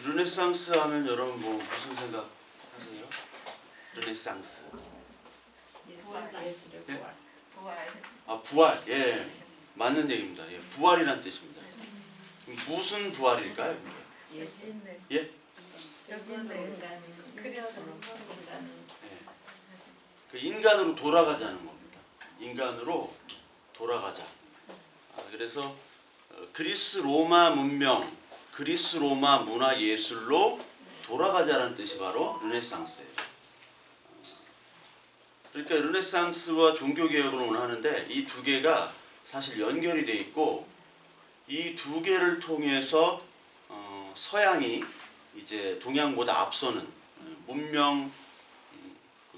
르네상스 하면 여러분 뭐 무슨 생각 하세요? 르네상스. 예술의 예? 부활. 부활. 아, 부활. 예. 맞는 얘기입니다. 예. 부활이란 뜻입니다. 무슨 부활일까요? 예술. 예? 여기 있는 그리스로 예. 그 인간으로 돌아가자는 겁니다. 인간으로 돌아가자. 그래서 그리스 로마 문명, 그리스 로마 문화 예술로 돌아가자라는 뜻이 바로 르네상스예요. 그러니까 르네상스와 종교개혁을 오늘 하는데 이 두 개가 사실 연결이 돼 있고 이 두 개를 통해서 서양이 이제 동양보다 앞서는 문명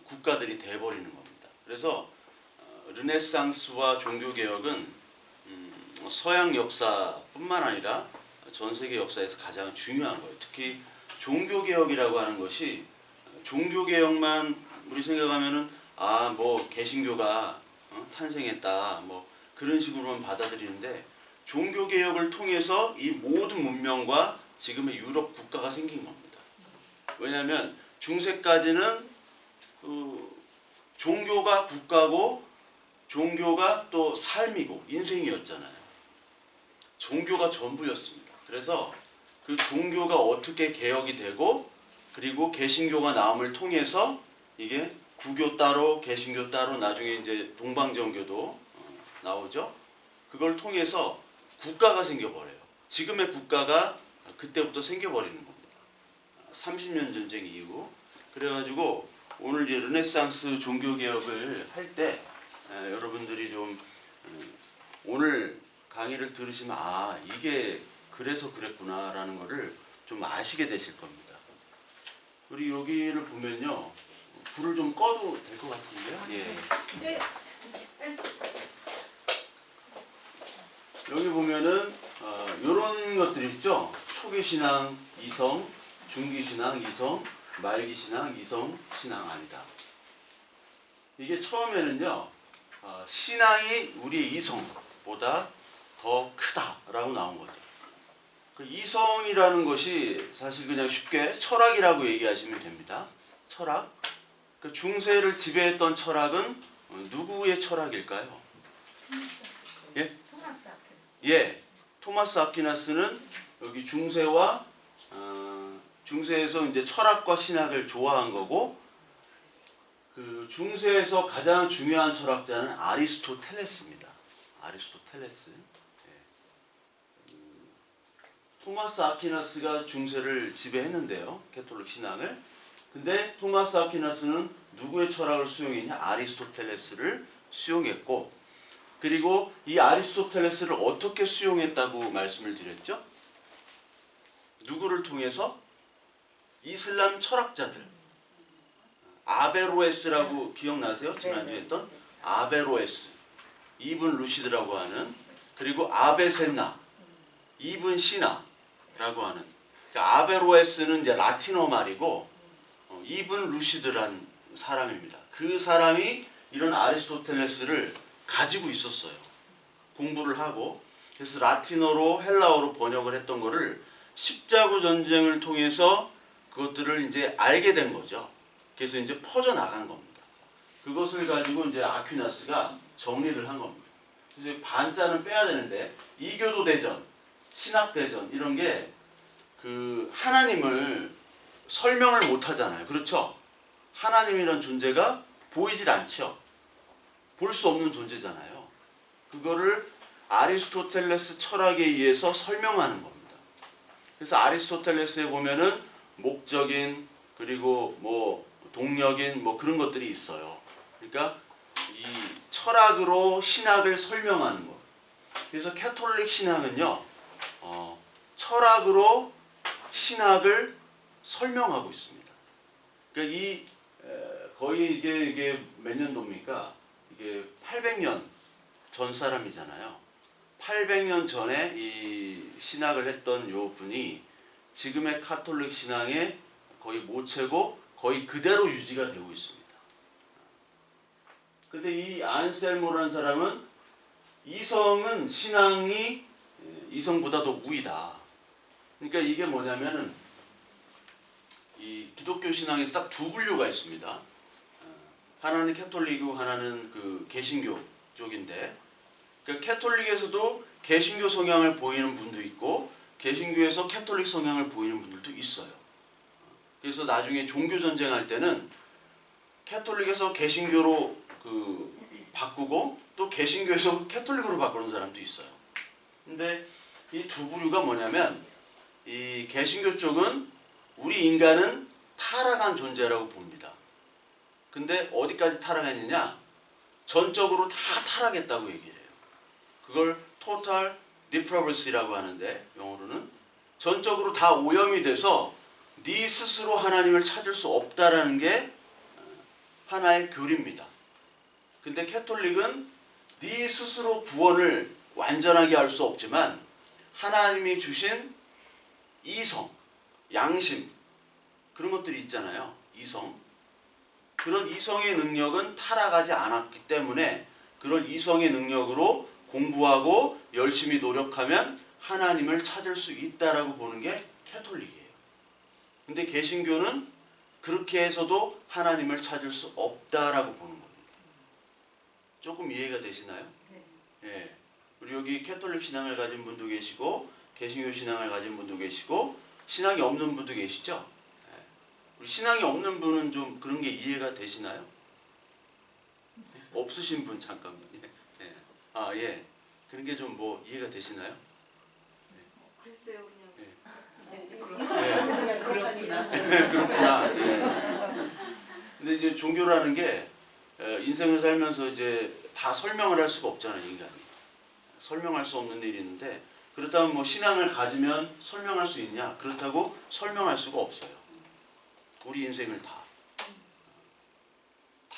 국가들이 돼버리는 겁니다. 그래서 르네상스와 종교개혁은 서양 역사뿐만 아니라 전 세계 역사에서 가장 중요한 거예요. 특히 종교개혁이라고 하는 것이 종교개혁만 우리 생각하면은 뭐 개신교가 탄생했다 뭐 그런 식으로만 받아들이는데 종교개혁을 통해서 이 모든 문명과 지금의 유럽 국가가 생긴 겁니다. 왜냐하면 중세까지는 종교가 국가고 종교가 또 삶이고 인생이었잖아요. 종교가 전부였습니다. 그래서 그 종교가 어떻게 개혁이 되고 그리고 개신교가 나옴을 통해서 이게 구교 따로 개신교 따로 나중에 이제 동방정교도 나오죠. 그걸 통해서 국가가 생겨버려요. 지금의 국가가 그때부터 생겨버리는 겁니다. 30년 전쟁 이후. 그래가지고 오늘 이제 르네상스 종교개혁을 할 때 여러분들이 좀 오늘 강의를 들으시면 이게 그래서 그랬구나라는 거를 좀 아시게 되실 겁니다. 우리 여기를 보면요. 불을 좀 꺼도 될 것 같은데요. 예. 네. 여기 보면은 이런 것들이 있죠. 초기신앙 이성, 중기신앙 이성, 말기신앙 이성, 신앙 아니다. 이게 처음에는요. 신앙이 우리의 이성보다 더 크다라고 나온 거죠. 그 이성이라는 것이 사실 그냥 쉽게 철학이라고 얘기하시면 됩니다. 철학. 그 중세를 지배했던 철학은 누구의 철학일까요? 예? 토마스 아퀴나스. 예. 토마스 아퀴나스는 여기 중세와 중세에서 이제 철학과 신학을 조화한 거고 그 중세에서 가장 중요한 철학자는 아리스토텔레스입니다. 아리스토텔레스. 예. 토마스 아퀴나스가 중세를 지배했는데요. 캐톨릭 신앙을. 근데 토마스 아퀴나스는 누구의 철학을 수용했냐? 아리스토텔레스를 수용했고 그리고 이 아리스토텔레스를 어떻게 수용했다고 말씀을 드렸죠? 누구를 통해서? 이슬람 철학자들. 아베로에스라고 기억나세요? 지난주에 했던 아베로에스. 이븐 루시드라고 하는 그리고 아베센나. 이븐 시나라고 하는 그러니까 아베로에스는 이제 라틴어 말이고 이븐 루시드란 사람입니다. 그 사람이 이런 아리스토텔레스를 가지고 있었어요. 공부를 하고 그래서 라틴어로 헬라어로 번역을 했던 거를 십자군 전쟁을 통해서 그것들을 이제 알게 된 거죠. 그래서 이제 퍼져 나간 겁니다. 그것을 가지고 이제 아퀴나스가 정리를 한 겁니다. 그래서 반자는 빼야 되는데 이교도 대전, 신학 대전 이런 게 그 하나님을 설명을 못 하잖아요. 그렇죠? 하나님이란 존재가 보이질 않죠. 볼 수 없는 존재잖아요. 그거를 아리스토텔레스 철학에 의해서 설명하는 겁니다. 그래서 아리스토텔레스에 보면은 목적인 그리고 뭐 동력인 뭐 그런 것들이 있어요. 그러니까 이 철학으로 신학을 설명하는 것. 그래서 캐톨릭 신앙은요, 철학으로 신학을 설명하고 있습니다. 그러니까 이 거의 이게 몇 년도입니까? 이게 800년 전 사람이잖아요. 800년 전에 이 신학을 했던 요 분이 지금의 카톨릭 신앙의 거의 모체고 거의 그대로 유지가 되고 있습니다. 근데 이 안셀모라는 사람은 이성은 신앙이 이성보다 더 우위다. 그러니까 이게 뭐냐면은 이 기독교 신앙에서 딱 두 분류가 있습니다. 하나는 캐톨릭이고 하나는 그 개신교 쪽인데, 그 캐톨릭에서도 개신교 성향을 보이는 분도 있고 개신교에서 캐톨릭 성향을 보이는 분들도 있어요. 그래서 나중에 종교 전쟁할 때는 캐톨릭에서 개신교로 그 바꾸고 또 개신교에서 캐톨릭으로 바꾸는 사람도 있어요. 근데 이 두 부류가 뭐냐면, 이 개신교 쪽은 우리 인간은 타락한 존재라고 봅니다. 근데 어디까지 타락했느냐? 전적으로 다 타락했다고 얘기를 해요. 그걸 total depravacy라고 하는데, 영어로는 전적으로 다 오염이 돼서 네 스스로 하나님을 찾을 수 없다라는 게 하나의 교리입니다. 근데 캐톨릭은 네 스스로 구원을 완전하게 할 수 없지만 하나님이 주신 이성, 양심, 그런 것들이 있잖아요. 이성. 그런 이성의 능력은 타락하지 않았기 때문에 그런 이성의 능력으로 공부하고 열심히 노력하면 하나님을 찾을 수 있다라고 보는 게 캐톨릭이에요. 근데 개신교는 그렇게 해서도 하나님을 찾을 수 없다라고 보는 겁니다. 조금 이해가 되시나요? 예. 우리 여기 캐톨릭 신앙을 가진 분도 계시고 개신교 신앙을 가진 분도 계시고 신앙이 없는 분도 계시죠? 예. 우리 신앙이 없는 분은 좀 그런 게 이해가 되시나요? 없으신 분 잠깐만. 예. 아 예. 그런 게 좀 뭐 이해가 되시나요? 글쎄요, 그냥. 예. 그냥 그렇구나. 그렇구나. 예. 근데 이제 종교라는 게 인생을 살면서 이제 다 설명을 할 수가 없잖아요, 인간이. 설명할 수 없는 일이 있는데, 그렇다면 뭐 신앙을 가지면 설명할 수 있냐? 그렇다고 설명할 수가 없어요. 우리 인생을 다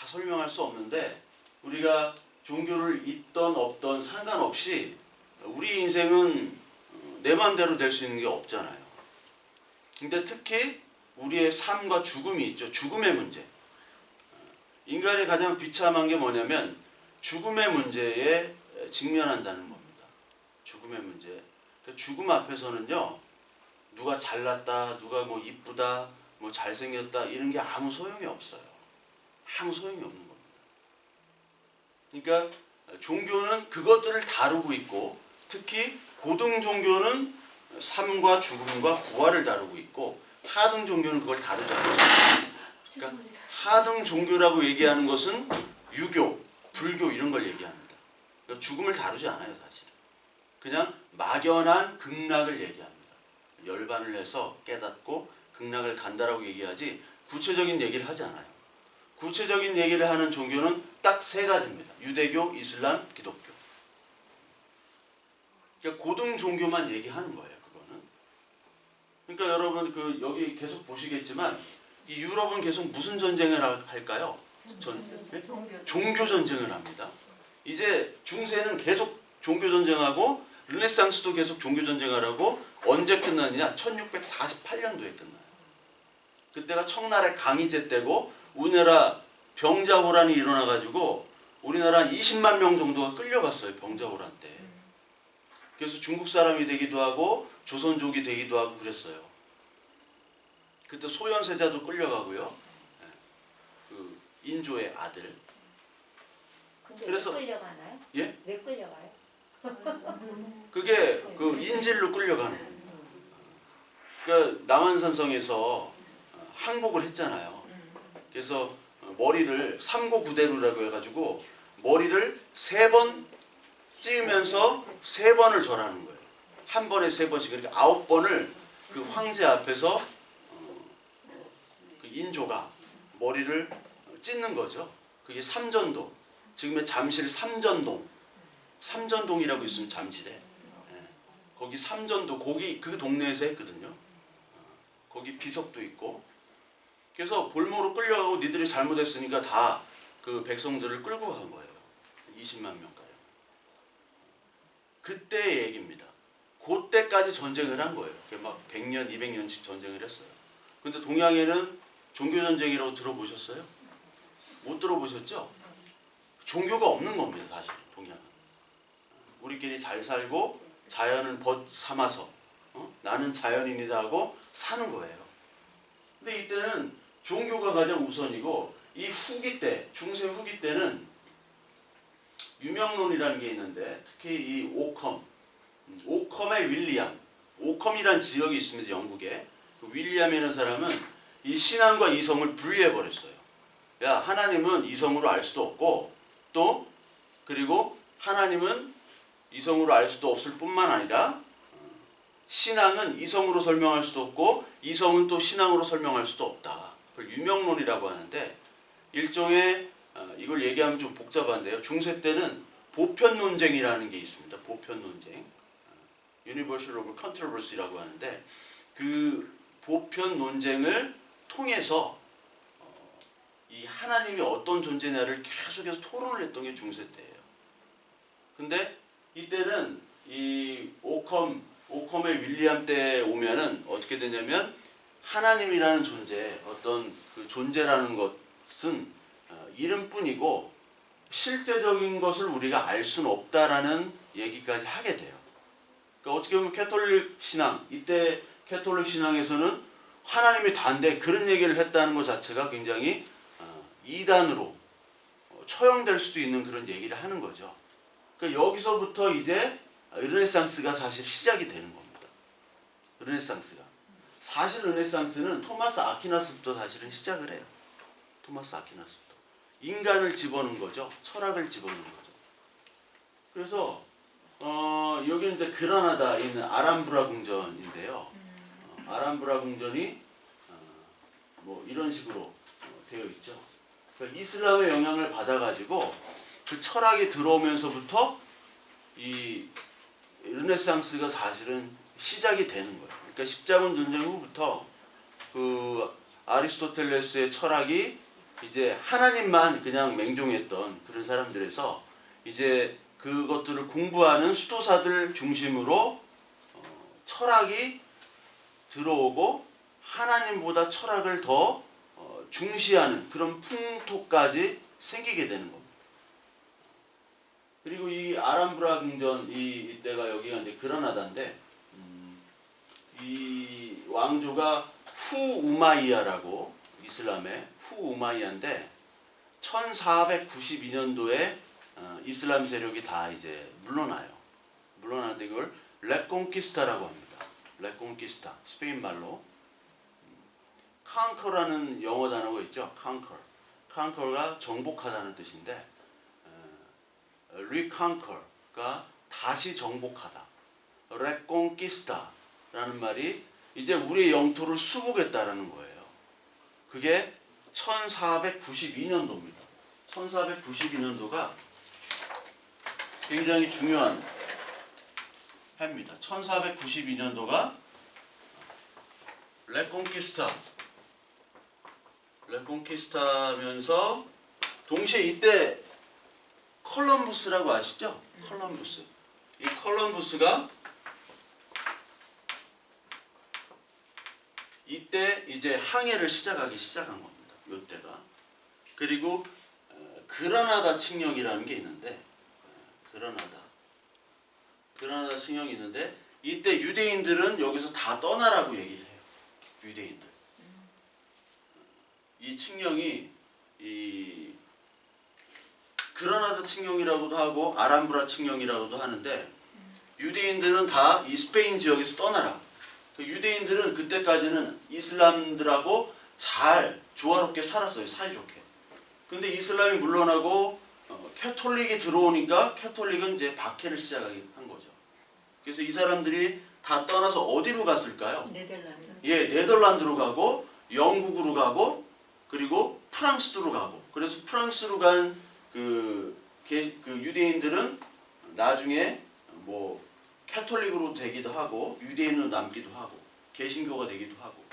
설명할 수 없는데, 우리가 종교를 있던 없던 상관없이 우리 인생은 내 마음대로 될 수 있는 게 없잖아요. 근데 특히 우리의 삶과 죽음이 있죠. 죽음의 문제. 인간이 가장 비참한 게 뭐냐면 죽음의 문제에 직면한다는 겁니다. 죽음의 문제. 죽음 앞에서는요, 누가 잘났다, 누가 뭐 이쁘다, 뭐 잘생겼다 이런 게 아무 소용이 없어요. 아무 소용이 없는 겁니다. 그러니까 종교는 그것들을 다루고 있고, 특히 고등 종교는 삶과 죽음과 부활을 다루고 있고, 하등 종교는 그걸 다루지 않죠. 그러니까 하등 종교라고 얘기하는 것은 유교, 불교 이런 걸 얘기합니다. 그러니까 죽음을 다루지 않아요, 사실. 그냥 막연한 극락을 얘기합니다. 열반을 해서 깨닫고 극락을 간다라고 얘기하지 구체적인 얘기를 하지 않아요. 구체적인 얘기를 하는 종교는 딱 세 가지입니다. 유대교, 이슬람, 기독교. 그러니까 고등 종교만 얘기하는 거예요, 그거는. 그러니까 여러분 그 여기 계속 보시겠지만 이 유럽은 계속 무슨 전쟁을 할까요? 종교 전쟁을 합니다. 이제 중세는 계속 종교 전쟁하고 르네상스도 계속 종교 전쟁을 하고, 언제 끝나느냐? 1648년도에 끝나요. 그때가 청나라의 강희제 때고 우리나라 병자호란이 일어나가지고 우리나라 20만 명 정도가 끌려갔어요, 병자호란 때. 그래서 중국 사람이 되기도 하고 조선족이 되기도 하고 그랬어요. 그때 소현세자도 끌려가고요. 그 인조의 아들. 근데 그래서- 왜 끌려가나요? 예? 왜 끌려가요? 그게 그 인질로 끌려가는 거예요. 그러니까 남한산성에서 항복을 했잖아요. 그래서 머리를 삼고구대루라고 해가지고 머리를 3번 찍으면서 3번을 절하는 거예요. 한 번에 3번씩. 그러니까 9번을 그 황제 앞에서 그 인조가 머리를 찢는 거죠. 그게 삼전도. 지금의 잠실 삼전동. 삼전동이라고 있으면 잠실에. 예. 거기 삼전도, 거기 그 동네에서 했거든요. 거기 비석도 있고. 그래서 볼모로 끌려가고 니들이 잘못했으니까 다 그 백성들을 끌고 간 거예요. 20만 명가량. 그때의 얘기입니다. 그때까지 전쟁을 한 거예요. 막 100년, 200년씩 전쟁을 했어요. 근데 동양에는 종교전쟁이라고 들어보셨어요? 못 들어보셨죠? 종교가 없는 겁니다, 사실 동양은. 우리끼리 잘 살고 자연을 벗 삼아서 나는 자연인이다 하고 사는 거예요. 근데 이때는 종교가 가장 우선이고 이 후기 때, 중세 후기 때는 유명론이라는 게 있는데 특히 이 오컴의 윌리엄, 오컴이란 지역이 있습니다. 영국에. 그 윌리엄이라는 사람은 이 신앙과 이성을 분리해 버렸어요. 야, 하나님은 이성으로 알 수도 없고 또 그리고 하나님은 이성으로 알 수도 없을 뿐만 아니라 신앙은 이성으로 설명할 수도 없고 이성은 또 신앙으로 설명할 수도 없다. 그걸 유명론이라고 하는데 일종의 이걸 얘기하면 좀 복잡한데요. 중세 때는 보편 논쟁이라는 게 있습니다. 보편 논쟁, Universal of Controversy라고 하는데 그 보편 논쟁을 통해서 이 하나님이 어떤 존재냐를 계속해서 토론을 했던 게 중세 때예요. 근데 이때는 이 오컴의 윌리엄 때 오면은 어떻게 되냐면 하나님이라는 존재, 어떤 그 존재라는 것은 이름뿐이고 실제적인 것을 우리가 알 수는 없다라는 얘기까지 하게 돼요. 그러니까 어떻게 보면 캐톨릭 신앙, 이때 캐톨릭 신앙에서는 하나님이 다인데 그런 얘기를 했다는 것 자체가 굉장히 이단으로 처형될 수도 있는 그런 얘기를 하는 거죠. 그러니까 여기서부터 이제 르네상스가 사실 시작이 되는 겁니다. 르네상스가. 사실 르네상스는 토마스 아퀴나스부터 사실은 시작을 해요. 토마스 아퀴나스부터. 인간을 집어넣은 거죠. 철학을 집어넣은 거죠. 그래서 여기 이제 그라나다에 있는 아람브라 궁전인데요. 아람브라 궁전이 뭐 이런 식으로 되어 있죠. 그러니까 이슬람의 영향을 받아가지고 그 철학이 들어오면서부터 이 르네상스가 사실은 시작이 되는 거예요. 그러니까 십자군 전쟁 후부터 그 아리스토텔레스의 철학이 이제 하나님만 그냥 맹종했던 그런 사람들에서 이제 그것들을 공부하는 수도사들 중심으로 철학이 들어오고 하나님보다 철학을 더 중시하는 그런 풍토까지 생기게 되는 겁니다. 그리고 이 아람브라 궁전 이때가 여기가 이제 그라나다인데 이 왕조가 후우마이야라고 이슬람의 후우마이야인데 1492년도에 이슬람 세력이 다 이제 물러나요. 물러나는데 그걸 레콩키스타라고 합니다. 레콩키스타 스페인 말로 conquer라는 영어 단어가 있죠. conquer가 정복하다는 뜻인데 reconquer가 다시 정복하다. reconquista라는 말이 이제 우리의 영토를 수복했다라는 거예요. 그게 1492년도입니다. 1492년도가 굉장히 중요한 해입니다. 1492년도가 레콩키스타면서 동시에 이때 콜럼부스라고 아시죠? 콜럼부스. 이 콜럼부스가 이때 이제 항해를 시작한 겁니다. 이때가. 그리고 그라나다 칙령이라는 게 있는데 그라나다 칙령이 있는데 이때 유대인들은 여기서 다 떠나라고 얘기를 해요. 유대인들. 이 칙령이 이 그라나다 칙령이라고도 하고 아람브라 칙령이라고도 하는데 유대인들은 다 이 스페인 지역에서 떠나라. 유대인들은 그때까지는 이슬람들하고 잘 조화롭게 살았어요. 사이좋게. 근데 이슬람이 물러나고 캐톨릭이 들어오니까 캐톨릭은 이제 박해를 시작한 거죠. 그래서 이 사람들이 다 떠나서 어디로 갔을까요? 네덜란드. 예, 네덜란드로 가고 영국으로 가고 그리고 프랑스로 가고. 그래서 프랑스로 간 그 유대인들은 나중에 뭐 캐톨릭으로 되기도 하고 유대인으로 남기도 하고 개신교가 되기도 하고.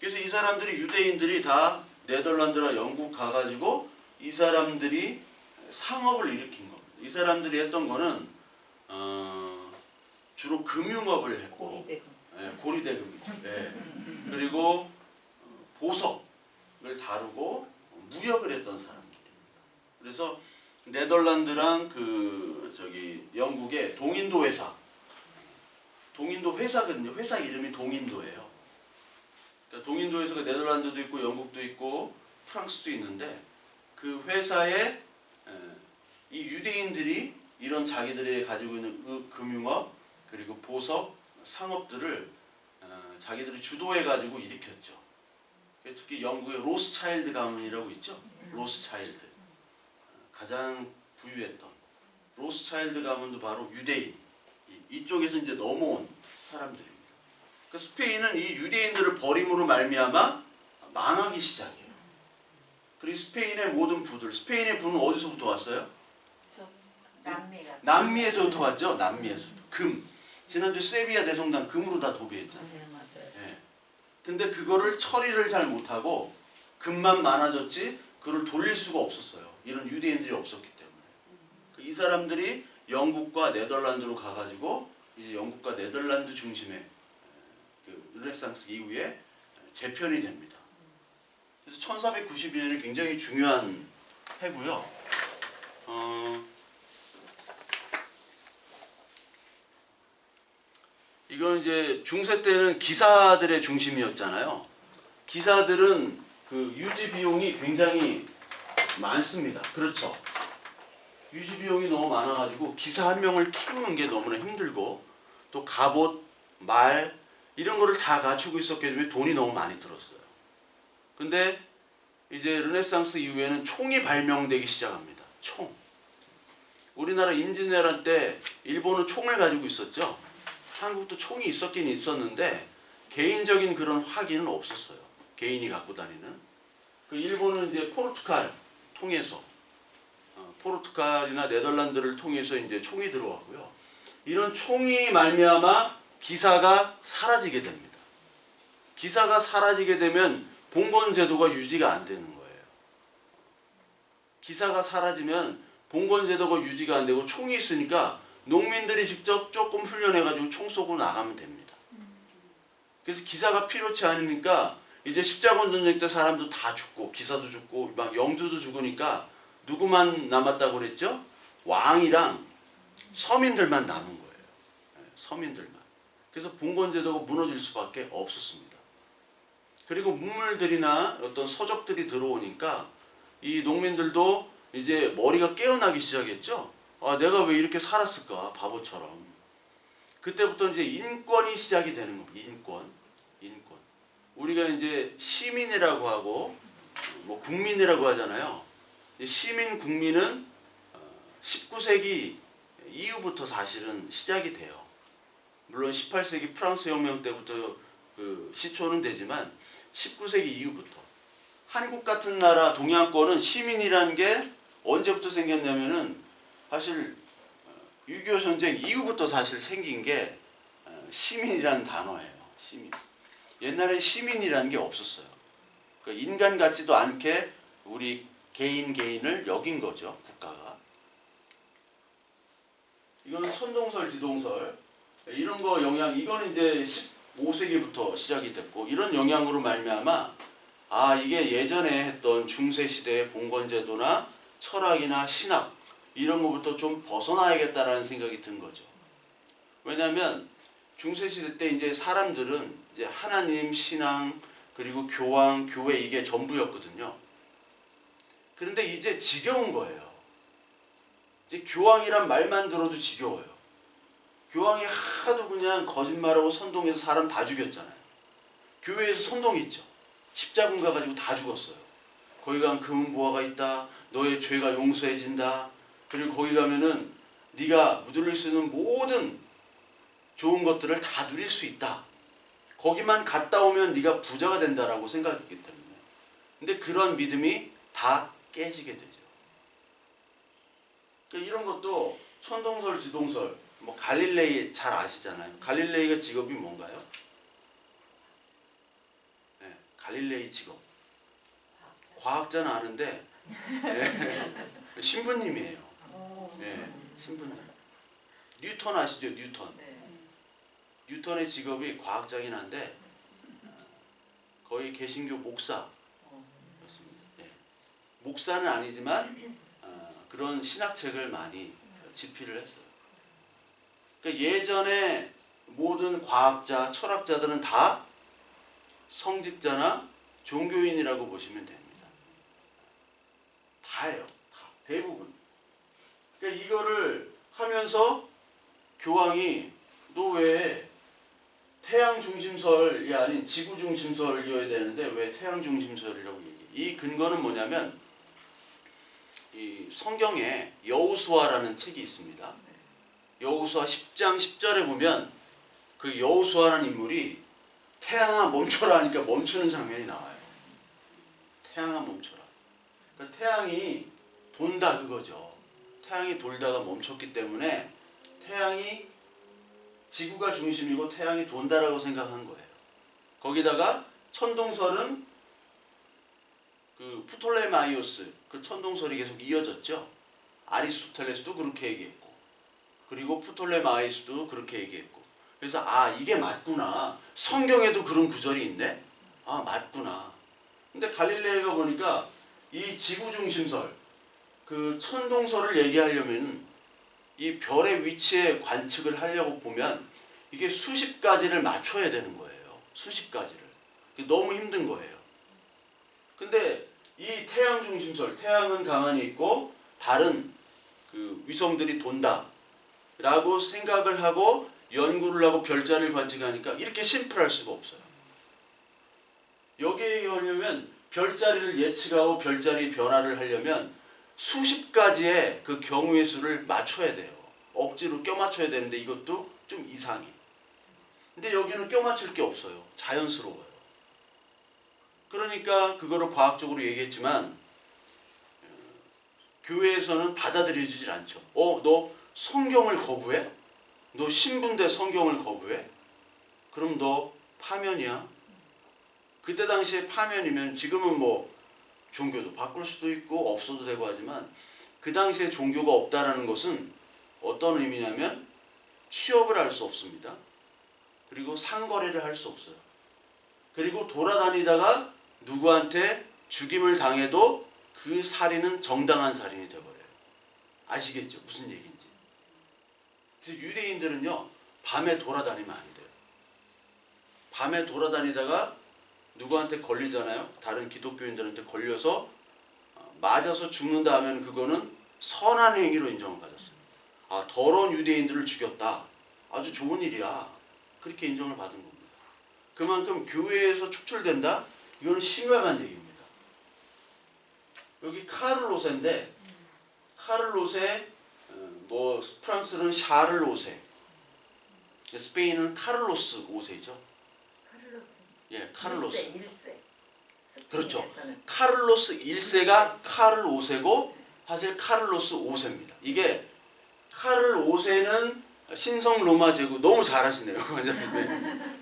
그래서 이 사람들이 유대인들이 다 네덜란드나 영국 가가지고 이 사람들이 상업을 일으킨 겁니다. 이 사람들이 했던 거는 주로 금융업을 했고 고리대금이죠. 네. 그리고 보석을 다루고 무역을 했던 사람들입니다. 그래서 네덜란드랑 영국의 동인도 회사거든요. 회사 이름이 동인도예요. 그러니까 무인도에서 그 네덜란드도 있고 영국도 있고 프랑스도 있는데 그 회사에 이 유대인들이 이런 자기들이 가지고 있는 금융업 그리고 보석 상업들을 자기들이 주도해 가지고 일으켰죠. 특히 영국의 로스차일드 가문이라고 있죠. 로스차일드 가장 부유했던 로스차일드 가문도 바로 유대인 이쪽에서 이제 넘어온 사람들입니다. 그러니까 스페인은 이 유대인들을 버림으로 말미암아 망하기 시작해요. 그리고 스페인의 모든 부들, 스페인의 부는 어디서부터 왔어요? 남미가. 남미에서부터 왔죠. 남미에서 금. 지난주 세비야 대성당 금으로 다 도배했잖아요. 네, 맞아요. 예. 근데 그거를 처리를 잘 못하고 금만 많아졌지 그걸 돌릴 수가 없었어요. 이런 유대인들이 없었기 때문에. 이 사람들이 영국과 네덜란드로 가가지고 이제 영국과 네덜란드 중심의 그 르네상스 이후에 재편이 됩니다. 그래서 1492년이 굉장히 중요한 해고요. 이건 이제 중세 때는 기사들의 중심이었잖아요. 기사들은 그 유지 비용이 굉장히 많습니다. 그렇죠. 유지 비용이 너무 많아가지고 기사 한 명을 키우는 게 너무나 힘들고 또 갑옷, 말 이런 거를 다 갖추고 있었기 때문에 돈이 너무 많이 들었어요. 근데 이제 르네상스 이후에는 총이 발명되기 시작합니다. 총. 우리나라 임진왜란 때 일본은 총을 가지고 있었죠. 한국도 총이 있었긴 있었는데 개인적인 그런 화기는 없었어요. 개인이 갖고 다니는. 그 일본은 이제 포르투갈 통해서 포르투갈이나 네덜란드를 통해서 이제 총이 들어왔고요. 이런 총이 말미암아 기사가 사라지게 됩니다. 기사가 사라지게 되면 봉건 제도가 유지가 안 되는 거예요. 기사가 사라지면 봉건 제도가 유지가 안 되고 총이 있으니까 농민들이 직접 조금 훈련해가지고 총 쏘고 나가면 됩니다. 그래서 기사가 필요치 않으니까 이제 십자군 전쟁 때 사람도 다 죽고 기사도 죽고 막 영주도 죽으니까 누구만 남았다고 그랬죠? 왕이랑 서민들만 남은 거예요. 서민들만. 그래서 봉건 제도가 무너질 수밖에 없었습니다. 그리고 문물들이나 어떤 서적들이 들어오니까 이 농민들도 이제 머리가 깨어나기 시작했죠. 아, 내가 왜 이렇게 살았을까? 바보처럼. 그때부터 이제 인권이 시작이 되는 겁니다. 인권. 우리가 이제 시민이라고 하고 뭐 국민이라고 하잖아요. 시민, 국민은 19세기 이후부터 사실은 시작이 돼요. 물론 18세기 프랑스 혁명 때부터 그 시초는 되지만 19세기 이후부터 한국 같은 나라 동양권은 시민이라는 게 언제부터 생겼냐면은 사실 6.25 전쟁 이후부터 사실 생긴 게 시민이라는 단어예요. 시민. 옛날에 시민이라는 게 없었어요. 그러니까 인간 같지도 않게 우리 개인을 여긴 거죠. 국가가. 이건 천동설, 지동설 이런 거 영향. 이거는 이제 15세기부터 시작이 됐고 이런 영향으로 말미암아 아 이게 예전에 했던 중세 시대의 봉건제도나 철학이나 신학 이런 것부터 좀 벗어나야겠다라는 생각이 든 거죠. 왜냐하면 중세시대 때 이제 사람들은 이제 하나님, 신앙, 그리고 교황, 교회 이게 전부였거든요. 그런데 이제 지겨운 거예요. 이제 교황이란 말만 들어도 지겨워요. 교황이 하도 그냥 거짓말하고 선동해서 사람 다 죽였잖아요. 교회에서 선동했죠. 십자군 가가지고 다 죽었어요. 거기 가면 금은보화가 있다. 너의 죄가 용서해진다. 그리고 거기 가면은 네가 누릴 수 있는 모든 좋은 것들을 다 누릴 수 있다. 거기만 갔다 오면 네가 부자가 된다라고 생각했기 때문에. 근데 그런 믿음이 다 깨지게 되죠. 그러니까 이런 것도 천동설, 지동설, 뭐 갈릴레이 잘 아시잖아요. 갈릴레이가 직업이 뭔가요? 네, 갈릴레이 직업. 과학자는 아는데 네, 신부님이에요. 네, 신부님. 뉴턴 아시죠? 뉴턴. 뉴턴의 직업이 과학자긴 한데 거의 개신교 목사였습니다. 네. 목사는 아니지만 그런 신학책을 많이 집필을 했어요. 그러니까 예전에 모든 과학자, 철학자들은 다 성직자나 종교인이라고 보시면 됩니다. 다예요. 다. 대부분. 그러니까 이거를 하면서 교황이 너 왜 태양 중심설이 아닌 지구 중심설이어야 되는데 왜 태양 중심설이라고 얘기해? 이 근거는 뭐냐면 이 성경에 여호수아라는 책이 있습니다. 여호수아 10장 10절에 보면 그 여호수아라는 인물이 태양아 멈춰라 하니까 멈추는 장면이 나와요. 태양아 멈춰라. 그러니까 태양이 돈다 그거죠. 태양이 돌다가 멈췄기 때문에 태양이 지구가 중심이고 태양이 돈다라고 생각한 거예요. 거기다가 천동설은 그 프톨레마이오스 그 천동설이 계속 이어졌죠. 아리스토텔레스도 그렇게 얘기했고 그리고 프톨레마이오스도 그렇게 얘기했고 그래서 아 이게 맞구나. 성경에도 그런 구절이 있네. 아 맞구나. 근데 갈릴레이가 보니까 이 지구 중심설 그 천동설을 얘기하려면 이 별의 위치에 관측을 하려고 보면 이게 수십 가지를 맞춰야 되는 거예요. 수십 가지를. 너무 힘든 거예요. 근데 이 태양 중심설, 태양은 가만히 있고 다른 그 위성들이 돈다 라고 생각을 하고 연구를 하고 별자리를 관측하니까 이렇게 심플할 수가 없어요. 여기에 하려면 별자리를 예측하고 별자리 변화를 하려면 수십 가지의 그 경우의 수를 맞춰야 돼요. 억지로 껴맞춰야 되는데 이것도 좀 이상해. 근데 여기는 껴맞출 게 없어요. 자연스러워요. 그러니까 그거를 과학적으로 얘기했지만 교회에서는 받아들여지질 않죠. 너 성경을 거부해? 너 신분대 성경을 거부해? 그럼 너 파면이야? 그때 당시에 파면이면 지금은 뭐 종교도 바꿀 수도 있고 없어도 되고 하지만 그 당시에 종교가 없다라는 것은 어떤 의미냐면 취업을 할 수 없습니다. 그리고 상거래를 할 수 없어요. 그리고 돌아다니다가 누구한테 죽임을 당해도 그 살인은 정당한 살인이 되어버려요. 아시겠죠? 무슨 얘기인지. 그래서 유대인들은요 밤에 돌아다니면 안 돼요. 밤에 돌아다니다가 누구한테 걸리잖아요. 다른 기독교인들한테 걸려서 맞아서 죽는다 하면 그거는 선한 행위로 인정을 받았어요. 아 더러운 유대인들을 죽였다. 아주 좋은 일이야. 그렇게 인정을 받은 겁니다. 그만큼 교회에서 축출된다? 이거는 심각한 얘기입니다. 여기 카를로세인데 카를로세 뭐 프랑스는 샤를 5세 스페인은 카를로스 5세죠. 예, 카를로스. 1세. 그렇죠. 카를로스 1세가 카를 5세고 사실 카를로스 5세입니다. 이게 카를 5세는 신성 로마 제국 너무 잘하시네요.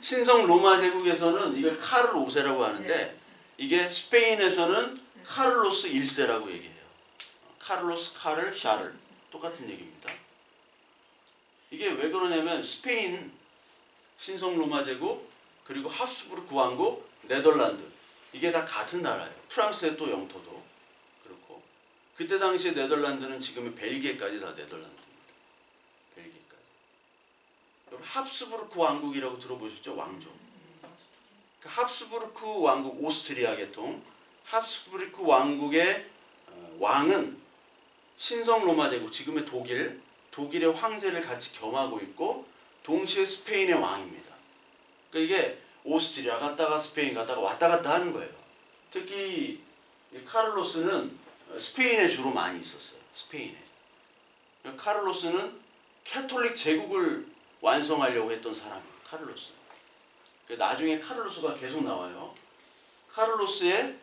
신성 로마 제국에서는 이걸 카를 5세라고 하는데 이게 스페인에서는 카를로스 1세라고 얘기해요. 카를로스, 카를, 샤를 똑같은 얘기입니다. 이게 왜 그러냐면 스페인 신성 로마 제국 그리고 합스부르크 왕국, 네덜란드 이게 다 같은 나라예요. 프랑스의 또 영토도 그렇고 그때 당시에 네덜란드는 지금의 벨기에까지 다 네덜란드입니다. 벨기에까지. 여러분 합스부르크 왕국이라고 들어보셨죠? 왕조. 그 합스부르크 왕국 오스트리아 계통 합스부르크 왕국의 왕은 신성 로마 제국 지금의 독일의 황제를 같이 겸하고 있고 동시에 스페인의 왕입니다. 그러니까 이게 오스트리아 갔다가 스페인 갔다가 왔다 갔다 하는 거예요. 특히 카를로스는 스페인에 주로 많이 있었어요. 스페인에. 카를로스는 캐톨릭 제국을 완성하려고 했던 사람이에요. 카를로스. 나중에 카를로스가 계속 나와요. 카를로스의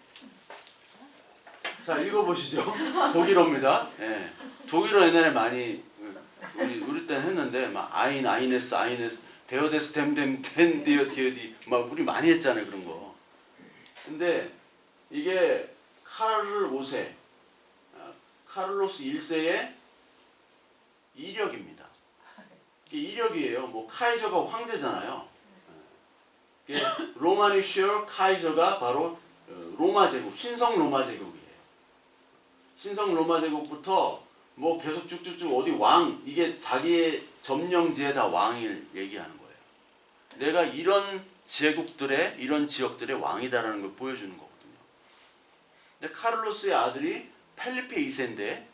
자 읽어보시죠. 독일어입니다. 예. 독일어 옛날에 많이 우리 때는 했는데 막 아이네스 데어데스 댐댐 덴 디어 디어디 막 우리 많이 했잖아요 그런 거. 근데 이게 카를 5세 카를로스 1세의 이력입니다. 이게 이력이에요. 뭐 카이저가 황제잖아요. 이게 로마니슈어 카이저가 바로 로마 제국 신성 로마 제국이에요. 신성 로마 제국부터 뭐 계속 쭉쭉쭉 어디 이게 자기의 점령지에 다 왕을 얘기하는 거예요. 내가 이런 제국들의 이런 지역들의 왕이다라는 걸 보여주는 거거든요. 근데 카를로스의 아들이 펠리페 2세인데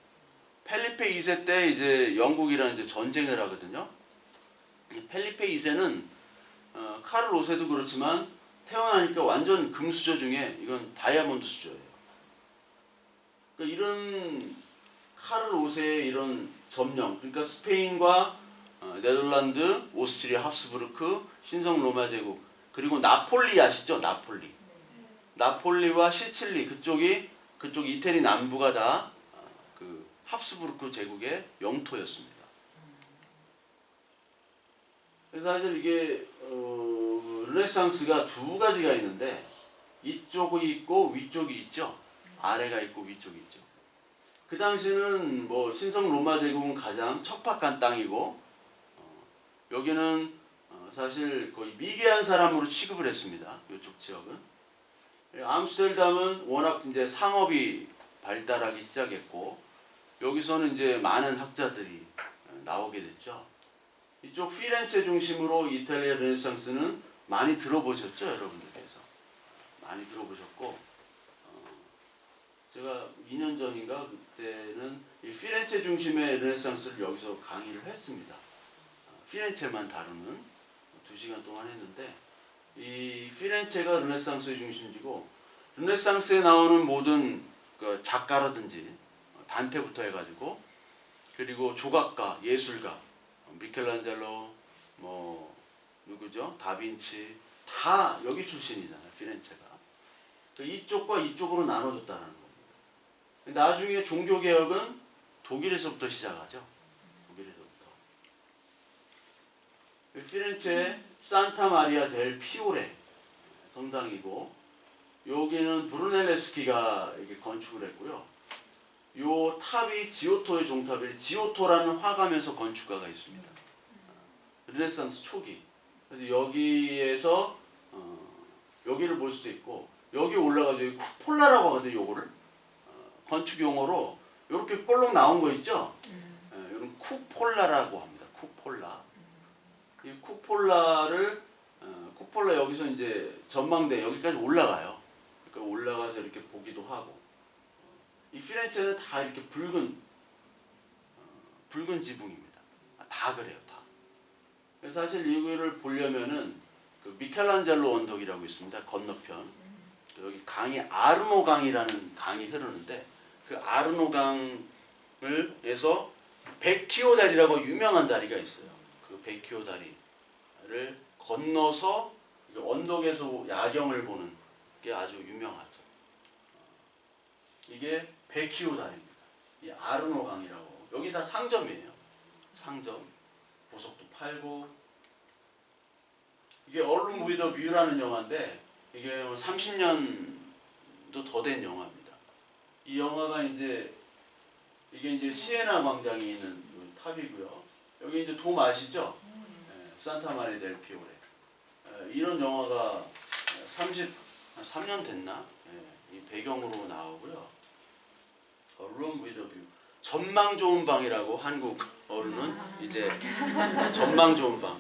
펠리페 2세 때 이제 영국이랑 이제 전쟁을 하거든요. 펠리페 2세는 카를 5세도 그렇지만 태어나니까 완전 금수저 중에 이건 다이아몬드 수저예요. 그러니까 이런 카를 5세의 이런 점령, 그러니까 스페인과 네덜란드, 오스트리아, 합스부르크, 신성 로마 제국, 그리고 나폴리 아시죠? 나폴리. 나폴리와 시칠리 그쪽 이태리 남부가 다 그 합스부르크 제국의 영토였습니다. 그래서 사실 이게 르네상스가 두 가지가 있는데 이쪽이 있고 위쪽이 있죠. 아래가 있고 위쪽이 있죠. 그 당시는 뭐 신성 로마 제국은 가장 척박한 땅이고 여기는 사실 거의 미개한 사람으로 취급을 했습니다. 이쪽 지역은. 암스테르담은 워낙 이제 상업이 발달하기 시작했고 여기서는 이제 많은 학자들이 나오게 됐죠. 이쪽 피렌체 중심으로 이탈리아 르네상스는 많이 들어보셨죠, 여러분들께서? 많이 들어보셨고 제가 2년 전인가 그때는 이 피렌체 중심의 르네상스를 여기서 강의를 했습니다. 피렌체만 다루는 2시간 동안 했는데 이 피렌체가 르네상스의 중심지고 르네상스에 나오는 모든 그 작가라든지 단테부터 해가지고 그리고 조각가, 예술가 미켈란젤로 뭐 누구죠? 다빈치 다 여기 출신이잖아요. 피렌체가. 이쪽과 이쪽으로 나눠졌다는 겁니다. 나중에 종교개혁은 독일에서부터 시작하죠. 독일에서부터. 피렌체의 산타 마리아 델 피오레 성당이고 여기는 브루넬레스키가 이렇게 건축을 했고요. 요 탑이 지오토의 종탑이에요. 지오토라는 화가면서 건축가가 있습니다. 르네상스 초기. 그래서 여기에서 여기를 볼 수도 있고 여기 올라가서 여기 쿠폴라라고 하거든요. 요거를 건축 용어로 이렇게 볼록 나온 거 있죠. 이런 쿠폴라라고 합니다. 쿠폴라. 이 쿠폴라를 쿠폴라 여기서 이제 전망대 여기까지 올라가요. 그러니까 올라가서 이렇게 보기도 하고. 이 피렌체는 다 이렇게 붉은 지붕입니다. 다 그래요, 다. 그래서 사실 이거를 보려면은 그 미켈란젤로 언덕이라고 있습니다. 건너편. 여기 강이 아르노 강이라는 강이 흐르는데 그 아르노 강을에서 베키오 다리라고 유명한 다리가 있어요. 그 베키오 다리를 건너서 언덕에서 야경을 보는 게 아주 유명하죠. 이게 베키오 다리입니다. 이 아르노 강이라고. 여기 다 상점이에요. 상점. 보석도 팔고. 이게 얼룸 위더 뷰라는 영화인데 이게 30년도 더 된 영화입니다. 이 영화가 이제 이게 이제 시에나 광장에 있는 탑이고요. 여기 이제 돔 아시죠? 산타 마리아 델 피오레. 이런 영화가 3년 됐나? 이 배경으로 나오고요. Room with a view. 전망 좋은 방이라고 한국 어른은 이제 전망 좋은 방.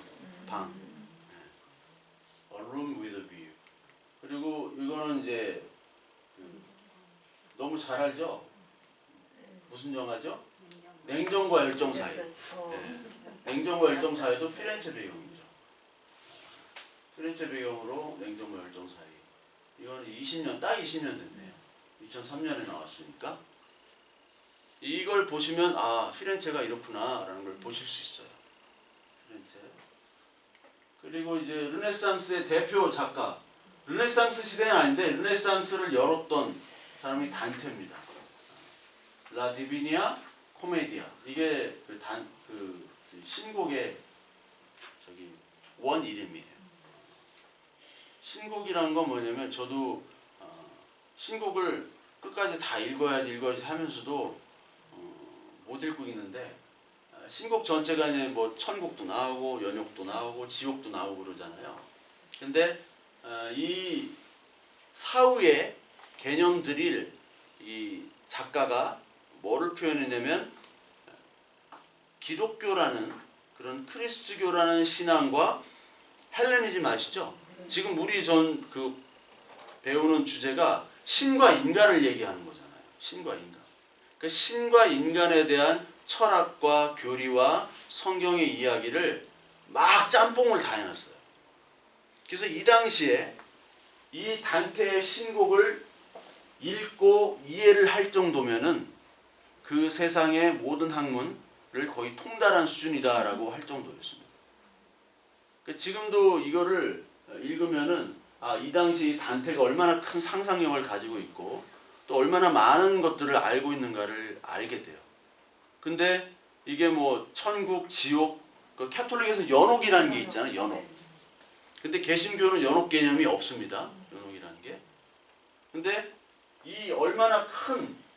A room with a view. 그리고 이거는 이제 너무 잘 알죠? 무슨 영화죠? 냉정과 열정 사이. 냉정과 열정 사이도 피렌체 배경이죠. 피렌체 배경으로 냉정과 열정 사이. 이건 20년, 딱 20년 됐네요. 2003년에 나왔으니까. 이걸 보시면 아 피렌체가 이렇구나 라는 걸 보실 수 있어요. 피렌체. 그리고 이제 르네상스의 대표 작가. 르네상스 시대는 아닌데 르네상스를 열었던 사람이 단테입니다. 라 디비니아 코메디아. 이게 그 신곡의 원 이름이에요. 신곡이라는 건 뭐냐면 저도 신곡을 끝까지 다 읽어야지 하면서도 못 읽고 있는데 신곡 전체가 이제 뭐 천국도 나오고 연욕도 나오고 지옥도 나오고 그러잖아요. 근데 이 사후의 개념들을 이 작가가 뭐를 표현했냐면 기독교라는 그런 크리스트교라는 신앙과 헬레니즘 아시죠? 지금 우리 그 배우는 주제가 신과 인간을 얘기하는 거잖아요. 신과 인간. 그러니까 신과 인간에 대한 철학과 교리와 성경의 이야기를 막 짬뽕을 다 해놨어요. 그래서 이 당시에 이 단테의 신곡을 읽고 이해를 할 정도면은 그 세상의 모든 학문을 거의 통달한 수준이다라고 할 정도였습니다. 지금도 이거를 읽으면은 이 당시 단테가 얼마나 큰 상상력을 가지고 있고 또 얼마나 많은 것들을 알고 있는가를 알게 돼요. 근데 이게 뭐 천국, 지옥, 그 캐톨릭에서 연옥이라는 게 있잖아요. 연옥. 근데 개신교는 연옥 개념이 없습니다. 연옥이라는 게. 근데 이 얼마나 큰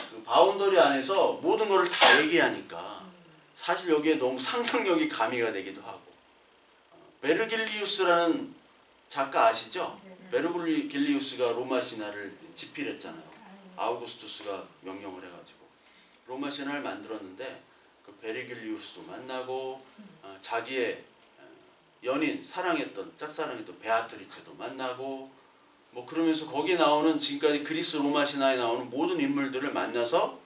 그 바운더리 안에서 모든 것을 다 얘기하니까 사실 여기에 너무 상상력이 가미가 되기도 하고. 베르길리우스라는 작가 아시죠? 베르길리우스가 로마 신화를 집필했잖아요. 아우구스투스가 명령을 해가지고 로마 신화를 만들었는데 그 베르길리우스도 만나고 자기의 연인 사랑했던 짝사랑했던 베아트리체도 만나고 뭐 그러면서 거기에 나오는 지금까지 그리스 로마 신화에 나오는 모든 인물들을 만나서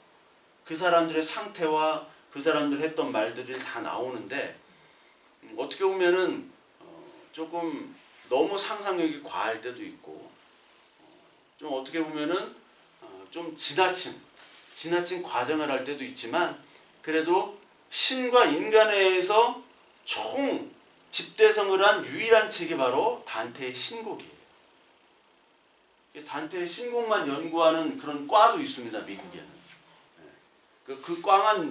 그 사람들의 상태와 그 사람들이 했던 말들이 다 나오는데 어떻게 보면은 조금 너무 상상력이 과할 때도 있고 좀 어떻게 보면은 좀 지나친 과정을 할 때도 있지만 그래도 신과 인간에서 총 집대성을 한 유일한 책이 바로 단테의 신곡이에요. 단테의 신곡만 연구하는 그런 과도 있습니다. 미국에는.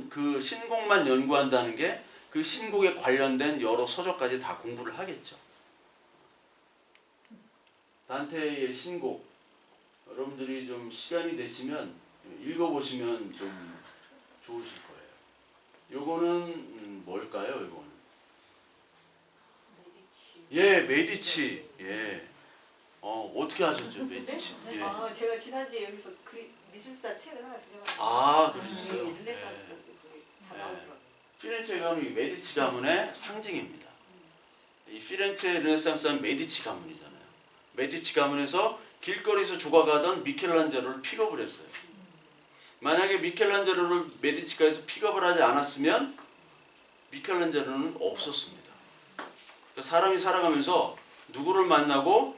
그 신곡만 연구한다는 게 그 신곡에 관련된 여러 서적까지 다 공부를 하겠죠. 단테의 신곡 여러분들이 좀 시간이 되시면 읽어보시면 좀 좋으실 거예요. 요거는 뭘까요? 요거는 메디치. 어떻게 하셨죠? 메디치. 제가 지난주에 여기서 미술사 책을 하나 빌려가지고. 그러셨어요? 르네상스 다 나오더라고요. 피렌체 가문이 메디치 가문의 상징입니다. 이 피렌체 르네상스는 메디치 가문이잖아요. 메디치 가문에서 길거리에서 조각하던 미켈란젤로를 픽업을 했어요. 만약에 미켈란젤로를 메디치가에서 픽업을 하지 않았으면 미켈란젤로는 없었습니다. 그러니까 사람이 살아가면서 누구를 만나고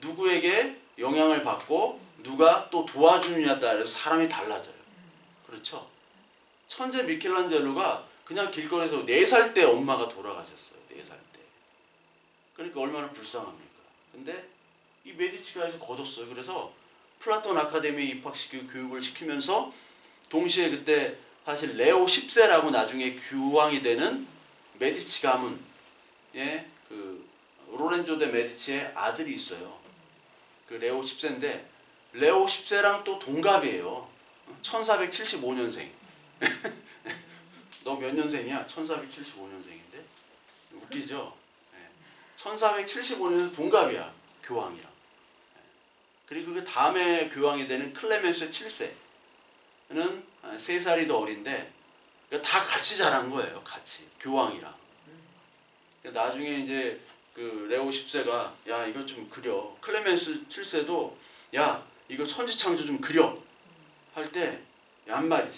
누구에게 영향을 받고 누가 또 도와주느냐에 따라서 사람이 달라져요. 그렇죠? 천재 미켈란젤로가 그냥 길거리에서 4살 때 엄마가 돌아가셨어요. 4살 때. 그러니까 얼마나 불쌍합니까? 근데 이 메디치가에서 거뒀어요. 그래서 플라톤 아카데미에 입학시키고 교육을 시키면서 동시에 그때 사실 레오 10세라고 나중에 교황이 되는 메디치 가문의 그 로렌조 데 메디치의 아들이 있어요. 그 레오 10세인데 레오 10세랑 또 동갑이에요. 1475년생. 너 몇 년생이야? 1475년생인데? 웃기죠? 1475년 동갑이야. 교황이랑. 그리고 그 다음에 교황이 되는 클레멘스 7세는 3살이 더 어린데 다 같이 자란 거예요. 같이. 교황이랑. 나중에 이제 그 레오 10세가 야 이거 좀 그려. 클레멘스 7세도 야 이거 천지창조 좀 그려. 할 때 얌마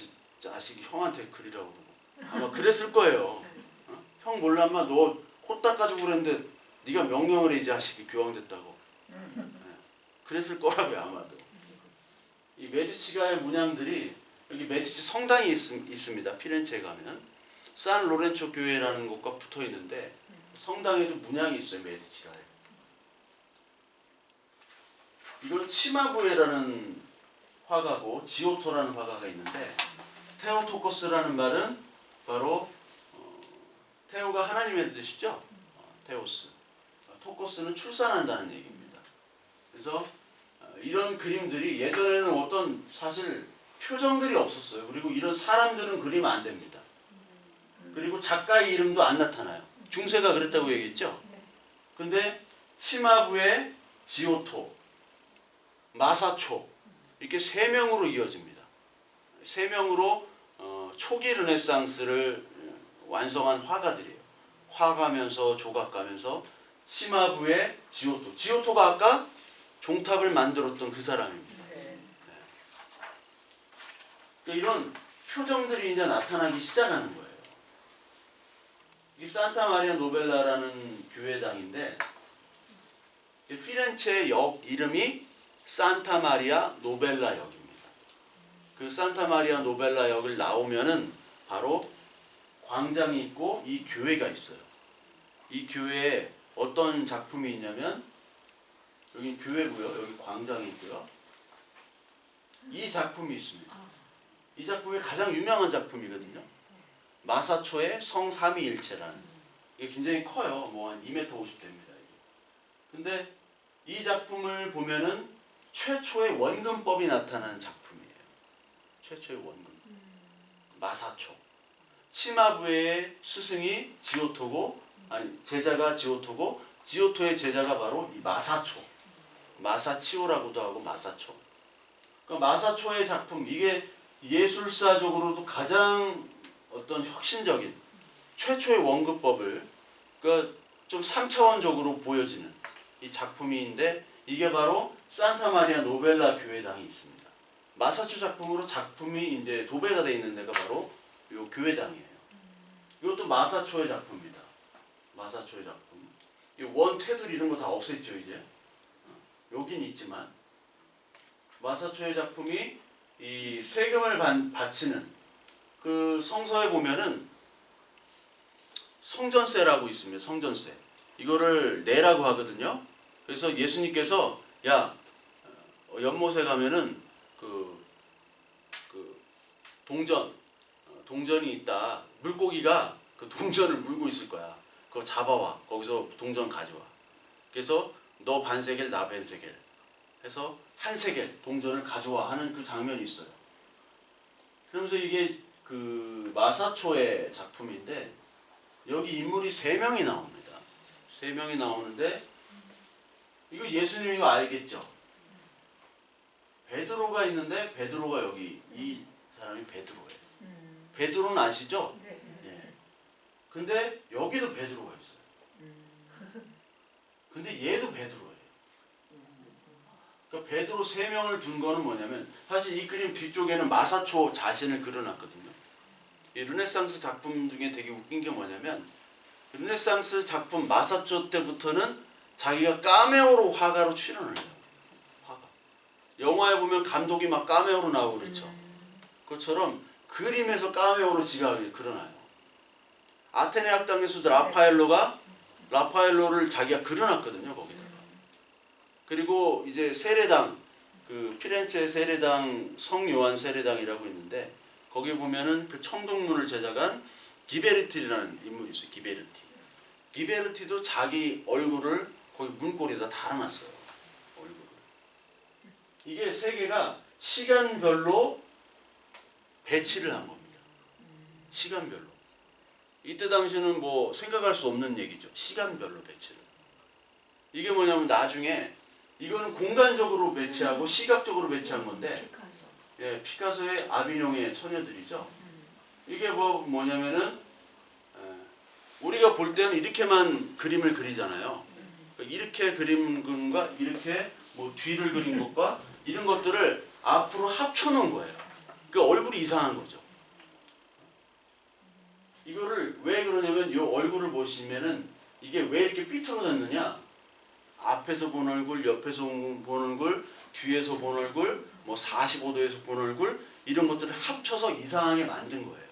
자식이 형한테 그리라고 그러고 아마 그랬을 거예요. 형 몰라 아마 너 코 닦아주고 그랬는데 네가 명령을 해 이 자식이 교황됐다고. 그랬을 거라고요 아마도. 이 메디치가의 문양들이 여기 메디치 성당이 있습니다. 피렌체에 가면 산 로렌초 교회라는 곳과 붙어 있는데 성당에도 문양이 있어요. 메디치가에. 이건 치마부에라는 화가고 지오토라는 화가가 있는데 테오토코스라는 말은 바로 테오가 하나님의 뜻이죠. 테오스. 토코스는 출산한다는 얘기입니다. 그래서 이런 그림들이 예전에는 어떤 사실 표정들이 없었어요. 그리고 이런 사람들은 그리면 안 됩니다. 그리고 작가의 이름도 안 나타나요. 중세가 그랬다고 얘기했죠. 근데 치마부에 지오토, 마사초 이렇게 3명으로 이어집니다. 3명으로 초기 르네상스를 완성한 화가들이에요. 화가면서 조각가면서 치마부의 지오토. 지오토가 아까 종탑을 만들었던 그 사람입니다. 네. 그러니까 이런 표정들이 이제 나타나기 시작하는 거예요. 이 산타 마리아 노벨라라는 교회당인데 피렌체의 역 이름이 산타 마리아 노벨라 역입니다. 그 산타 마리아 노벨라 역을 나오면은 바로 광장이 있고 이 교회가 있어요. 이 교회에 어떤 작품이 있냐면 여기 교회고요. 여기 광장이 있고요. 이 작품이 있습니다. 이 작품이 가장 유명한 작품이거든요. 마사초의 성삼위일체라는. 이게 굉장히 커요. 뭐 한 2m 50 됩니다. 이게. 근데 이 작품을 보면은 최초의 원근법이 나타나는 작품이에요. 최초의 원근. 마사초. 치마부의 스승이 지오토고, 아니 제자가 지오토고, 지오토의 제자가 바로 이 마사초. 마사치오라고도 하고 마사초. 그러니까 마사초의 작품, 이게 예술사적으로도 가장 어떤 혁신적인 최초의 원근법을 그러니까 좀 3차원적으로 보여지는 이 작품인데 이게 바로 산타 마리아 노벨라 교회당이 있습니다. 마사초 작품으로 작품이 이제 도배가 되어 있는 데가 바로 이 교회당이에요. 이것도 마사초의 작품입니다. 마사초의 작품. 이 원 테두리 이런 거 다 없앴죠 이제. 여긴 있지만 마사초의 작품이 이 세금을 바치는 그 성서에 보면은 성전세라고 있습니다. 성전세. 이거를 내라고 하거든요. 그래서 예수님께서 야 연못에 가면은 그 동전이 있다. 물고기가 그 동전을 물고 있을 거야. 그거 잡아와. 거기서 동전 가져와. 그래서 너 반세겔 나 반세겔 해서 한 세겔 동전을 가져와 하는 그 장면이 있어요. 그러면서 이게 그 마사초의 작품인데 여기 인물이 3명이 나옵니다. 3명이 나오는데 이거 예수님 이거 알겠죠? 베드로가 있는데 베드로가 여기 이 사람이 베드로예요. 베드로는 아시죠? 네. 예. 근데 여기도 베드로가 있어요. 근데 얘도 베드로예요. 그러니까 베드로 3명을 둔 거는 뭐냐면 사실 이 그림 뒤쪽에는 마사초 자신을 그려놨거든요. 이 르네상스 작품 중에 되게 웃긴 게 뭐냐면 르네상스 작품 마사초 때부터는 자기가 카메오로 화가로 출연을 해요. 화가. 영화에 보면 감독이 막 카메오로 나오고 그렇죠. 그것처럼 그림에서 카메오로 지가 그려놔요. 아테네 학당에서도 라파엘로를 자기가 그려놨거든요. 거기다가. 그리고 이제 세례당 그 피렌체 세례당 성요한 세례당이라고 있는데 거기 보면은 그 청동문을 제작한 기베르티라는 인물이 있어요. 기베르티도 자기 얼굴을 거기 문고리에다 달아놨어요. 얼굴을. 이게 세 개가 시간별로 배치를 한 겁니다. 시간별로. 이때 당시에는 뭐 생각할 수 없는 얘기죠. 시간별로 배치를. 이게 뭐냐면 나중에 이거는 공간적으로 배치하고 시각적으로 배치한 건데 피카소. 예, 피카소의 아비뇽의 처녀들이죠. 이게 뭐냐면은 우리가 볼 때는 이렇게만 그림을 그리잖아요. 이렇게 그린 것과 이렇게 뭐 뒤를 그린 것과 이런 것들을 앞으로 합쳐놓은 거예요. 그 얼굴이 이상한 거죠. 이거를 왜 그러냐면 이 얼굴을 보시면은 이게 왜 이렇게 삐뚤어졌느냐? 앞에서 본 얼굴, 옆에서 본 얼굴, 뒤에서 본 얼굴, 뭐 45도에서 본 얼굴 이런 것들을 합쳐서 이상하게 만든 거예요.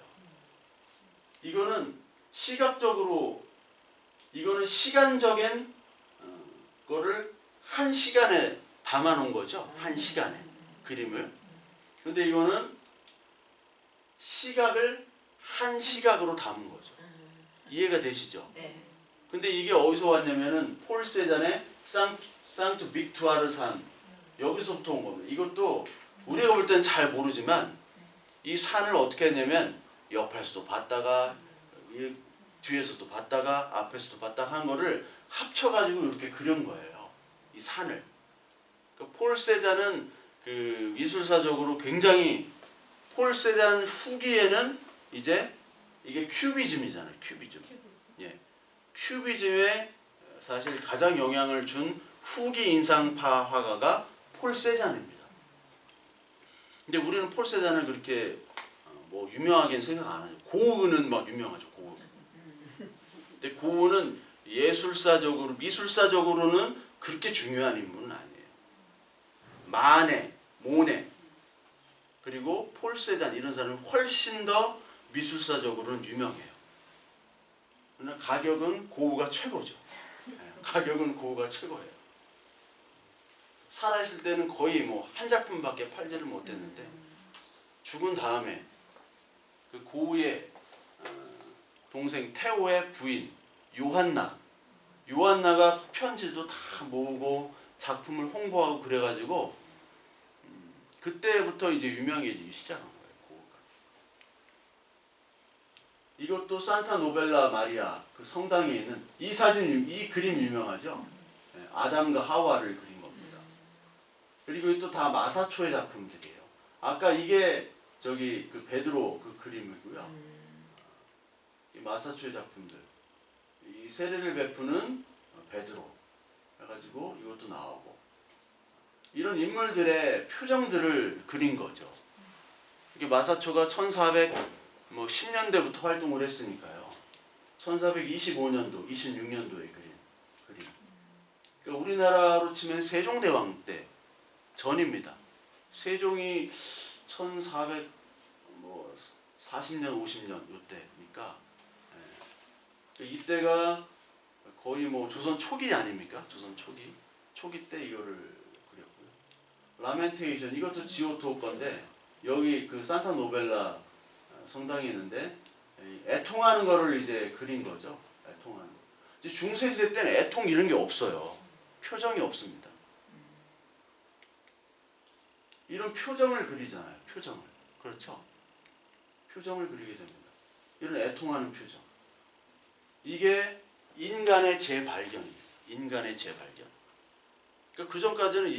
이거는 시각적으로 이거는 시간적인 거를 한 시간에 담아 놓은 거죠. 한 시간에 그림을. 근데 이거는 시각을 한 시각으로 담은 거죠. 이해가 되시죠? 네. 근데 이게 어디서 왔냐면은 폴 세잔의 상트 빅투아르 산 여기서부터 온 겁니다. 이것도 우리가 볼 때는 잘 모르지만 이 산을 어떻게 했냐면 옆에서도 봤다가 뒤에서도 봤다가 앞에서도 봤다가 한 거를 합쳐가지고 이렇게 그린 거예요. 이 산을. 그러니까 폴 세잔은 그 미술사적으로 굉장히 폴 세잔 후기에는 이제 이게 큐비즘이잖아요. 큐비즘. 예. 큐비즘의 사실 가장 영향을 준 후기 인상파 화가가 폴 세잔입니다. 근데 우리는 폴 세잔을 그렇게 뭐 유명하게는 생각 안 하죠. 고흐는 막 유명하죠. 고흐. 근데 고흐는 예술사적으로 미술사적으로는 그렇게 중요한 인물은 아니에요. 마네, 모네 그리고 폴 세잔 이런 사람은 훨씬 더 미술사적으로는 유명해요. 그러나 가격은 고흐가 최고죠. 가격은 고흐가 최고예요. 살아있을 때는 거의 뭐 한 작품밖에 팔지를 못했는데 죽은 다음에 그 고흐의 동생 테오의 부인 요한나가 편지도 다 모으고 작품을 홍보하고 그래가지고 그때부터 이제 유명해지기 시작한 거예요. 고흐가. 이것도 산타 노벨라 마리아 그 성당에 있는 이 사진, 이 그림 유명하죠. 아담과 하와를 그린 겁니다. 그리고 또 다 마사초의 작품들이에요. 아까 이게 저기 그 베드로 그 그림이고요. 이 마사초의 작품들. 이 세례를 베푸는 베드로 해가지고 이것도 나오고 이런 인물들의 표정들을 그린 거죠. 이게 마사초가 1410년대부터 활동을 했으니까요. 1425년도, 26년도에 그림. 그러니까 우리나라로 치면 세종대왕 때 전입니다. 세종이 1440년, 50년 요때니까 이때가 거의 뭐 조선 초기 아닙니까? 조선 초기 때 이거를 그렸고요. 라멘테이션 이것도 지오토 건데 여기 그 산타 노벨라 성당이 있는데 애통하는 거를 이제 그린 거죠. 애통하는 거. 이제 중세시대 때는 애통 이런 게 없어요. 표정이 없습니다. 이런 표정을 그리잖아요. 표정을. 그렇죠? 표정을 그리게 됩니다. 이런 애통하는 표정. 이게 인간의 재발견입니다. 인간의 재발견. 그러니까 그 전까지는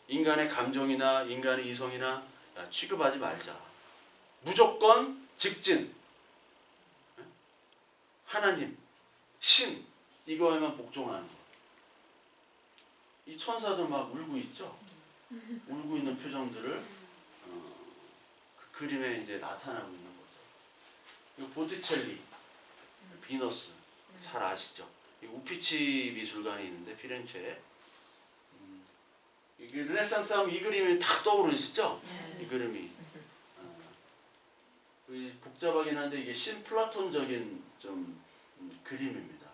인간의 감정이나 인간의 이성이나 취급하지 말자. 무조건 직진. 하나님, 신 이거에만 복종하는 거. 이 천사도 막 울고 있죠. 울고 있는 표정들을 그 그림에 이제 나타나고 있는 거죠. 그리고 보티첼리, 비너스 잘 아시죠? 우피치 미술관이 있는데 피렌체에 이게 르네상스 하면 이 그림이 탁 떠오르시죠? 이 그림이 복잡하긴 한데 이게 신플라톤적인 좀 그림입니다.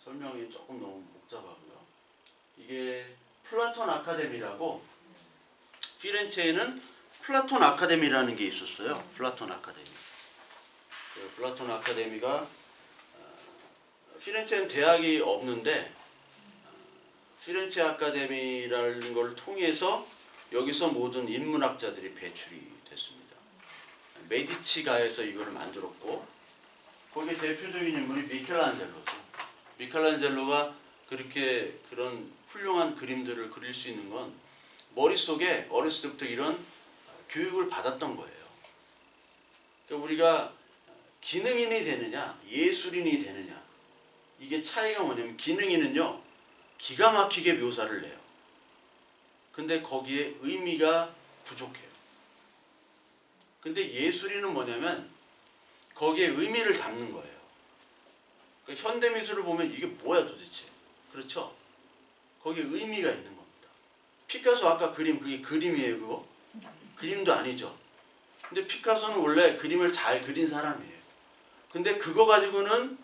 설명이 조금 너무 복잡하고요. 이게 플라톤 아카데미라고 피렌체에는 플라톤 아카데미라는 게 있었어요. 플라톤 아카데미. 플라톤 아카데미가 피렌체는 대학이 없는데 피렌체 아카데미라는 걸 통해서 여기서 모든 인문학자들이 배출이 됐습니다. 메디치가에서 이걸 만들었고 거기에 대표적인 인물이 미켈란젤로죠. 미켈란젤로가 그렇게 그런 훌륭한 그림들을 그릴 수 있는 건 머릿속에 어렸을 때부터 이런 교육을 받았던 거예요. 그러니까 우리가 기능인이 되느냐 예술인이 되느냐 이게 차이가 뭐냐면 기능인은요 기가 막히게 묘사를 해요. 근데 거기에 의미가 부족해요. 근데 예술인은 뭐냐면 거기에 의미를 담는 거예요. 그러니까 현대미술을 보면 이게 뭐야 도대체. 그렇죠? 거기에 의미가 있는 겁니다. 피카소 아까 그림 그게 그림이에요 그거? 그림도 아니죠. 근데 피카소는 원래 그림을 잘 그린 사람이에요. 근데 그거 가지고는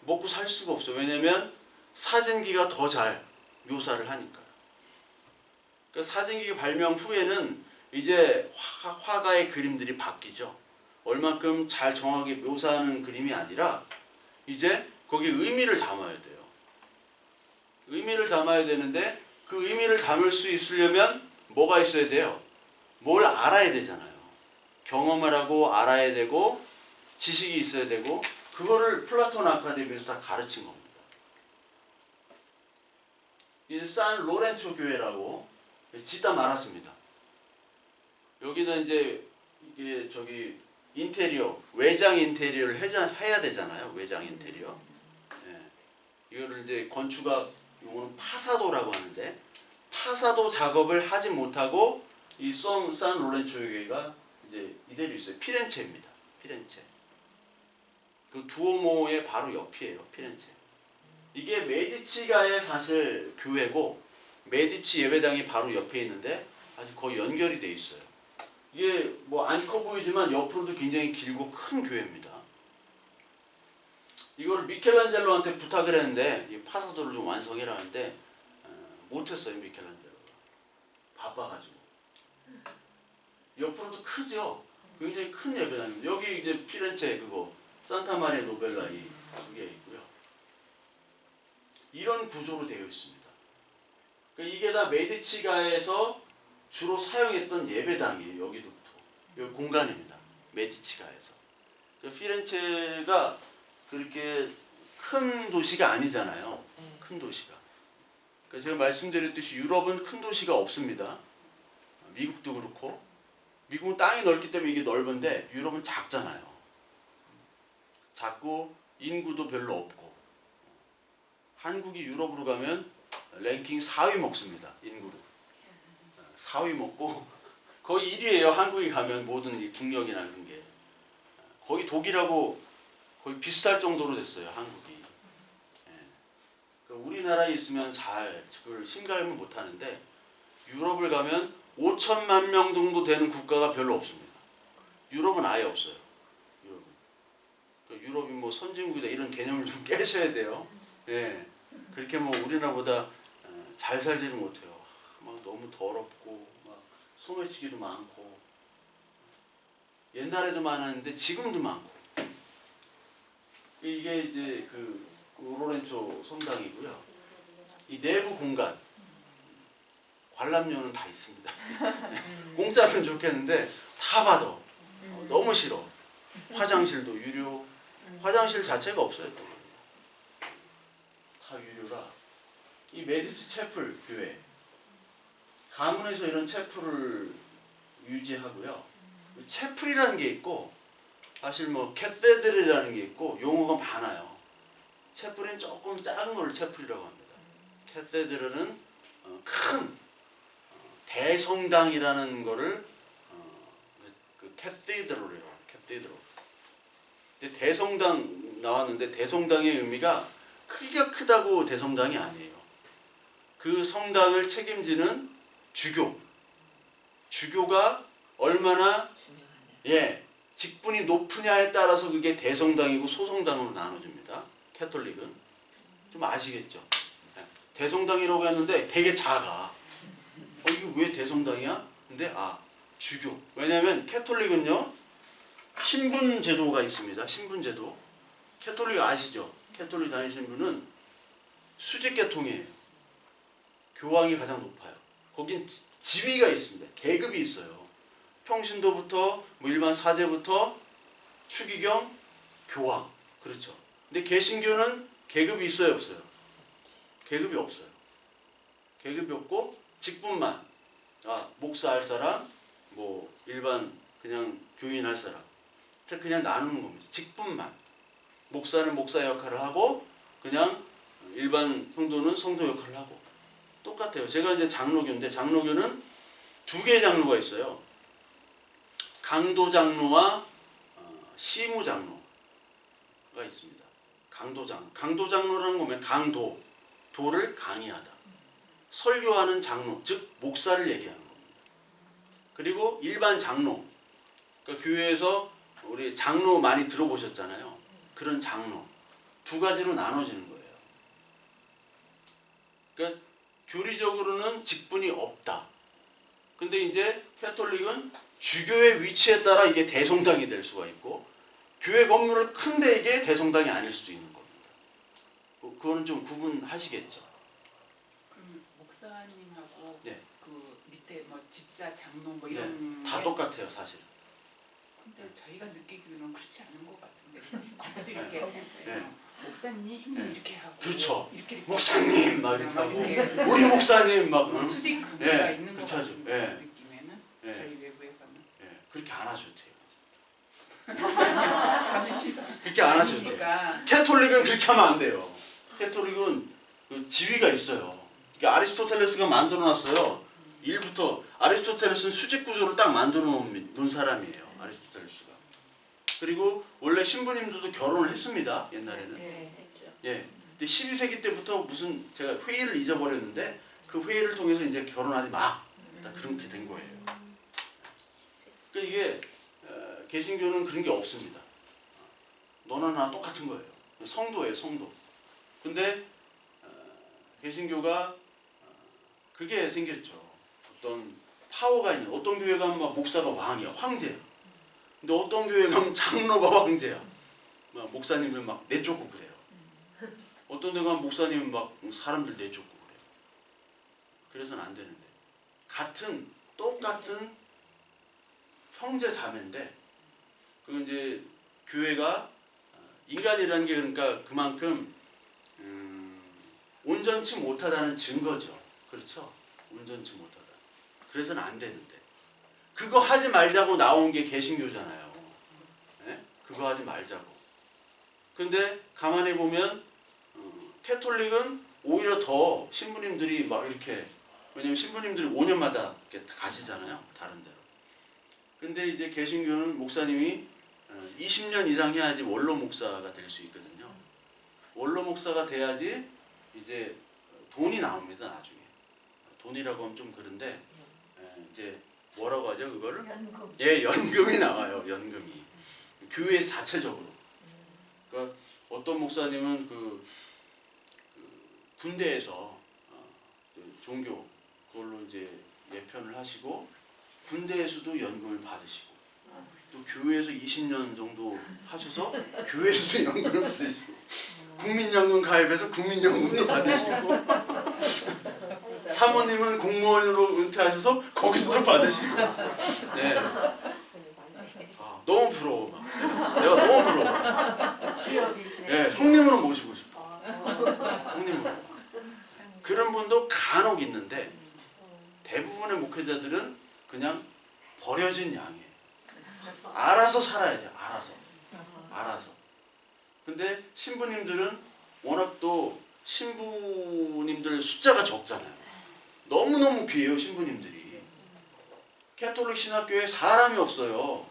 먹고 살 수가 없어요. 왜냐면 사진기가 더 잘 묘사를 하니까요. 그러니까 사진기 발명 후에는 이제 화가의 그림들이 바뀌죠. 얼만큼 잘 정확하게 묘사하는 그림이 아니라 이제 거기에 의미를 담아야 돼요. 의미를 담아야 되는데 그 의미를 담을 수 있으려면 뭐가 있어야 돼요? 뭘 알아야 되잖아요. 경험을 하고 알아야 되고 지식이 있어야 되고 그거를 플라톤 아카데미에서 다 가르친 겁니다. 이 산 로렌초 교회라고 짓다 말았습니다. 여기다 이제 이게 저기 인테리어 외장 인테리어를 해야 되잖아요. 외장 인테리어. 예. 이거를 이제 건축학 용어는 파사도라고 하는데 파사도 작업을 하지 못하고 이 산 로렌조 교회가 이제 이대로 있어요. 피렌체입니다. 피렌체. 그 두오모의 바로 옆이에요. 피렌체. 이게 메디치가의 사실 교회고 메디치 예배당이 바로 옆에 있는데 아직 거의 연결이 돼 있어요. 이게 뭐 안 커 보이지만 옆으로도 굉장히 길고 큰 교회입니다. 이걸 미켈란젤로한테 부탁을 했는데 이 파사도를 좀 완성해라 하는데 못했어요. 미켈란젤로가 바빠가지고. 옆으로도 크죠. 굉장히 큰 예배당입니다. 여기 이제 피렌체 그거 산타마리아 노벨라 그게 있고요. 이런 구조로 되어 있습니다. 그러니까 이게 다 메디치가에서 주로 사용했던 예배당이에요. 여기도부터 여기 공간입니다. 메디치가에서. 그러니까 피렌체가 그렇게 큰 도시가 아니잖아요. 큰 도시가. 그러니까 제가 말씀드렸듯이 유럽은 큰 도시가 없습니다. 미국도 그렇고 미국은 땅이 넓기 때문에 이게 넓은데 유럽은 작잖아요. 작고 인구도 별로 없고 한국이 유럽으로 가면 랭킹 4위 먹습니다. 인구로 4위 먹고 거의 1위예요. 한국이 가면 모든 이 국력이나 그런 게 거의 독일하고 거의 비슷할 정도로 됐어요. 한국이. 그러니까 우리나라에 있으면 잘 그걸 심가름을 못하는데 유럽을 가면 5천만 명 정도 되는 국가가 별로 없습니다. 유럽은 아예 없어요. 유럽은. 그러니까 유럽이 뭐 선진국이다 이런 개념을 좀 깨셔야 돼요. 예. 그렇게 뭐 우리나라보다 잘 살지는 못해요. 막 너무 더럽고 막 소매치기도 많고 옛날에도 많았는데 지금도 많고 이게 이제 그 로렌조 성당이고요. 이 내부 공간 관람료는 다 있습니다. 공짜면 좋겠는데 다 받아. 너무 싫어. 화장실도 유료. 화장실 자체가 없어요. 다 유료라. 이 메디치 채플 교회 가문에서 이런 채플을 유지하고요. 채플이라는 게 있고 사실 뭐 캐세드럴이라는 게 있고 용어가 많아요. 채플은 조금 작은 걸 채플이라고 합니다. 캐세드럴은 큰 대성당이라는 거를 그 캐세드럴이에요. 캐세드럴. 근데 대성당 나왔는데 대성당의 의미가 크기가 크다고 대성당이 아니에요. 그 성당을 책임지는 주교가 얼마나 직분이 높으냐에 따라서 그게 대성당이고 소성당으로 나눠집니다. 캐톨릭은 좀 아시겠죠? 대성당이라고 했는데 되게 작아. 이거 왜 대성당이야? 근데 주교. 왜냐면 캐톨릭은요 신분 제도가 있습니다. 신분 제도. 캐톨릭 아시죠? 캐톨릭 다니시는 분은 수직 계통이에요. 교황이 가장 높아요. 거긴 지위가 있습니다. 계급이 있어요. 평신도부터 뭐 일반 사제부터 추기경, 교황. 그렇죠. 근데 개신교는 계급이 있어요, 없어요? 계급이 없어요. 계급이 없고 직분만. 목사 할 사람, 뭐 일반 그냥 교인 할 사람. 그냥 나누는 겁니다. 직분만. 목사는 목사 역할을 하고 그냥 일반 성도는 성도 역할을 하고 똑같아요. 제가 이제 장로교인데 장로교는 두 개의 장로가 있어요. 강도 장로와 시무 장로가 있습니다. 강도 장로라는 거면 도를 강의하다. 설교하는 장로, 즉 목사를 얘기하는 겁니다. 그리고 일반 장로, 그러니까 교회에서 우리 장로 많이 들어보셨잖아요. 그런 장로 두 가지로 나눠지는 거예요. 그러니까 교리적으로는 직분이 없다. 근데 이제 캐톨릭은 주교의 위치에 따라 이게 대성당이 될 수가 있고 교회 건물을 큰데 이게 대성당이 아닐 수도 있는 겁니다. 그거는 좀 구분하시겠죠. 그럼 목사님하고 네. 그 밑에 뭐 집사, 장로 뭐 이런 다 똑같아요, 사실. 근데 저희가 느끼기로는 그렇지 않은 것 같은데 거기도 이렇게 네. 목사님 네. 이렇게 하고 그렇죠. 이렇게 목사님 막 이렇게 하고 이렇게 우리 목사님 막 수직 관계가 네, 있는 것 그렇게 하죠. 같은 네. 느낌에는 네. 저희 외부에서는 그렇게 안 하셔도 돼요. 저는 지금 그렇게 안 하셔도 돼요. 아니니까 캐톨릭은 그렇게 하면 안 돼요. 캐톨릭은 그 지위가 있어요. 그러니까 아리스토텔레스가 만들어놨어요. 1부터 아리스토텔레스는 수직 구조를 딱 만들어 놓은 사람이에요. 아리스토텔레스가. 그리고 원래 신부님들도 결혼을 했습니다. 옛날에는. 네, 했죠. 예. 근데 12세기 때부터 무슨 제가 회의를 잊어버렸는데 그 회의를 통해서 이제 결혼하지 마. 딱 그렇게 된 거예요. 그러니까 이게 개신교는 그런 게 없습니다. 너나 나 똑같은 거예요. 성도예요, 성도. 근데 개신교가 그게 생겼죠. 어떤 파워가 있는, 어떤 교회 가면 막 목사가 왕이야, 황제야. 근데 어떤 교회 가면 장로가 황제야. 막 목사님은 막 내쫓고 그래요. 어떤 데 가면 목사님은 막 사람들 내쫓고 그래요. 그래서는 안 되는데. 똑같은 형제 자매인데, 그 이제 교회가 인간이라는 게 그러니까 그만큼 온전치 못하다는 증거죠. 그렇죠? 온전치 못하다. 그래서는 안 되는데. 그거 하지 말자고 나온 게 개신교잖아요. 네? 그거 하지 말자고. 근데 가만히 보면 캐톨릭은 오히려 더 신부님들이 막 이렇게, 왜냐면 신부님들이 5년마다 이렇게 가시잖아요. 다른 데로. 근데 이제 개신교는 목사님이 20년 이상 해야지 원로 목사가 될 수 있거든요. 원로 목사가 돼야지 이제 돈이 나옵니다. 나중에. 돈이라고 하면 좀 그런데 이제 뭐라고 하죠 그거를? 연금. 예, 연금이 나와요. 연금이. 교회 자체적으로. 그러니까 어떤 목사님은 그 군대에서 종교 그걸로 이제 예편을 하시고 군대에서도 연금을 받으시고 또 교회에서 20년 정도 하셔서 교회에서도 연금을 받으시고 국민연금 가입해서 국민연금도 받으시고 사모님은 공무원으로 은퇴하셔서 거기서도 받으시고. 네. 아, 너무 부러워. 내가 너무 부러워. 기업이시네. 네, 형님으로 모시고 싶어. 형님으로. 그런 분도 간혹 있는데 대부분의 목회자들은 그냥 버려진 양이에요. 알아서 살아야 돼요. 알아서. 근데 신부님들은 워낙 또 신부님들 숫자가 적잖아요. 너무너무 귀해요, 신부님들이. 캐톨릭 신학교에 사람이 없어요.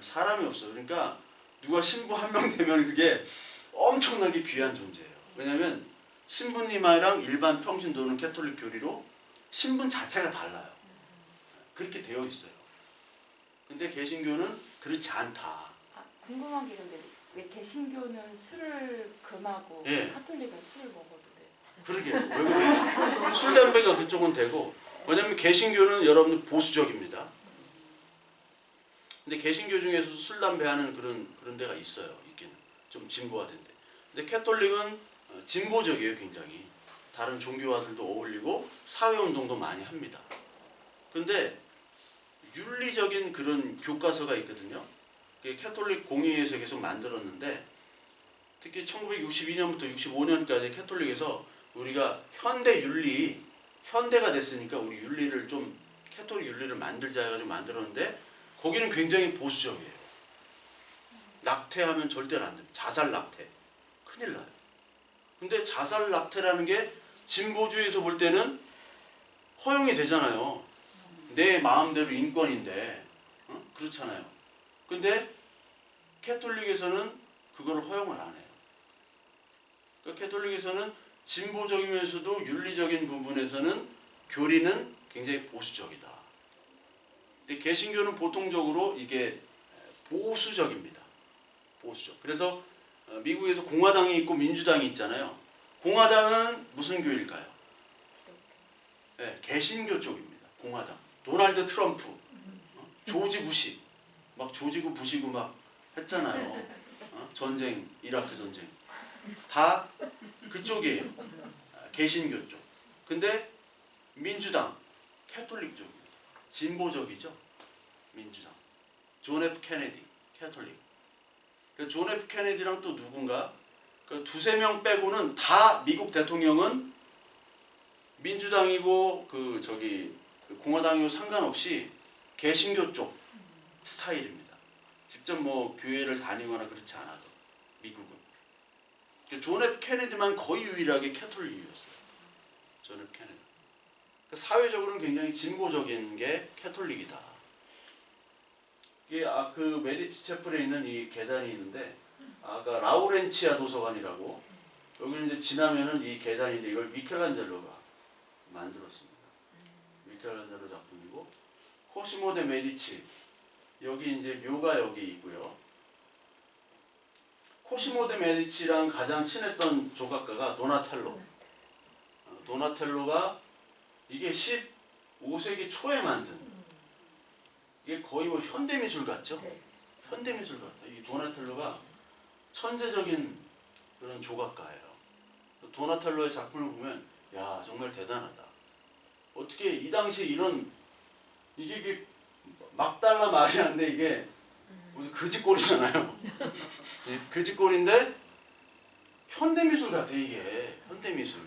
그러니까 누가 신부 한 명 되면 그게 엄청나게 귀한 존재예요. 왜냐하면 신부님이랑 일반 평신도는 캐톨릭 교리로 신분 자체가 달라요. 그렇게 되어 있어요. 근데 개신교는 그렇지 않다. 궁금한 게 근데 왜 개신교는 술을 금하고 예. 카톨릭은 술을 먹어도 돼? 그러게 왜 그래요? 술 담배가 그쪽은 되고, 왜냐면 개신교는 여러분 보수적입니다. 근데 개신교 중에서도 술 담배 하는 그런 데가 있어요. 있기는 좀 진보화된 데. 근데 캐톨릭은 진보적이에요, 굉장히. 다른 종교와들도 어울리고 사회운동도 많이 합니다. 근데 윤리적인 그런 교과서가 있거든요. 그게 캐톨릭 공의회에서 계속 만들었는데, 특히 1962년부터 65년까지 캐톨릭에서 우리가 현대가 됐으니까 우리 윤리를 좀 캐톨릭 윤리를 만들자 해가지고 만들었는데, 거기는 굉장히 보수적이에요. 낙태하면 절대로 안 됩니다. 자살 낙태. 큰일 나요. 근데 자살 낙태라는 게 진보주의에서 볼 때는 허용이 되잖아요. 내 마음대로 인권인데. 그렇잖아요. 근데 캐톨릭에서는 그걸 허용을 안 해요. 그러니까 캐톨릭에서는 진보적이면서도 윤리적인 부분에서는 교리는 굉장히 보수적이다. 근데 개신교는 보통적으로 이게 보수적입니다. 보수적. 그래서 미국에도 공화당이 있고 민주당이 있잖아요. 공화당은 무슨 교일까요? 네, 개신교 쪽입니다. 공화당. 도널드 트럼프, 조지 부시, 막 조지고 부시고 막 했잖아요. 전쟁, 이라크 전쟁. 다 그쪽이에요. 개신교 쪽. 근데 민주당, 캐톨릭 쪽입니다. 진보적이죠. 민주당. 존 F 케네디, 캐톨릭. 존 F 케네디랑 또 누군가, 그 두세 명 빼고는 다 미국 대통령은 민주당이고 공화당이고 상관없이 개신교 쪽 스타일입니다. 직접 뭐 교회를 다니거나 그렇지 않아도 미국은. 존 F 케네디만 거의 유일하게 캐톨릭이었어요. 존 F 케네디. 그러니까 사회적으로는 굉장히 진보적인 게 캐톨릭이다. 이게 그 메디치 채플에 있는 이 계단이 있는데 아까 라우렌치아 도서관이라고 여기는 이제 지나면은 이 계단인데 이걸 미켈란젤로가 만들었습니다. 미켈란젤로 작품이고 코시모 데 메디치 여기 이제 묘가 여기 있고요. 코시모 데 메디치랑 가장 친했던 조각가가 도나텔로. 도나텔로가 이게 15세기 초에 만든 이게 거의 뭐 현대미술 같죠? 네. 현대미술 같아. 이 도나텔로가 천재적인 그런 조각가예요. 도나텔로의 작품을 보면 야 정말 대단하다. 어떻게 이 당시에 이런 이게 막 달라 말이 안 돼. 이게 무슨 그짓골이잖아요. 예, 그짓골인데 현대미술 같아 이게. 현대미술.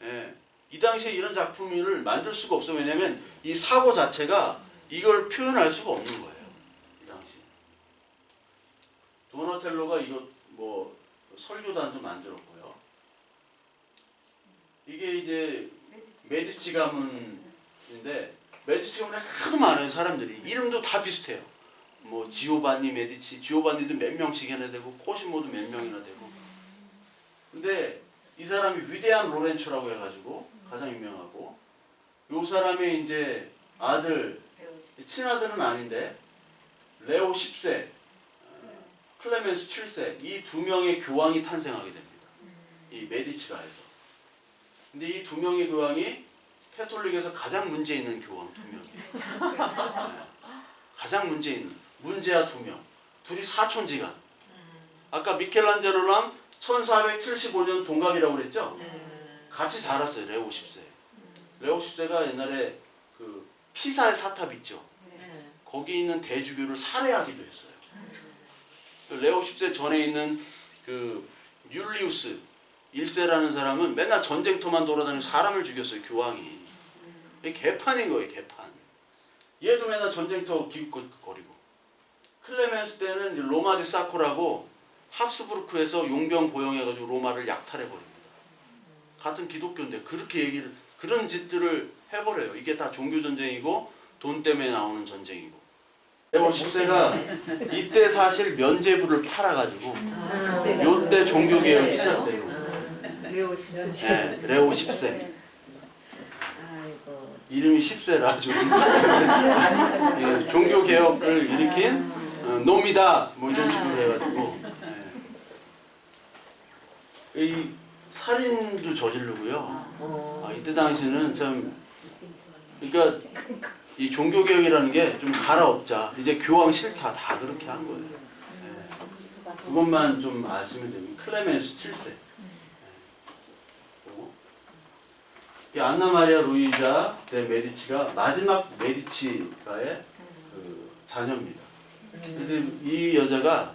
예. 이 당시에 이런 작품을 만들 수가 없어. 왜냐면 이 사고 자체가 이걸 표현할 수가 없는 거예요. 이 당시. 도나텔로가 이거 뭐 설교단도 만들었고요. 이게 이제 메디치 가문인데 메디치 가문에 하도 많아요 사람들이. 이름도 다 비슷해요. 뭐 지오반니 메디치, 지오반니도 몇 명씩 해야 되고 코시모도 몇 명이나 되고. 근데 이 사람이 위대한 로렌초라고 해가지고 가장 유명하고 요 사람의 이제 아들 친아들은 아닌데 레오 10세, 클레멘스 7세 이 두 명의 교황이 탄생하게 됩니다. 이 메디치가에서. 근데 이 두 명의 교황이 캐톨릭에서 가장 문제 있는 교황 두 명이에요. 가장 문제 있는 문제아 두 명. 둘이 사촌지간. 아까 미켈란젤로랑 1475년 동갑이라고 그랬죠? 같이 자랐어요. 레오 10세. 레오 10세가 옛날에 그 피사의 사탑 있죠? 거기 있는 대주교를 살해하기도 했어요. 레오 10세 전에 있는 그 율리우스 1세라는 사람은 맨날 전쟁터만 돌아다니고 사람을 죽였어요. 교황이. 이게 개판인 거예요. 개판. 얘도 맨날 전쟁터 기웃거리고. 클레멘스 때는 로마 디 사코라고 합스부르크에서 용병 고용해가지고 로마를 약탈해버립니다. 같은 기독교인데 그렇게 그런 짓들을 해버려요. 이게 다 종교전쟁이고 돈 때문에 나오는 전쟁이고. 레오 10세가 이때 사실 면제부를 팔아가지고 요때 종교개혁이 시작돼요. 레오 10세. 네, 레오 10세. 이름이 10세라 좀 예, 종교개혁을 일으킨 놈이다 뭐 이런 식으로 해가지고 이 살인도 저지르고요. 이때 당시는 참 그러니까 이 종교개혁이라는 게 좀 갈아엎자. 이제 교황 싫다. 다 그렇게 한 거예요. 그것만 좀 아시면 됩니다. 클레멘스 7세. 이 안나 마리아 루이자 데 메디치가 마지막 메디치가의 그 자녀입니다. 근데 이 여자가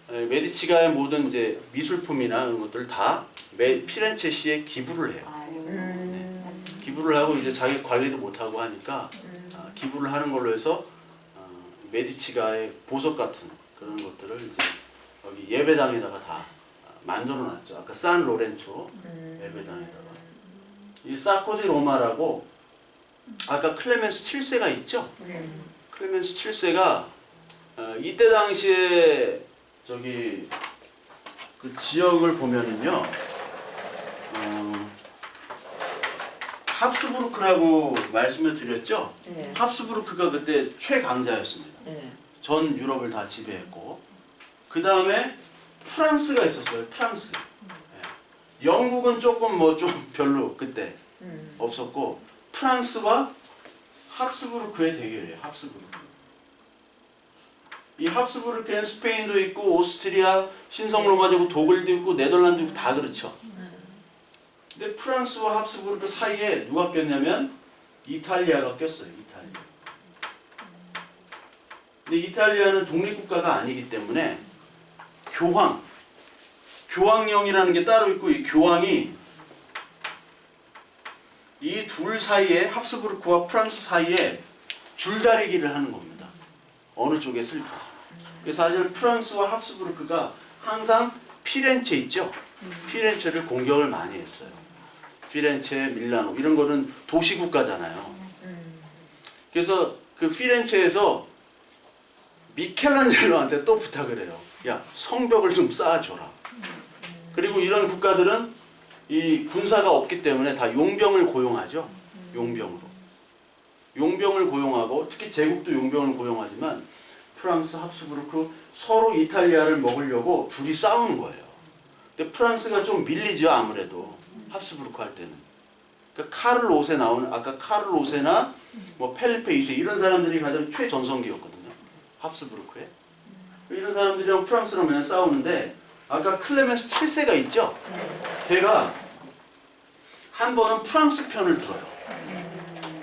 메디치가의 모든 이제 미술품이나 이런 것들을 다 피렌체시에 기부를 해요. 네. 기부를 하고 이제 자기 관리도 못하고 하니까 기부를 하는 걸로 해서 메디치가의 보석 같은 그런 것들을 이제 여기 예배당에다가 다 만들어놨죠. 아까 산 로렌초 예배당에다가 이 사코 디 로마라고 아까 클레멘스 7세가 있죠. 클레멘스 7세가 이때 당시에 저기 그 지역을 보면은요. 합스부르크라고 말씀을 드렸죠. 네. 합스부르크가 그때 최강자였습니다. 전 유럽을 다 지배했고 그 다음에 프랑스가 있었어요. 프랑스. 영국은 조금 뭐 좀 별로 그때 없었고 프랑스와 합스부르크의 대결이에요. 합스부르크. 이 합스부르크엔 스페인도 있고 오스트리아, 신성로마제국 독일도 있고 네덜란드도 있고 다 그렇죠. 근데 프랑스와 합스부르크 사이에 누가 꼈냐면 이탈리아가 꼈어요. 이탈리아. 근데 이탈리아는 독립국가가 아니기 때문에 교황령이라는 게 따로 있고 이 교황이 이 둘 사이에 합스부르크와 프랑스 사이에 줄다리기를 하는 겁니다. 어느 쪽에 쓸까. 그래서 사실 프랑스와 합스부르크가 항상 피렌체 있죠? 피렌체를 공격을 많이 했어요. 피렌체, 밀라노 이런 거는 도시 국가잖아요. 그래서 그 피렌체에서 미켈란젤로한테 또 부탁을 해요. 야, 성벽을 좀 쌓아줘라. 그리고 이런 국가들은 이 군사가 없기 때문에 다 용병을 고용하죠. 용병으로. 용병을 고용하고 특히 제국도 용병을 고용하지만 프랑스, 합스부르크 서로 이탈리아를 먹으려고 둘이 싸우는 거예요. 근데 프랑스가 좀 밀리죠. 아무래도 합스부르크 할 때는. 그러니까 카를 5세 나오는 아까 카를 5세나 뭐 펠리페 2세 이런 사람들이 가장 최전성기였거든요. 합스부르크에. 이런 사람들이랑 프랑스랑 맨날 싸우는데 아까 클레멘스 7세가 있죠. 걔가 한 번은 프랑스 편을 들어요.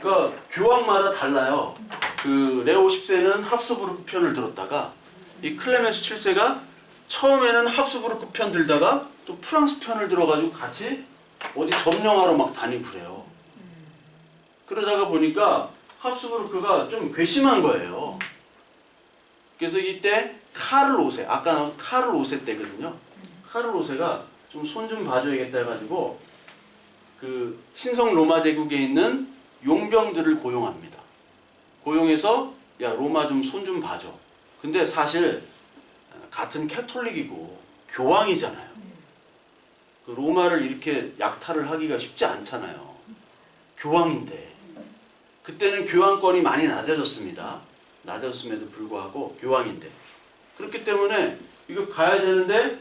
그러니까 교황마다 달라요. 그 레오 10세는 합스부르크 편을 들었다가 이 클레멘스 7세가 처음에는 합스부르크 편 들다가 또 프랑스 편을 들어가지고 같이 어디 점령하러 막 다니고 그래요. 그러다가 보니까 합스부르크가 좀 괘씸한 거예요. 그래서 이때 카를 5세, 아까 나온 카를 5세 때거든요. 카를 5세가 좀 손 좀 봐줘야겠다 해가지고 그 신성 로마 제국에 있는 용병들을 고용합니다. 고용해서 야 로마 좀 손 좀 봐줘. 근데 사실 같은 캐톨릭이고 교황이잖아요. 그 로마를 이렇게 약탈을 하기가 쉽지 않잖아요. 교황인데 그때는 교황권이 많이 낮아졌습니다. 낮아졌음에도 불구하고 교황인데 그렇기 때문에 이거 가야 되는데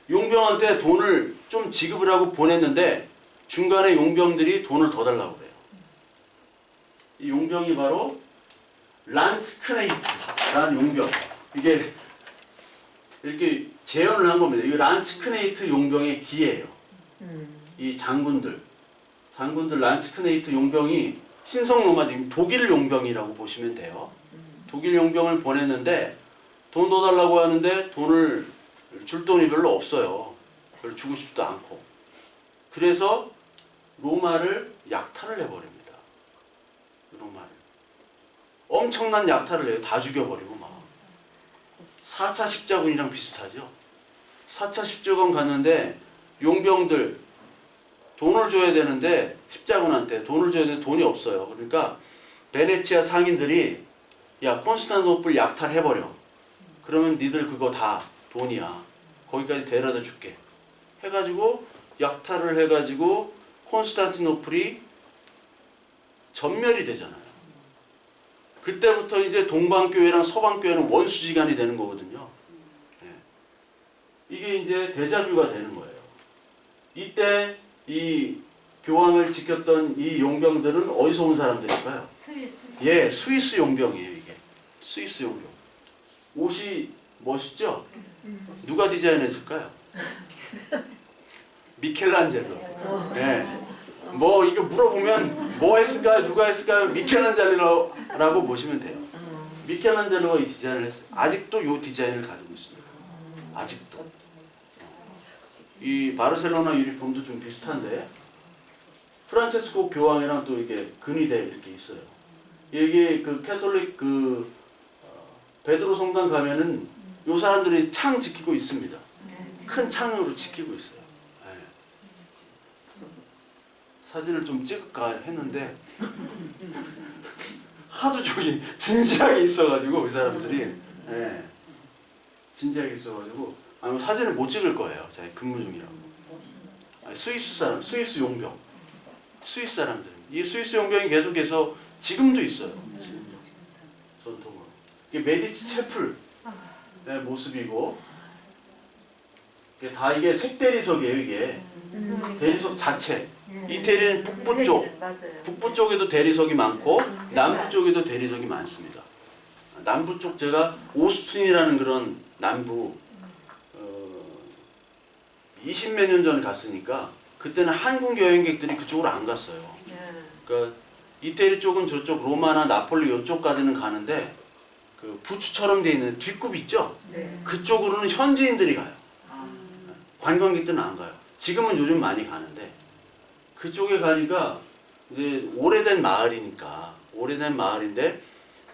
용병한테 돈을 좀 지급을 하고 보냈는데 중간에 용병들이 돈을 더 달라고 그래요. 이 용병이 바로 란츠크네이트라는 용병. 이게 이렇게 재현을 한 겁니다. 이 란츠크네이트 용병의 기예요. 이 장군들 란츠크네이트 용병이 신성 로마 독일 용병이라고 보시면 돼요. 독일 용병을 보냈는데 돈 더 달라고 하는데 돈을 줄 돈이 별로 없어요. 별로 주고 싶지도 않고. 그래서 로마를 약탈을 해버립니다. 로마를. 엄청난 약탈을 해요. 다 죽여버리고 막. 4차 십자군이랑 비슷하죠. 4차 십자군 갔는데 용병들 돈을 줘야 되는데 십자군한테 돈을 줘야 되는데 돈이 없어요. 그러니까 베네치아 상인들이 야 콘스탄티노플 약탈해버려. 그러면 니들 그거 다 돈이야. 거기까지 데려다 줄게. 해가지고 약탈을 해가지고 콘스탄티노플이 전멸이 되잖아요. 그때부터 이제 동방교회랑 서방교회는 원수지간이 되는 거거든요. 네. 이게 이제 데자뷰가 되는 거예요. 이때 이 교황을 지켰던 이 용병들은 어디서 온 사람들일까요? 스위스. 예, 스위스 용병이에요, 이게. 스위스 용병. 옷이 멋있죠? 누가 디자인했을까요? 미켈란젤로. 예. 뭐 이거 물어보면 뭐 했을까요? 누가 했을까요? 미켈란젤로라고 보시면 돼요. 미켈란젤로가 이 디자인을 했어요. 아직도 이 디자인을 가지고 있습니다. 아직도. 이 바르셀로나 유니폼도 좀 비슷한데 프란체스코 교황이랑 또 이게 근위대 이렇게 있어요. 여기 그 캐톨릭 그 베드로 성당 가면은 요 사람들이 창 지키고 있습니다. 큰 창으로 지키고 있어요. 네. 사진을 좀 찍을까 했는데 하도 저기 진지하게 있어가지고 이 사람들이 네. 진지하게 있어가지고 아니 사진을 못 찍을 거예요. 제가 근무 중이라고. 아니, 스위스 사람, 스위스 용병, 스위스 사람들. 이 스위스 용병이 계속해서 지금도 있어요. 전통으로. 이게 메디치 채플 네, 모습이고 이게 다 이게 색대리석이에요. 이게 대리석 자체. 이태리는 북부 쪽, 북부 쪽에도 대리석이 많고 남부 쪽에도 대리석이 많습니다. 남부 쪽 제가 오스틴이라는 그런 남부 20몇 년 전에 갔으니까 그때는 한국 여행객들이 그쪽으로 안 갔어요. 그러니까 이태리 쪽은 저쪽 로마나 나폴리 이쪽까지는 가는데 그 부추처럼 돼 있는 뒷굽 있죠? 그쪽으로는 현지인들이 가요. 관광객들은 안 가요. 지금은 요즘 많이 가는데 그쪽에 가니까 이제 오래된 마을이니까 오래된 마을인데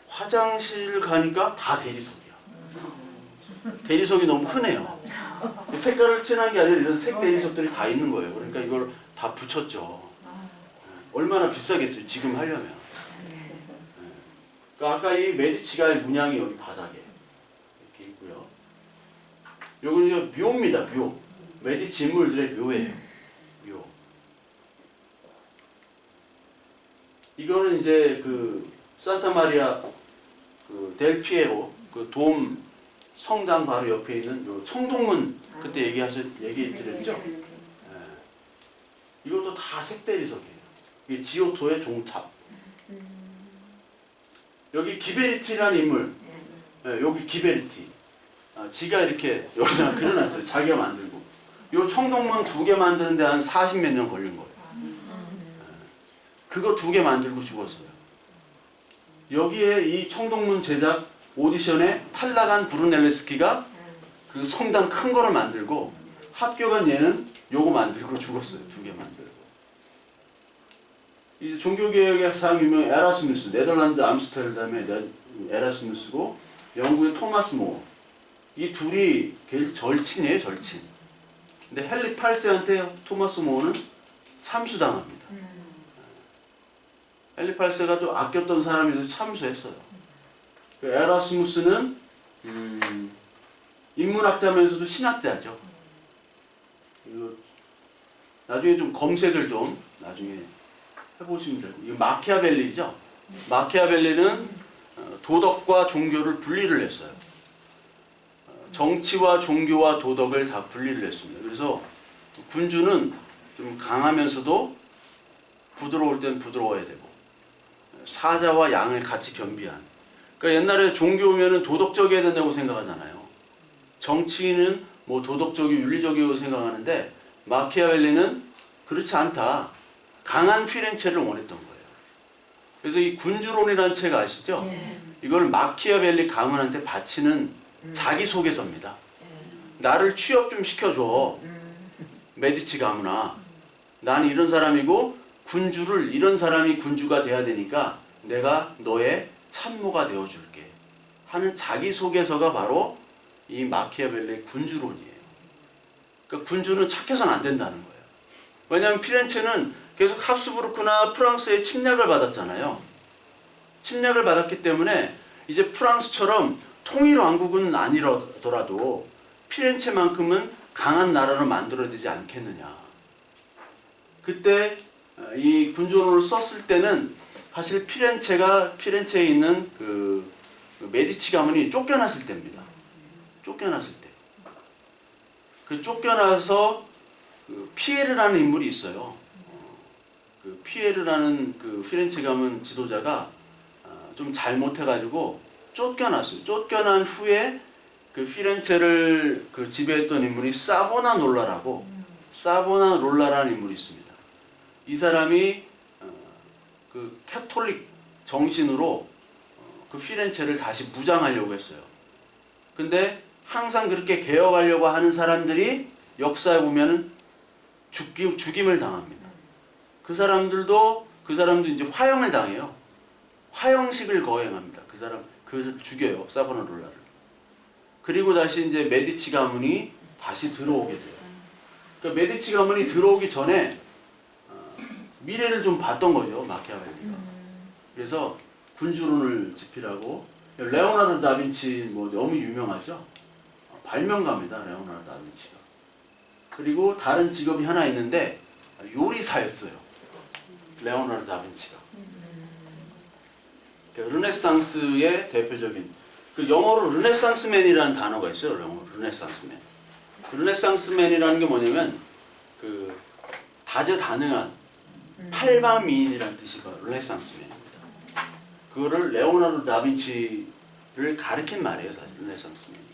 화장실 가니까 다 대리석이야. 대리석이 너무 흔해요. 색깔을 칠한 게 아니라 이런 색 대리석들이 다 있는 거예요. 그러니까 이걸 다 붙였죠. 얼마나 비싸겠어요, 지금 하려면. 그러니까 아까 이 메디치가의 문양이 여기 바닥에 이렇게 있고요. 요거는 묘입니다, 묘. 메디치 인물들의 묘예요. 묘. 이거는 이제 그 산타 마리아 그 델 피에로 그 돔 성당 바로 옆에 있는 요 청동문 그때 얘기 드렸죠? 이것도 다 색대리석이에요. 이게 지오토의 종탑. 여기 기베리티라는 인물. 여기 기베리티. 지가 이렇게 여기다가 그려놨어요. 자기가 만들고. 요 청동문 2개 만드는데 한 40몇 년 걸린 거예요. 그거 2개 만들고 죽었어요. 여기에 이 청동문 제작 오디션에 탈락한 브루넬레스키가 그 성당 큰 거를 만들고 합격한 얘는 요거 만들고 죽었어요. 2개 만들고. 이제 종교개혁의 가장 유명한 에라스무스, 네덜란드 암스테르담의 에라스무스고 영국의 토마스 모어. 이 둘이 절친이에요, 절친. 근데 헨리 8세한테 토마스 모어는 참수당합니다. 헨리 8세가 좀 아꼈던 사람인데 참수했어요. 그 에라스무스는 인문학자면서도 신학자죠. 이거 나중에 좀 검색을 좀 나중에 해보시면 되고, 이거 마키아벨리죠. 마키아벨리는 도덕과 종교를 분리를 했어요. 정치와 종교와 도덕을 다 분리를 했습니다. 그래서 군주는 좀 강하면서도 부드러울 땐 부드러워야 되고 사자와 양을 같이 겸비한. 그러니까 옛날에 종교면은 도덕적이어야 된다고 생각하잖아요. 정치인은 뭐 도덕적이고 윤리적이라고 생각하는데 마키아벨리는 그렇지 않다. 강한 피렌체를 원했던 거예요. 그래서 이 군주론이라는 책 아시죠? 이걸 마키아벨리 가문한테 바치는 자기소개서입니다. 나를 취업 좀 시켜줘. 메디치 가문아. 나는 이런 사람이고 군주를 이런 사람이 군주가 돼야 되니까 내가 너의 참모가 되어줄게 하는 자기소개서가 바로 이 마키아벨리의 군주론이에요. 그러니까 군주는 착해서는 안 된다는 거예요. 왜냐하면 피렌체는 계속 합스부르크나 프랑스의 침략을 받았잖아요. 침략을 받았기 때문에 이제 프랑스처럼 통일왕국은 아니더라도 피렌체만큼은 강한 나라로 만들어야 되지 않겠느냐. 그때 이 군주론을 썼을 때는 사실 피렌체에 있는 그 메디치 가문이 쫓겨났을 때입니다. 쫓겨났을 때. 그 쫓겨나서 그 피에르라는 인물이 있어요. 그 피에르라는 그 피렌체 가문 지도자가 좀 잘못해가지고 쫓겨났어요. 쫓겨난 후에 그 피렌체를 그 지배했던 인물이 사보나롤라라는 인물이 있습니다. 이 사람이 그 캐톨릭 정신으로 그 피렌체를 다시 무장하려고 했어요. 근데 항상 그렇게 개혁하려고 하는 사람들이 역사에 보면은 죽임을 당합니다. 그 사람들도 이제 화형을 당해요. 화형식을 거행합니다. 그것을 죽여요. 사보나롤라를. 그리고 다시 이제 메디치 가문이 다시 들어오게 돼요. 그러니까 메디치 가문이 들어오기 전에 미래를 좀 봤던 거죠, 마키아벨리가. 그래서 군주론을 집필하고 레오나르도 다빈치 뭐 너무 유명하죠. 발명가입니다, 레오나르도 다빈치가. 그리고 다른 직업이 하나 있는데 요리사였어요, 레오나르도 다빈치가. 르네상스의 대표적인 그 영어로 르네상스맨이라는 단어가 있어요. 르네상스맨. 르네상스맨이라는 게 뭐냐면 그 다재다능한 팔방미인이라는 뜻이가 르네상스맨입니다. 그거를 레오나르도 다빈치를 가리킨 말이에요, 사실 르네상스맨이.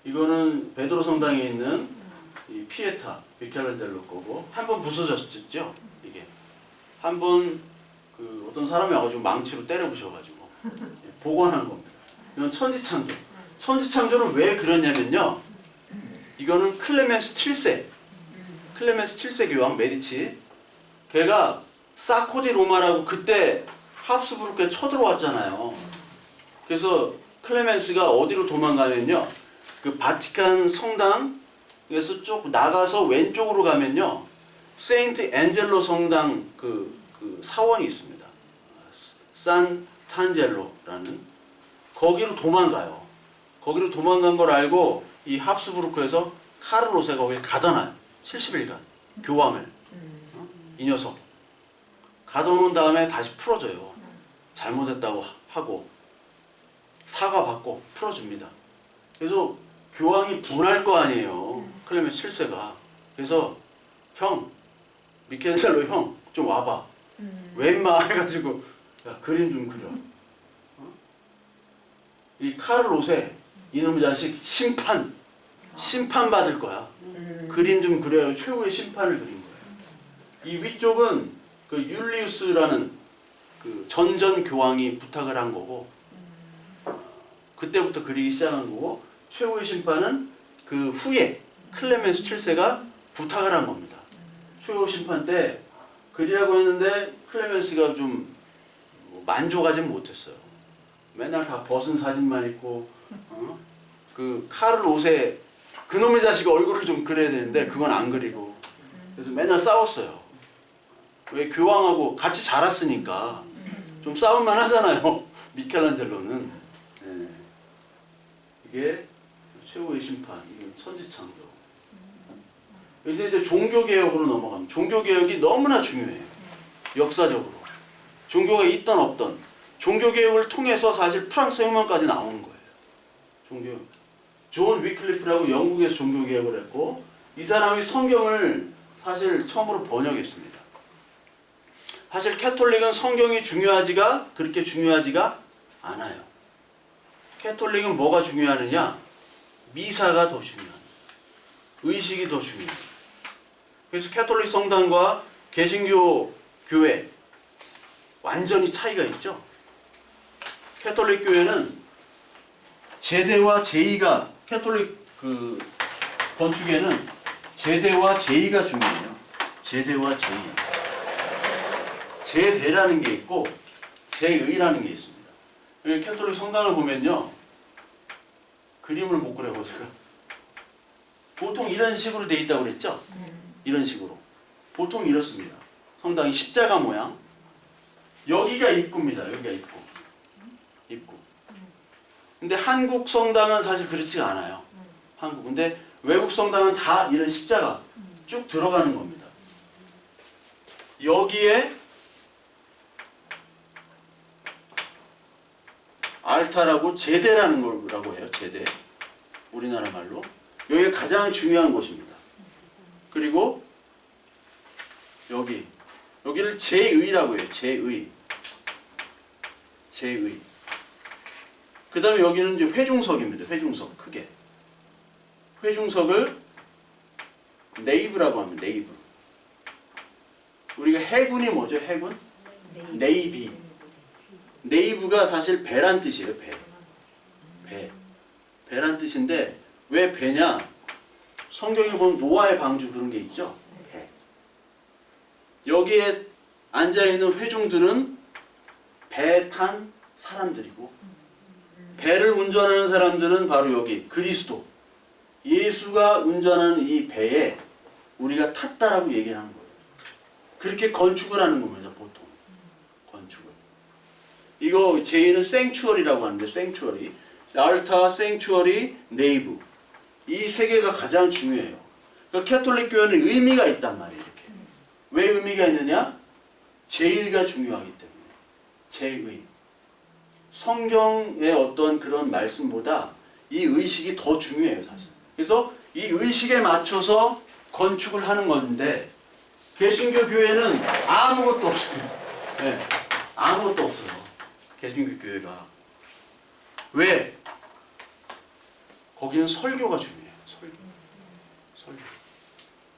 이거는 베드로 성당에 있는 이 피에타 미켈란젤로 거고 한 번 부서졌죠. 이게 한 번 그 어떤 사람이 와가지고 망치로 때려 부셔가지고 복원한 겁니다. 이건 천지창조. 천지창조를 왜 그렸냐면요. 이거는 클레멘스 7세 교황 메디치. 걔가 사코디 로마라고 그때 합스부르크에 쳐들어왔잖아요. 그래서 클레멘스가 어디로 도망가면요. 그 바티칸 성당에서 쭉 나가서 왼쪽으로 가면요, 세인트 앤젤로 성당 그 사원이 있습니다. 산탄젤로라는, 거기로 도망가요. 거기로 도망간 걸 알고 이 합스부르크에서 카를 5세가 거기 가둬놔요. 70일간 교황을. 이 녀석 가둬놓은 다음에 다시 풀어줘요. 잘못했다고 하고 사과받고 풀어줍니다. 그래서 교황이 분할 거 아니에요. 클레멘스 7세가. 그래서 형, 미켈란젤로 형 좀 와봐. 웬마 해가지고 야, 그림 좀 그려. 이 카를 5세 이놈의 자식 심판 받을 거야. 그림 좀 그려요. 최후의 심판을 그린 거예요. 이 위쪽은 그 율리우스라는 그 전전 교황이 부탁을 한 거고, 그때부터 그리기 시작한 거고, 최후의 심판은 그 후에 클레멘스 7세가 부탁을 한 겁니다. 최후 심판 때 그리라고 했는데 클레멘스가 좀 만족하지 못했어요. 맨날 다 벗은 사진만 있고, 그 카를 5세 그놈의 자식 얼굴을 좀 그려야 되는데 그건 안 그리고, 그래서 맨날 싸웠어요. 왜? 교황하고 같이 자랐으니까 좀 싸움만 하잖아요. 미켈란젤로는. 네. 이게 최후의 심판, 이게 천지창조. 이제 종교개혁으로 넘어갑니다. 종교개혁이 너무나 중요해요. 역사적으로. 종교가 있던 없던. 종교개혁을 통해서 사실 프랑스 혁명까지 나오는 거예요. 종교개혁. 존 위클리프라고 영국에서 종교개혁을 했고, 이 사람이 성경을 사실 처음으로 번역했습니다. 사실 캐톨릭은 성경이 그렇게 중요하지가 않아요. 캐톨릭은 뭐가 중요하느냐? 미사가 더 중요합니다. 의식이 더 중요해요. 그래서 캐톨릭 성당과 개신교 교회 완전히 차이가 있죠. 캐톨릭 교회는 제대와 제의가, 캐톨릭 그 건축에는 제대와 제의가 중요해요. 제대와 제의. 제대라는 게 있고 제의라는 게 있습니다. 캐톨릭 성당을 보면요, 그림을 못 그려요. 제가 보통 이런 식으로 돼 있다고 그랬죠? 이런 식으로. 보통 이렇습니다. 성당이 십자가 모양. 여기가 입구입니다. 여기가 입구. 입구. 근데 한국 성당은 사실 그렇지가 않아요. 한국. 근데 외국 성당은 다 이런 십자가 쭉 들어가는 겁니다. 여기에 알타라고 제대라는 거라고 해요. 제대. 우리나라 말로. 여기가 가장 중요한 곳입니다. 그리고 여기를 제의라고 해요. 제의. 그 다음에 여기는 이제 회중석입니다. 회중석. 크게. 회중석을 네이브라고 합니다. 네이브. 우리가 해군이 뭐죠? 해군? 네이비. 네이브가 사실 배란 뜻이에요. 배란 뜻인데 왜 배냐? 성경에 보면 노아의 방주 그런 게 있죠. 배. 여기에 앉아있는 회중들은 배 탄 사람들이고, 배를 운전하는 사람들은 바로 여기 그리스도, 예수가 운전하는 이 배에 우리가 탔다라고 얘기하는 거예요. 그렇게 건축을 하는 겁니다. 보통 건축을. 이거 제의는 생추어리라고 하는데, 생추어리, 알타, 생추어리, 네이브, 이 세 개가 가장 중요해요. 그러니까 캐톨릭 교회는 의미가 있단 말이에요. 이렇게. 왜 의미가 있느냐? 제의가 중요하기 때문에. 제의. 성경의 어떤 그런 말씀보다 이 의식이 더 중요해요, 사실. 그래서 이 의식에 맞춰서 건축을 하는 건데, 개신교 교회는 아무것도 없어요. 네, 아무것도 없어요. 개신교 교회가. 왜? 거기는 설교가 중요해요. 설교.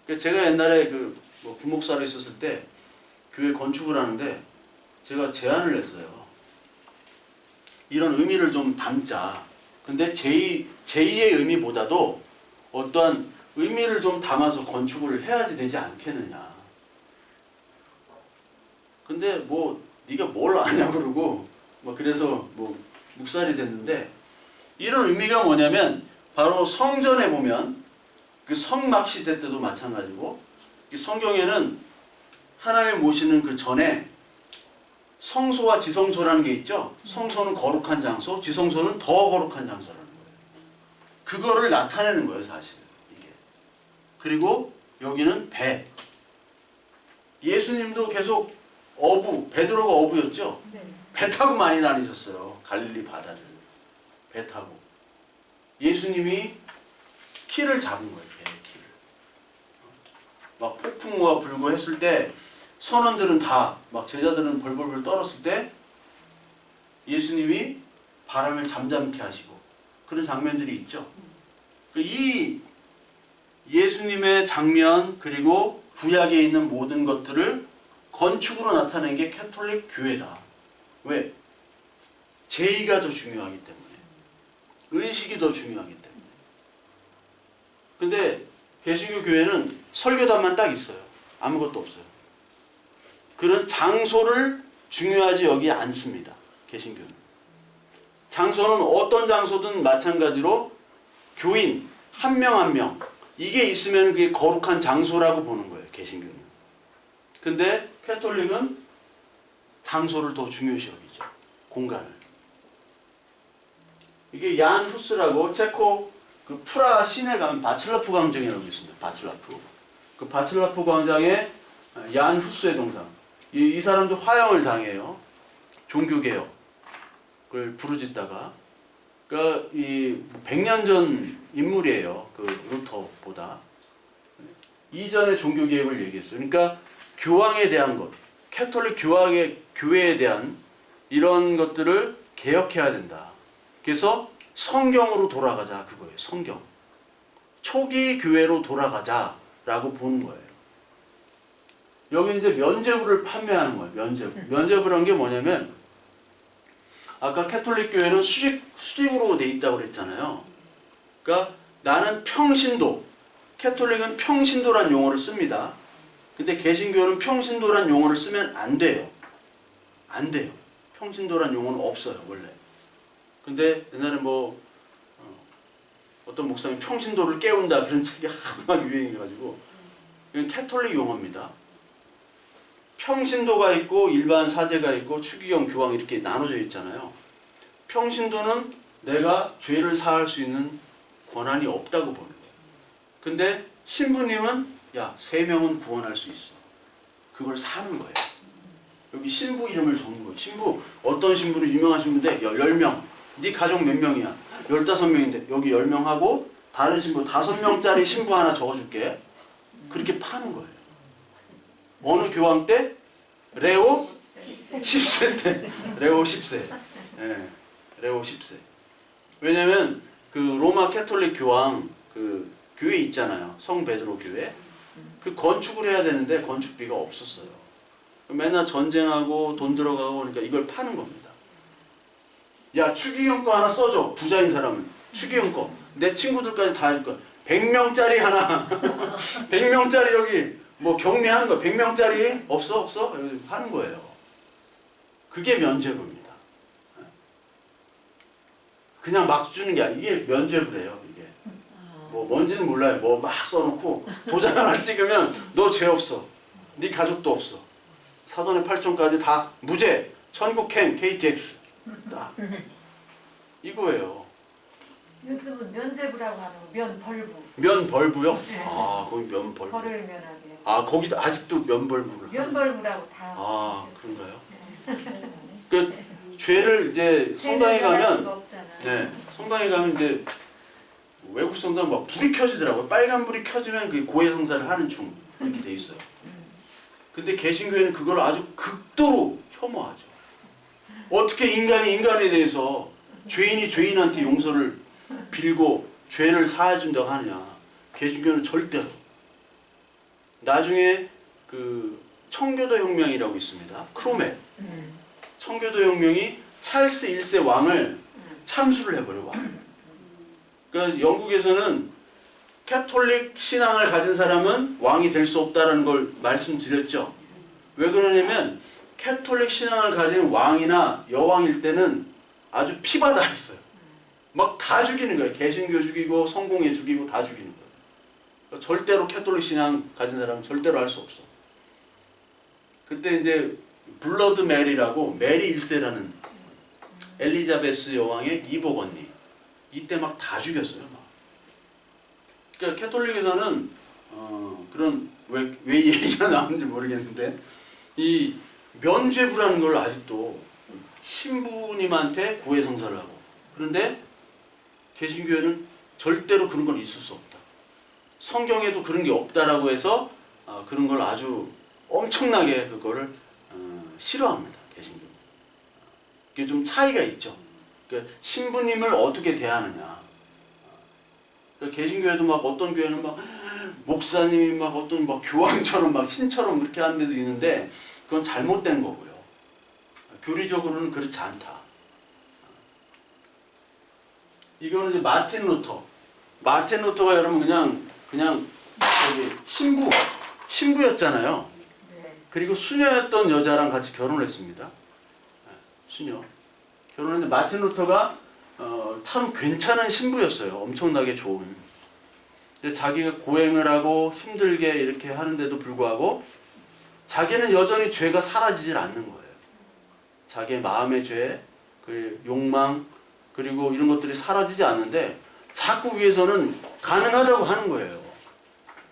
그러니까 제가 옛날에 뭐 부목사로 있었을 때 교회 건축을 하는데 제가 제안을 했어요. 이런 의미를 좀 담자. 근데 제2의 의미보다도 어떠한 의미를 좀 담아서 건축을 해야지 되지 않겠느냐. 근데 뭐 네가 뭘 아냐 그러고 뭐 그래서 뭐 묵살이 됐는데, 이런 의미가 뭐냐면 바로 성전에 보면 그 성막 시대 때도 마찬가지고 이 성경에는 하나님을 모시는 그 전에 성소와 지성소라는 게 있죠. 성소는 거룩한 장소, 지성소는 더 거룩한 장소라는 거예요. 그거를 나타내는 거예요, 사실 이게. 그리고 여기는 배. 예수님도 계속 베드로가 어부였죠. 배 타고 많이 다니셨어요. 갈릴리 바다를 배 타고. 예수님이 키를 잡은 거예요. 배의 키를. 막 폭풍우가 불고 했을 때 선원들은 다 막 제자들은 벌벌벌 떨었을 때 예수님이 바람을 잠잠케 하시고 그런 장면들이 있죠. 이 예수님의 장면 그리고 구약에 있는 모든 것들을 건축으로 나타낸 게 캐톨릭 교회다. 왜? 제의가 더 중요하기 때문에. 의식이 더 중요하기 때문에. 근데 개신교 교회는 설교단만 딱 있어요. 아무것도 없어요. 그런 장소를 중요하지 여기 않습니다. 개신교는. 장소는 어떤 장소든 마찬가지로 교인 한 명 한 명 이게 있으면 그게 거룩한 장소라고 보는 거예요. 개신교는. 근데 캐톨릭은 장소를 더 중요시 여기죠. 공간을. 이게 얀 후스라고 체코 그 프라하 시내 가면 바칠라프 광장이라고 있습니다. 바칠라프. 그 바칠라프 광장에 얀 후스의 동상. 이 사람도 화형을 당해요. 종교개혁을 부르짖다가. 그러니까 이 100년 전 인물이에요. 그 루터보다. 이전의 종교개혁을 얘기했어요. 그러니까 교황에 대한 것, 캐톨릭 교회에 대한 이런 것들을 개혁해야 된다. 그래서 성경으로 돌아가자 그거예요. 성경. 초기 교회로 돌아가자라고 보는 거예요. 여기 이제 면죄부를 판매하는 거예요. 면죄부. 면죄부라는 게 뭐냐면 아까 캐톨릭 교회는 수직으로 돼 있다고 그랬잖아요. 그러니까 나는 평신도. 캐톨릭은 평신도란 용어를 씁니다. 근데 개신교는 평신도란 용어를 쓰면 안 돼요. 안 돼요. 평신도란 용어는 없어요, 원래. 근데 옛날에 어떤 목사님이 평신도를 깨운다 그런 책이 막 유행해가지고 이건 캐톨릭 용어입니다. 평신도가 있고 일반 사제가 있고 추기경 교황 이렇게 나눠져 있잖아요. 평신도는 내가 죄를 사할 수 있는 권한이 없다고 보는 거예요. 근데 신부님은 3명은 구원할 수 있어. 그걸 사는 거예요. 여기 신부 이름을 적는 거예요. 신부 어떤 신부는 유명한 신부인데 10명. 네 가족 몇 명이야? 15명인데 여기 10명 하고 다른 신부 5명짜리 신부 하나 적어줄게. 그렇게 파는 거예요. 어느 교황 때? 레오 10세 때. 레오 10세. 네, 레오 10세. 왜냐면 그 로마 캐톨릭 교황 그 교회 있잖아요. 성 베드로 교회. 그 건축을 해야 되는데 건축비가 없었어요. 맨날 전쟁하고 돈 들어가고 그러니까 이걸 파는 겁니다. 야, 추기경 거 하나 써줘. 부자인 사람은. 추기경 거. 내 친구들까지 다 해줄 거야. 100명짜리 하나. 100명짜리 여기 격리하는 거. 100명짜리 없어? 여기 하는 거예요. 그게 면죄부입니다. 그냥 막 주는 게 아니에요. 이게 면죄부래요. 이게. 뭔지는 몰라요. 막 써놓고 도장 하나 찍으면 너 죄 없어. 네 가족도 없어. 사돈의 8촌까지 다 무죄. 천국행 KTX. 딱 이거예요. 요즘은 면죄부라고 하는 거, 면벌부. 면벌부요? 네. 거기 면벌부. 벌을 면하게 해서. 거기도 아직도 면벌부를. 면벌부라고 다. 그런가요? 그 죄를 이제 성당에 가면, 네, 성당에 가면 이제 외국 성당 막 불이 켜지더라고요. 빨간 불이 켜지면 그 고해 성사를 하는 중 이렇게 돼 있어요. 근데 개신교회는 그걸 아주 극도로 혐오하죠. 어떻게 인간이 인간에 대해서 죄인이 죄인한테 용서를 빌고 죄를 사해준다고 하느냐. 개신교는 절대로. 나중에 그 청교도 혁명이라고 있습니다. 크로멜. 청교도 혁명이 찰스 1세 왕을 참수를 해버려. 왕. 그러니까 영국에서는 캐톨릭 신앙을 가진 사람은 왕이 될 수 없다는 걸 말씀드렸죠. 왜 그러냐면 캐톨릭 신앙을 가진 왕이나 여왕일 때는 아주 피바다였어요. 막 다 죽이는 거예요. 개신교 죽이고 성공회 죽이고 다 죽이는 거예요. 그러니까 절대로 캐톨릭 신앙 가진 사람은 절대로 할 수 없어. 그때 이제 블러드 메리라고 메리 1세라는 엘리자베스 여왕의 이복 언니 이때 막 다 죽였어요. 막. 그러니까 캐톨릭에서는 그런 왜 이 얘기가 나오는지 모르겠는데 이 면죄부라는 걸 아직도 신부님한테 고해성사를 하고 그런데 개신교회는 절대로 그런 건 있을 수 없다. 성경에도 그런 게 없다라고 해서 그런 걸 아주 엄청나게 그거를 싫어합니다. 개신교. 그게 좀 차이가 있죠. 그러니까 신부님을 어떻게 대하느냐. 그러니까 개신교회도 막 어떤 교회는 막 목사님이 막 어떤 막 교황처럼 막 신처럼 그렇게 하는 데도 있는데 그건 잘못된 거고요. 교리적으로는 그렇지 않다. 이거는 이제 마틴 루터. 마틴 루터가 여러분 그냥 저기 신부였잖아요. 네. 그리고 수녀였던 여자랑 같이 결혼을 했습니다. 수녀. 결혼했는데 마틴 루터가 참 괜찮은 신부였어요. 엄청나게 좋은. 근데 자기가 고행을 하고 힘들게 이렇게 하는데도 불구하고 자기는 여전히 죄가 사라지질 않는 거예요. 자기의 마음의 죄, 그 욕망, 그리고 이런 것들이 사라지지 않는데 자꾸 위해서는 가능하다고 하는 거예요.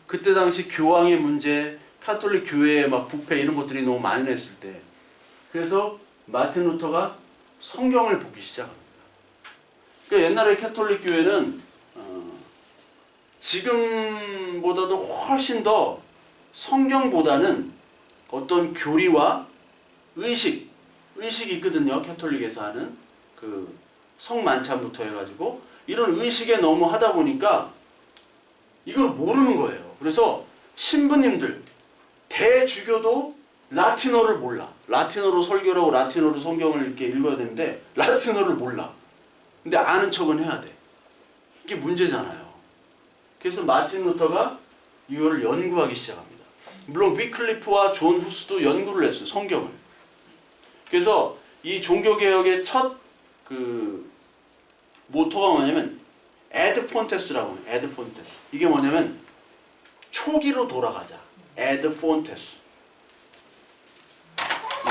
그때 당시 교황의 문제, 카톨릭 교회의 막 부패 이런 것들이 너무 만연했을 때 그래서 마틴 루터가 성경을 보기 시작합니다. 그러니까 옛날에 카톨릭 교회는 지금보다도 훨씬 더 성경보다는 어떤 교리와 의식이 있거든요. 캐톨릭에서 하는 그 성만찬부터 해가지고 이런 의식에 너무 하다 보니까 이걸 모르는 거예요. 그래서 신부님들 대주교도 라틴어를 몰라. 라틴어로 설교를 하고 라틴어로 성경을 이렇게 읽어야 되는데 라틴어를 몰라. 근데 아는 척은 해야 돼. 이게 문제잖아요. 그래서 마틴 루터가 이거를 연구하기 시작합니다. 물론 위클리프와 존 후스도 연구를 했어요. 성경을. 그래서 이 종교개혁의 첫 그 모토가 뭐냐면 에드 폰테스라고 해요. 에드 폰테스. 이게 뭐냐면 초기로 돌아가자. 에드 폰테스.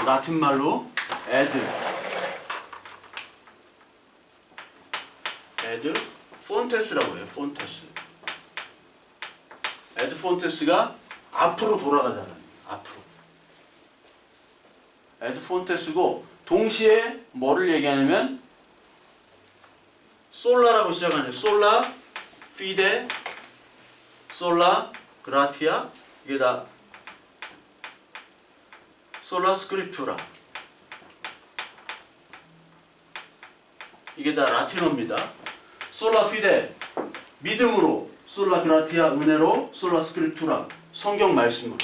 라틴 말로 에드 폰테스라고 해요. 폰테스. 에드 폰테스가 앞으로 돌아가자는 거예요. 앞으로. 에드 폰테스고 동시에 뭐를 얘기하냐면 솔라라고 시작하는 솔라, 피데, 솔라, 그라티아 이게 다 솔라 스크립투라 이게 다 라틴어입니다. 솔라 피데 믿음으로 솔라 그라티아 은혜로 솔라 스크립투라 성경 말씀으로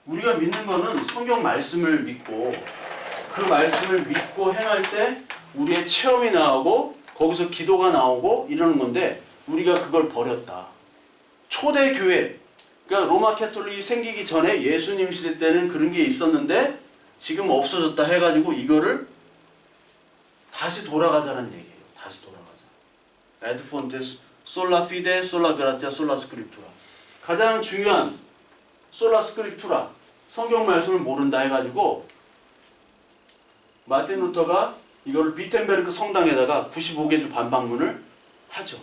우리가 믿는 거는 성경 말씀을 믿고 그 말씀을 믿고 행할 때 우리의 체험이 나오고 거기서 기도가 나오고 이러는 건데 우리가 그걸 버렸다. 초대교회 그러니까 로마 캐톨릭이 생기기 전에 예수님 시대 때는 그런 게 있었는데 지금 없어졌다 해가지고 이거를 다시 돌아가자는 얘기예요. 다시 돌아가자. 에드 폰테스 솔라 피데 솔라 그라티아 솔라 스크립투라 가장 중요한 솔라 스크립투라 성경 말씀을 모른다 해가지고 마틴 루터가 이걸 비텐베르크 성당에다가 95개조 반박문을 하죠.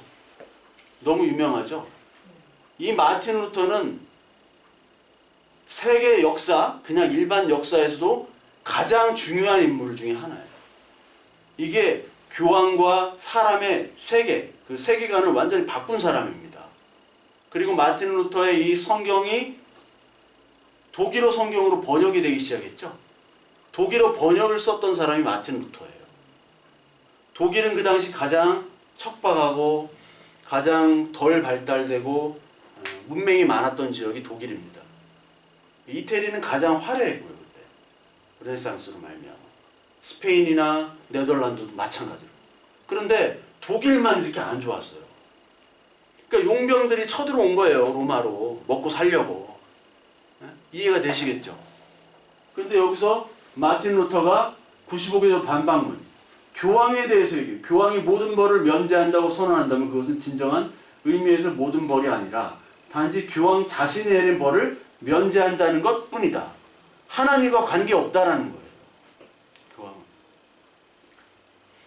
너무 유명하죠. 이 마틴 루터는 세계 역사, 그냥 일반 역사에서도 가장 중요한 인물 중에 하나예요. 이게 교황과 사람의 세계, 그 세계관을 완전히 바꾼 사람입니다. 그리고 마틴 루터의 이 성경이 독일어 성경으로 번역이 되기 시작했죠. 독일어 번역을 썼던 사람이 마틴 루터예요. 독일은 그 당시 가장 척박하고 가장 덜 발달되고 문명이 많았던 지역이 독일입니다. 이태리는 가장 화려했고요. 그때 르네상스로 말미암아 스페인이나 네덜란드도 마찬가지로. 그런데 독일만 이렇게 안 좋았어요. 그러니까 용병들이 쳐들어온 거예요. 로마로 먹고 살려고. 이해가 되시겠죠? 그런데 여기서 마틴 루터가 95개조 반박문 교황에 대해서 얘기해요. 교황이 모든 벌을 면제한다고 선언한다면 그것은 진정한 의미에서 모든 벌이 아니라 단지 교황 자신이 내린 벌을 면제한다는 것 뿐이다. 하나님과 관계없다라는 거예요. 교황은.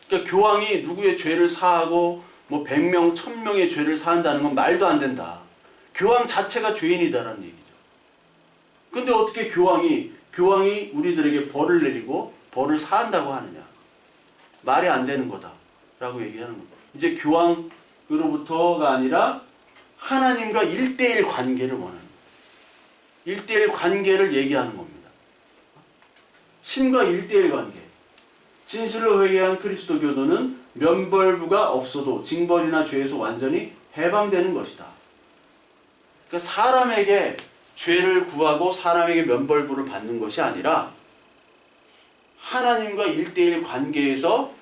그러니까 교황이 누구의 죄를 사하고 뭐 100명, 1000명의 죄를 사한다는 건 말도 안 된다. 교황 자체가 죄인이다라는 얘기죠. 근데 어떻게 교황이 우리들에게 벌을 내리고 벌을 사한다고 하느냐. 말이 안 되는 거다 라고 얘기하는 거예요. 이제 교황으로부터가 아니라 하나님과 1대1 관계를 원하는 거예요. 1대1 관계를 얘기하는 겁니다. 신과 1대1 관계. 진실로 회개한 그리스도 교도는 면벌부가 없어도 징벌이나 죄에서 완전히 해방되는 것이다. 그러니까 사람에게 죄를 구하고 사람에게 면벌부를 받는 것이 아니라 하나님과 1대1 관계에서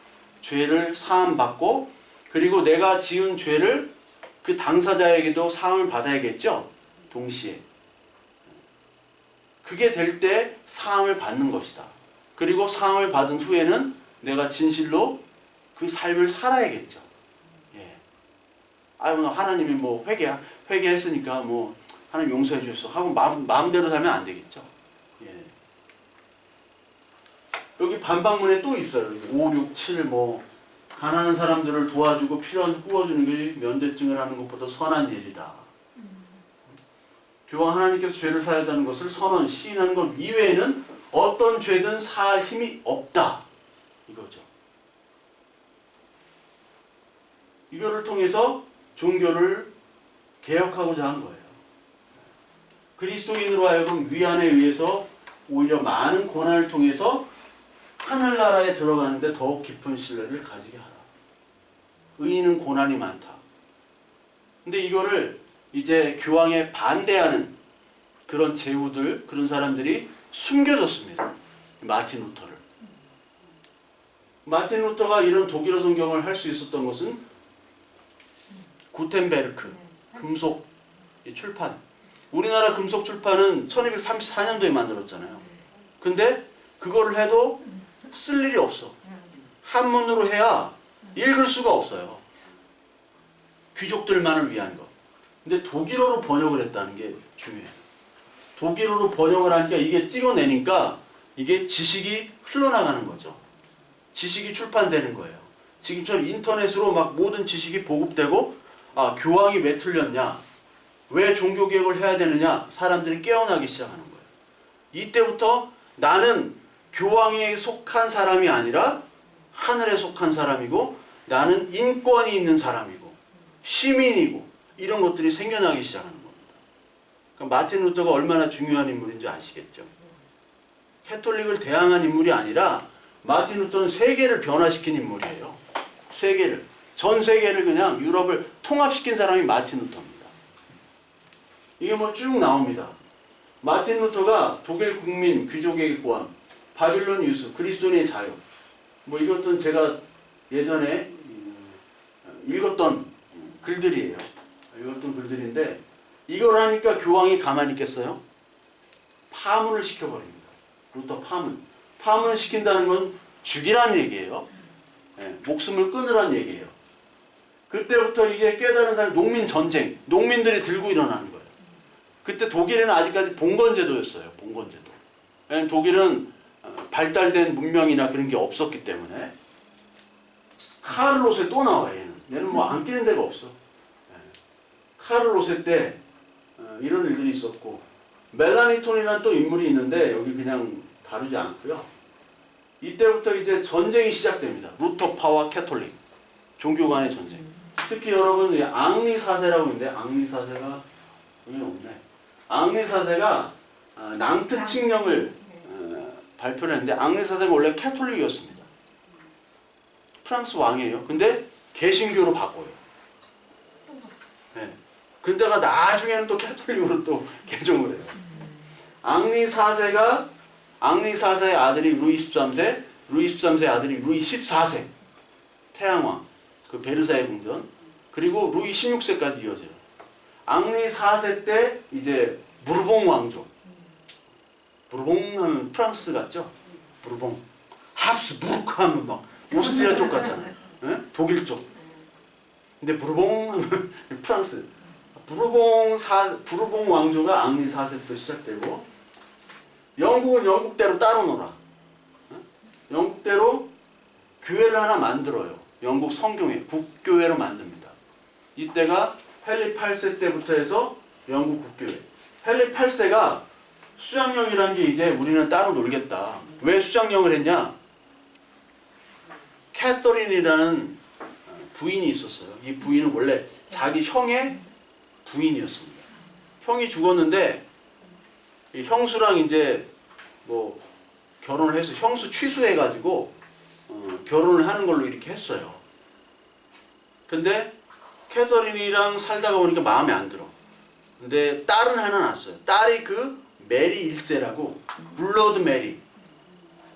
죄를 사함받고 그리고 내가 지은 죄를 그 당사자에게도 사함을 받아야겠죠. 동시에. 그게 될 때 사함을 받는 것이다. 그리고 사함을 받은 후에는 내가 진실로 그 삶을 살아야겠죠. 예. 아유, 하나님이 뭐 회개했으니까 뭐 하나님 용서해 주셨어 하고 마음대로 살면 안 되겠죠. 예. 여기 반박문에 또 있어요. 5, 6, 7 뭐 가난한 사람들을 도와주고 필요한 꾸어주는 게 면제증을 하는 것보다 선한 일이다. 교황 하나님께서 죄를 사야 한다는 것을 시인하는 것 이외에는 어떤 죄든 사할 힘이 없다. 이거죠. 이거를 통해서 종교를 개혁하고자 한 거예요. 그리스도인으로 하여금 위안에 의해서 오히려 많은 고난을 통해서 하늘나라에 들어가는데 더욱 깊은 신뢰를 가지게 하라. 의인은 고난이 많다. 근데 이거를 이제 교황에 반대하는 그런 제후들, 그런 사람들이 숨겨줬습니다. 마틴 루터를. 마틴 루터가 이런 독일어 성경을 할 수 있었던 것은 구텐베르크, 금속 출판. 우리나라 금속 출판은 1234년도에 만들었잖아요. 근데 그거를 해도 쓸 일이 없어. 한문으로 해야 읽을 수가 없어요. 귀족들만을 위한 거. 근데 독일어로 번역을 했다는 게 중요해요. 독일어로 번역을 하니까 이게 찍어내니까 이게 지식이 흘러나가는 거죠. 지식이 출판되는 거예요. 지금처럼 인터넷으로 막 모든 지식이 보급되고 아, 교황이 왜 틀렸냐? 왜 종교개혁을 해야 되느냐? 사람들이 깨어나기 시작하는 거예요. 이때부터 나는 교황에 속한 사람이 아니라 하늘에 속한 사람이고 나는 인권이 있는 사람이고 시민이고 이런 것들이 생겨나기 시작하는 겁니다. 그러니까 마틴 루터가 얼마나 중요한 인물인지 아시겠죠? 캐톨릭을 대항한 인물이 아니라 마틴 루터는 세계를 변화시킨 인물이에요. 세계를. 전 세계를 그냥 유럽을 통합시킨 사람이 마틴 루터입니다. 이게 뭐 쭉 나옵니다. 마틴 루터가 독일 국민 귀족에게 고함, 바빌론 유수, 그리스도인의 자유. 뭐 이것도 제가 예전에 읽었던 글들이에요. 읽었던 글들인데 이걸 하니까 교황이 가만히 있겠어요? 파문을 시켜버립니다. 루터 파문. 파문을 시킨다는 건 죽이라는 얘기예요. 네, 목숨을 끊으라는 얘기예요. 그때부터 이게 깨달은 사람이 농민 전쟁, 농민들이 들고 일어나는 거예요. 그때 독일에는 아직까지 봉건제도였어요. 봉건제도. 왜냐면 독일은 발달된 문명이나 그런 게 없었기 때문에. 카를로세 또 나와 얘는. 얘는 뭐 안 끼는 데가 없어. 카를로세 때 이런 일들이 있었고 멜라니톤이라는 또 인물이 있는데 여기 그냥 다루지 않고요. 이때부터 이제 전쟁이 시작됩니다. 루터파와 캐톨릭 종교 간의 전쟁. 특히 여러분 앙리 4세라고 있는데 앙리 4세가 여기 없네. 앙리 4세가 낭트 칙령을 발표를 했는데 앙리 4세가 원래 캐톨릭이었습니다. 프랑스 왕이에요. 근데 개신교로 바꿔요. 네. 근데가 나중에는 또 캐톨릭으로 또 개종을 해요. 앙리 4세의 아들이 루이 13세, 루이 13세의 아들이 루이 14세, 태양왕, 그 베르사유 궁전, 그리고 루이 16세까지 이어져요. 앙리 4세 때 이제 부르봉 왕조. 부르봉 하면 프랑스 같죠? 부르봉. 합스부르크 하면 막 오스트리아 쪽 같잖아요. 예? 독일 쪽. 근데 부르봉 프랑스. 부르봉 왕조가 앙리 4세부터 시작되고 영국은 영국대로 따로 놀아. 영국대로 교회를 하나 만들어요. 영국 성경회 국교회로 만듭니다. 이때가 헨리 8세 때부터 해서 영국 국교회. 헨리 8세가 수장령이라는 게 이제 우리는 따로 놀겠다. 왜 수장령을 했냐? 캐서린이라는 부인이 있었어요. 이 부인은 원래 자기 형의 부인이었습니다. 형이 죽었는데 이 형수랑 이제 뭐 결혼을 해서 형수 취수해가지고 결혼을 하는 걸로 이렇게 했어요. 근데 캐서린이랑 살다가 보니까 마음에 안 들어. 근데 딸은 하나 낳았어요. 딸이 그 메리 1세라고 블러드 메리.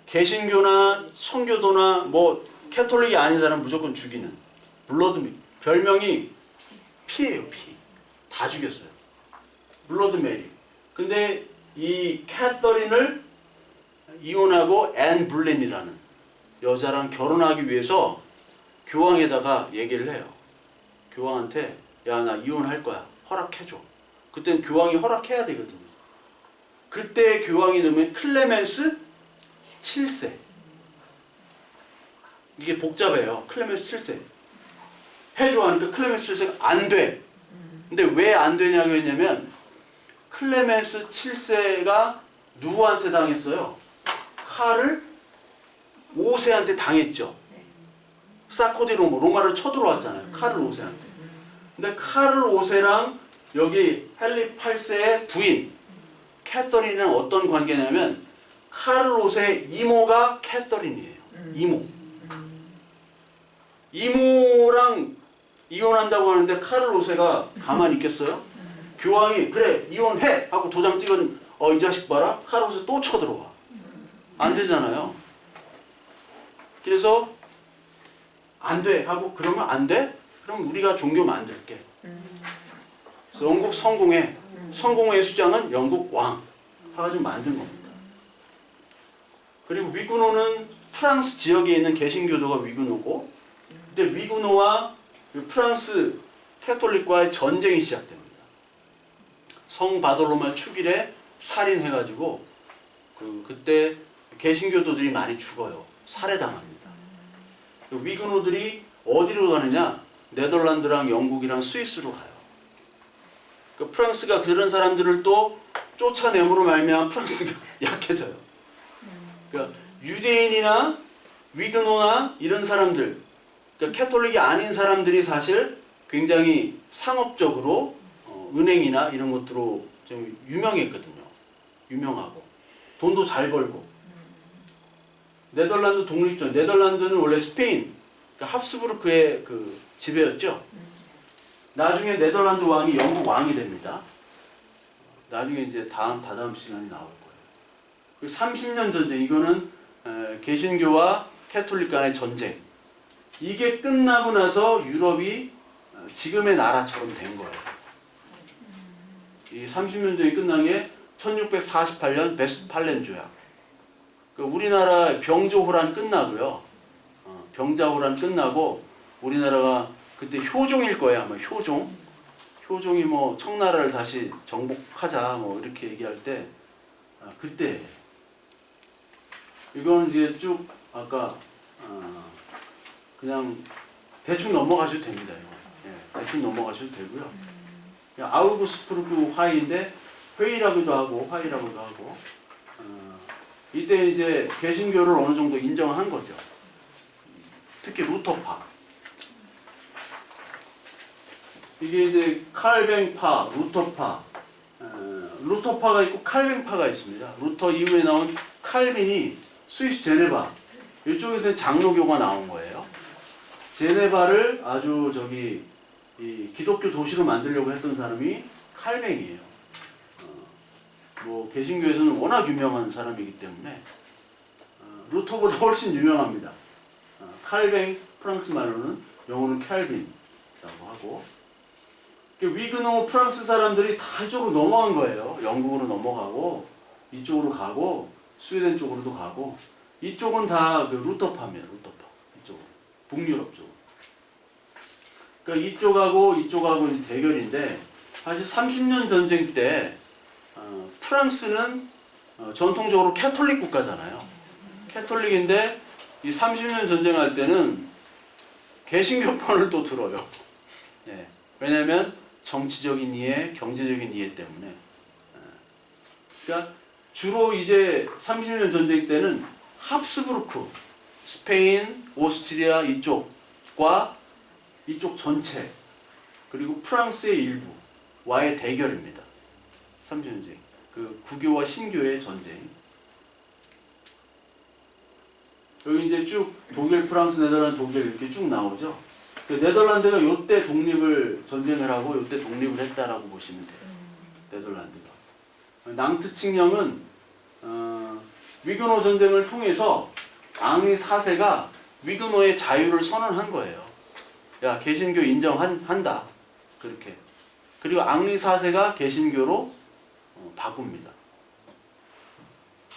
개신교나 성교도나 뭐 캐톨릭이 아닌 사람 무조건 죽이는 블러드 메리. 별명이 피예요, 피. 다 죽였어요. 블러드 메리. 근데 이 캐서린을 이혼하고 앤 블렌이라는 여자랑 결혼하기 위해서 교황에다가 얘기를 해요. 교황한테 야, 나 이혼할 거야. 허락해줘. 그땐 교황이 허락해야 되거든요. 그때 교황이 누면 클레멘스 7세. 이게 복잡해요. 클레멘스 7세. 해줘 하니까 클레멘스 7세가 안 돼. 근데 왜 안 되냐고 했냐면 클레멘스 7세가 누구한테 당했어요? 칼을 5세한테 당했죠. 사코디 로마를 쳐들어왔잖아요. 칼을 5세한테. 근데 칼을 5세랑 여기 헨리 8세의 부인 캐서린은 어떤 관계냐면 칼을 5세의 이모가 캐서린이에요. 이모. 이모랑 이혼한다고 하는데 칼을 5세가 가만히 있겠어요? 교황이 그래 이혼해 하고 도장 찍은 이 자식 봐라. 칼을 5세 또 쳐들어와. 안 되잖아요. 그래서 안 돼 하고 그러면 안 돼? 그럼 우리가 종교 만들게. 그래서 영국 성공회 수장은 영국 왕 해가지고 만든 겁니다. 그리고 위구노는 프랑스 지역에 있는 개신교도가 위구노고, 근데 위구노와 프랑스 캐톨릭과의 전쟁이 시작됩니다. 성 바돌로마 축일에 살인해가지고 그때 개신교도들이 많이 죽어요. 살해당합니다. 위그노들이 어디로 가느냐? 네덜란드랑 영국이랑 스위스로 가요. 프랑스가 그런 사람들을 또 쫓아내므로 말미암아 프랑스가 약해져요. 그러니까 유대인이나 위그노나 이런 사람들, 그러니까 캐톨릭이 아닌 사람들이 사실 굉장히 상업적으로 은행이나 이런 것들로 좀 유명했거든요. 유명하고 돈도 잘 벌고. 네덜란드 독립전. 네덜란드는 원래 스페인, 그러니까 합스부르크의 그 지배였죠. 나중에 네덜란드 왕이 영국 왕이 됩니다. 나중에 이제 다다음 시간에 나올 거예요. 30년 전쟁. 이거는 개신교와 캐톨릭 간의 전쟁. 이게 끝나고 나서 유럽이 지금의 나라처럼 된 거예요. 이 30년 전이 끝난 게 1648년 베스트팔렌 조약. 우리나라 병조호란 끝나고요. 병자호란 끝나고 우리나라가 그때 효종일 거예요. 아마 효종. 효종이 뭐 청나라를 다시 정복하자 뭐 이렇게 얘기할 때 그때 이건 이제 쭉 아까 그냥 대충 넘어가셔도 됩니다. 이거. 예, 대충 넘어가셔도 되고요. 아우구스부르크 화의인데 회의라고도 하고 화의라고도 하고 이때 이제 개신교를 어느 정도 인정한 거죠. 특히 루터파. 이게 이제 칼뱅파, 루터파. 루터파가 있고 칼뱅파가 있습니다. 루터 이후에 나온 칼빈이 스위스 제네바. 이쪽에서 장로교가 나온 거예요. 제네바를 아주 이 기독교 도시로 만들려고 했던 사람이 칼뱅이에요. 뭐 개신교에서는 워낙 유명한 사람이기 때문에 루터보다 훨씬 유명합니다. 칼뱅, 프랑스 말로는 영어는 캘빈이라고 하고, 위그노 프랑스 사람들이 다 이쪽으로 넘어간 거예요. 영국으로 넘어가고 이쪽으로 가고 스웨덴 쪽으로도 가고 이쪽은 다 그 루터파입니다. 루터파 북유럽 쪽. 그러니까 이쪽하고 이쪽하고 대결인데 사실 30년 전쟁 때 프랑스는 전통적으로 캐톨릭 국가잖아요. 캐톨릭인데 이 30년 전쟁할 때는 개신교권을 또 들어요. 네. 왜냐하면 정치적인 이해, 경제적인 이해 때문에. 그러니까 주로 이제 30년 전쟁 때는 합스부르크, 스페인, 오스트리아 이쪽과 이쪽 전체 그리고 프랑스의 일부와의 대결입니다. 30년 전쟁. 그 구교와 신교의 전쟁. 여기 이제 쭉 독일, 프랑스, 네덜란드, 독일 이렇게 쭉 나오죠. 그 네덜란드가 요때 독립을 전쟁을 하고 요때 독립을 했다라고 보시면 돼요. 네덜란드가. 낭트 칙령은 위그노 전쟁을 통해서 앙리 4세가 위그노의 자유를 선언한 거예요. 야, 개신교 인정한다. 그렇게. 그리고 앙리 4세가 개신교로 바꿉니다.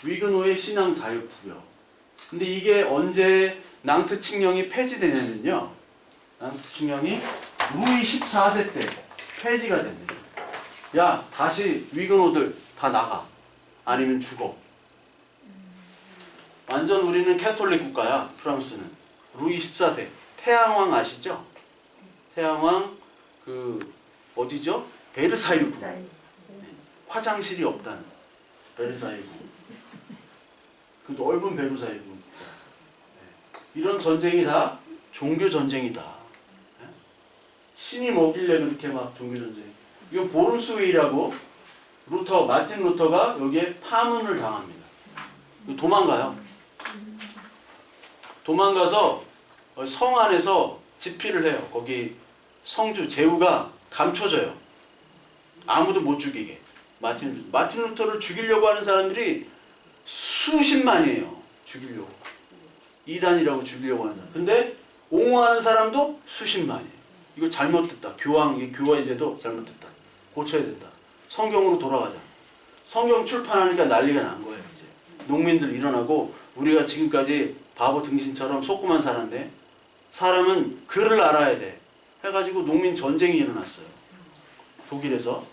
위그노의 신앙 자유 부여. 근데 이게 언제 낭트 칙령이 폐지되냐면요. 낭트 칙령이 루이 14세 때 폐지가 됩니다. 야, 다시 위그노들 다 나가. 아니면 죽어. 완전 우리는 캐톨릭 국가야. 프랑스는. 루이 14세. 태양왕 아시죠? 태양왕 그 어디죠? 베르사유궁. 화장실이 없다는 베르사유궁. 그 넓은 베르사유궁. 이런 전쟁이 다 종교 전쟁이다. 신이 뭐길래 그렇게 막 종교 전쟁. 이건 보름스웨이라고 마틴 루터가 여기에 파문을 당합니다. 도망가요. 도망가서 성 안에서 집필을 해요. 거기 성주 제후가 감춰져요. 아무도 못 죽이게. 마틴 루터를 죽이려고 하는 사람들이 수십만이에요. 죽이려고. 이단이라고 죽이려고 하는 사람. 근데 옹호하는 사람도 수십만이에요. 이거 잘못됐다. 교화제도 잘못됐다. 고쳐야 된다. 성경으로 돌아가자. 성경 출판하니까 난리가 난 거예요. 이제 농민들 일어나고 우리가 지금까지 바보 등신처럼 속고만 살았네. 사람은 글을 알아야 돼. 해가지고 농민 전쟁이 일어났어요. 독일에서.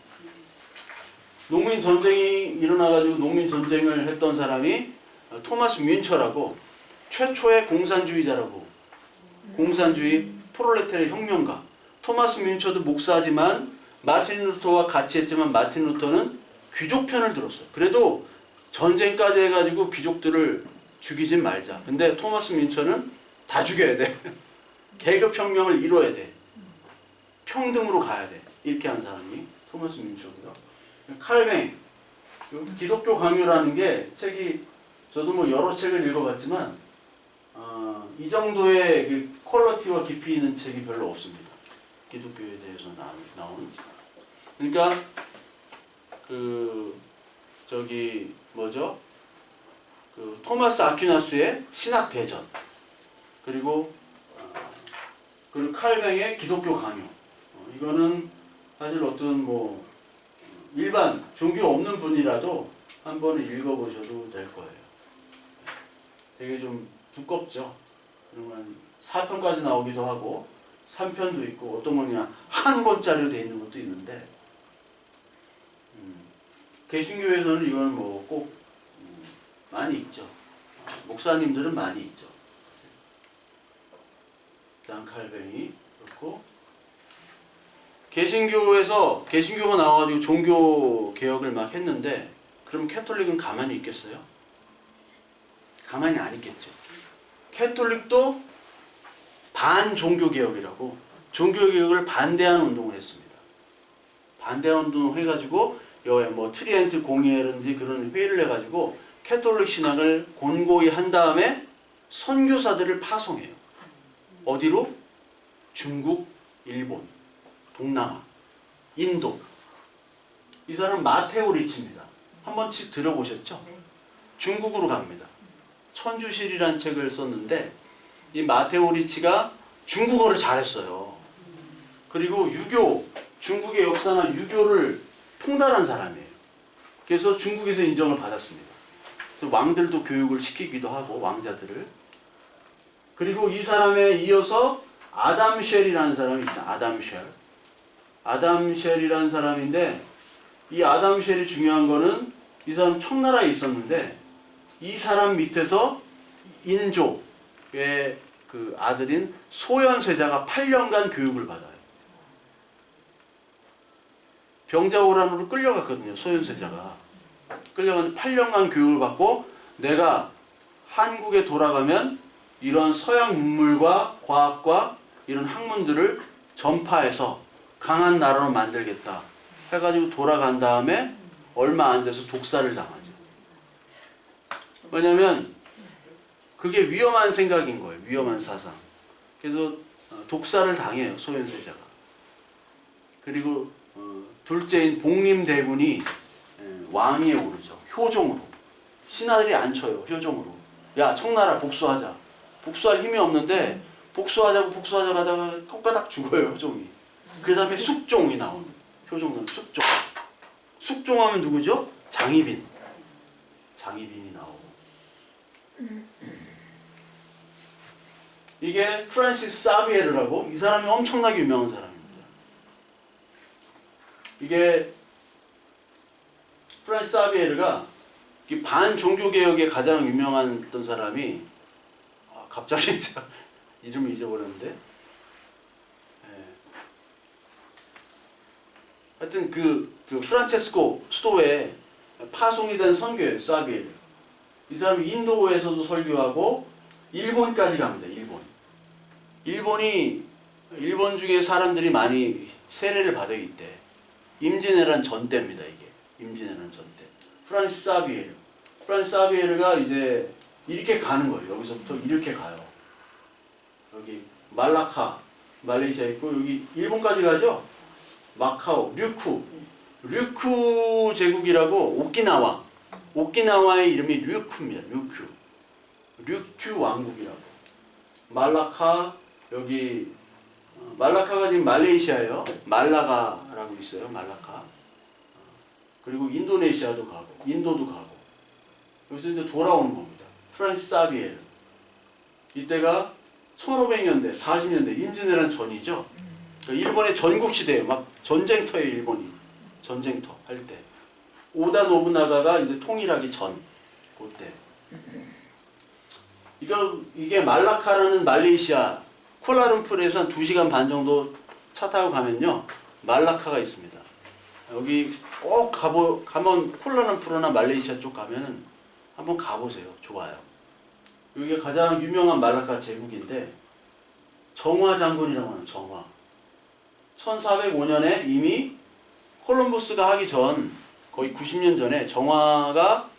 농민 전쟁이 일어나가지고 농민 전쟁을 했던 사람이 토마스 뮌처라고 최초의 공산주의자라고. 공산주의 프롤레타리아 혁명가. 토마스 뮌처도 목사지만 마틴 루터와 같이 했지만 마틴 루터는 귀족 편을 들었어요. 그래도 전쟁까지 해가지고 귀족들을 죽이진 말자. 근데 토마스 뮌처는 다 죽여야 돼. 계급혁명을 이뤄야 돼. 평등으로 가야 돼. 이렇게 한 사람이 토마스 뮌처고요. 칼뱅, 기독교 강요라는 게 책이 저도 뭐 여러 책을 읽어봤지만 이 정도의 그 퀄리티와 깊이 있는 책이 별로 없습니다. 기독교에 대해서 나온. 그러니까 토마스 아퀴나스의 신학 대전 그리고 칼뱅의 기독교 강요. 이거는 사실 어떤 뭐 일반 종교 없는 분이라도 한 번은 읽어보셔도 될 거예요. 되게 좀 두껍죠. 그러면 4편까지 나오기도 하고 3편도 있고 어떤 건 그냥 한 권짜리로 되어 있는 것도 있는데 개신교에서는 이건 뭐 꼭 많이 있죠. 목사님들은 많이 있죠. 장 칼뱅이 그렇고 개신교가 나와가지고 종교 개혁을 막 했는데 그럼 캐톨릭은 가만히 있겠어요? 가만히 안 있겠죠. 캐톨릭도 반종교 개혁이라고 종교 개혁을 반대하는 운동을 했습니다. 반대하는 운동을 해가지고 뭐 트리엔트 공의회라든지 그런 회의를 해가지고 캐톨릭 신학을 권고히 한 다음에 선교사들을 파송해요. 어디로? 중국, 일본, 동남아, 인도. 이 사람 마테오 리치입니다. 한 번씩 들어보셨죠? 중국으로 갑니다. 천주실이라는 책을 썼는데 이 마테오 리치가 중국어를 잘했어요. 그리고 중국의 역사나 유교를 통달한 사람이에요. 그래서 중국에서 인정을 받았습니다. 그래서 왕들도 교육을 시키기도 하고 왕자들을. 그리고 이 사람에 이어서 아담 쉘이라는 사람이 있어요. 아담 쉘. 아담 쉘이라는 사람인데 이 아담 쉘이 중요한 거는 이 사람 청나라에 있었는데 이 사람 밑에서 인조의 그 아들인 소현세자가 8년간 교육을 받아요. 병자호란으로 끌려갔거든요. 소현세자가. 끌려가서 8년간 교육을 받고 내가 한국에 돌아가면 이런 서양 문물과 과학과 이런 학문들을 전파해서 강한 나라로 만들겠다 해가지고 돌아간 다음에 얼마 안 돼서 독사를 당하죠. 왜냐면 그게 위험한 생각인 거예요. 위험한 사상. 그래서 독사를 당해요. 소현세자가. 그리고 둘째인 복림대군이 왕위에 오르죠. 효종으로. 신하들이 안 쳐요. 효종으로. 야 청나라 복수하자. 복수할 힘이 없는데 복수하자고 하다가 꺾가닥 죽어요. 효종이. 그 다음에 숙종이 나오는 효종은 숙종. 숙종하면 누구죠? 장희빈. 장희빈이 나오고. 이게 프란시스 사비에르라고 이 사람이 엄청나게 유명한 사람입니다. 이게 프란시스 사비에르가 반종교개혁에 가장 유명한 어떤 사람이 갑자기 제가 이름을 잊어버렸는데 하여튼 그 프란체스코 수도에 파송이 된 선교예요. 사비에르. 이 사람이 인도에서도 설교하고 일본까지 갑니다. 일본 중에 사람들이 많이 세례를 받아요. 이때 임진왜란 전 때입니다. 이게 임진왜란 전 때. 프란시스 사비에르. 프란시스 사비에르가 이제 이렇게 가는 거예요. 여기서부터 이렇게 가요. 여기 말라카 말레이시아 있고 여기 일본까지 가죠. 마카오, 류쿠 제국이라고 오키나와의 이름이 류쿠입니다. 류쿠 왕국이라고. 말라카 여기 말라카가 지금 말레이시아예요. 말라가라고 있어요. 말라카. 그리고 인도네시아도 가고 인도도 가고 여기서 이제 돌아오는 겁니다. 프란시스 사비에르. 이때가 1500년대, 40년대 임진왜란 전이죠. 그러니까 일본의 전국 시대예요. 막 전쟁터예요. 일본이 전쟁터 할 때. 오다 노부나가가 이제 통일하기 전 그때. 이게 말라카라는 말레이시아 쿠알라룸푸르에서 한 2시간 반 정도 차 타고 가면요 말라카가 있습니다. 여기 꼭 가면 쿠알라룸푸르나 말레이시아 쪽 가면은 한번 가보세요. 좋아요. 여기가 가장 유명한 말라카 제국인데 정화 장군이라고 하는 정화. 1405년에 이미 콜럼버스가 하기 전 거의 90년 전에 정화가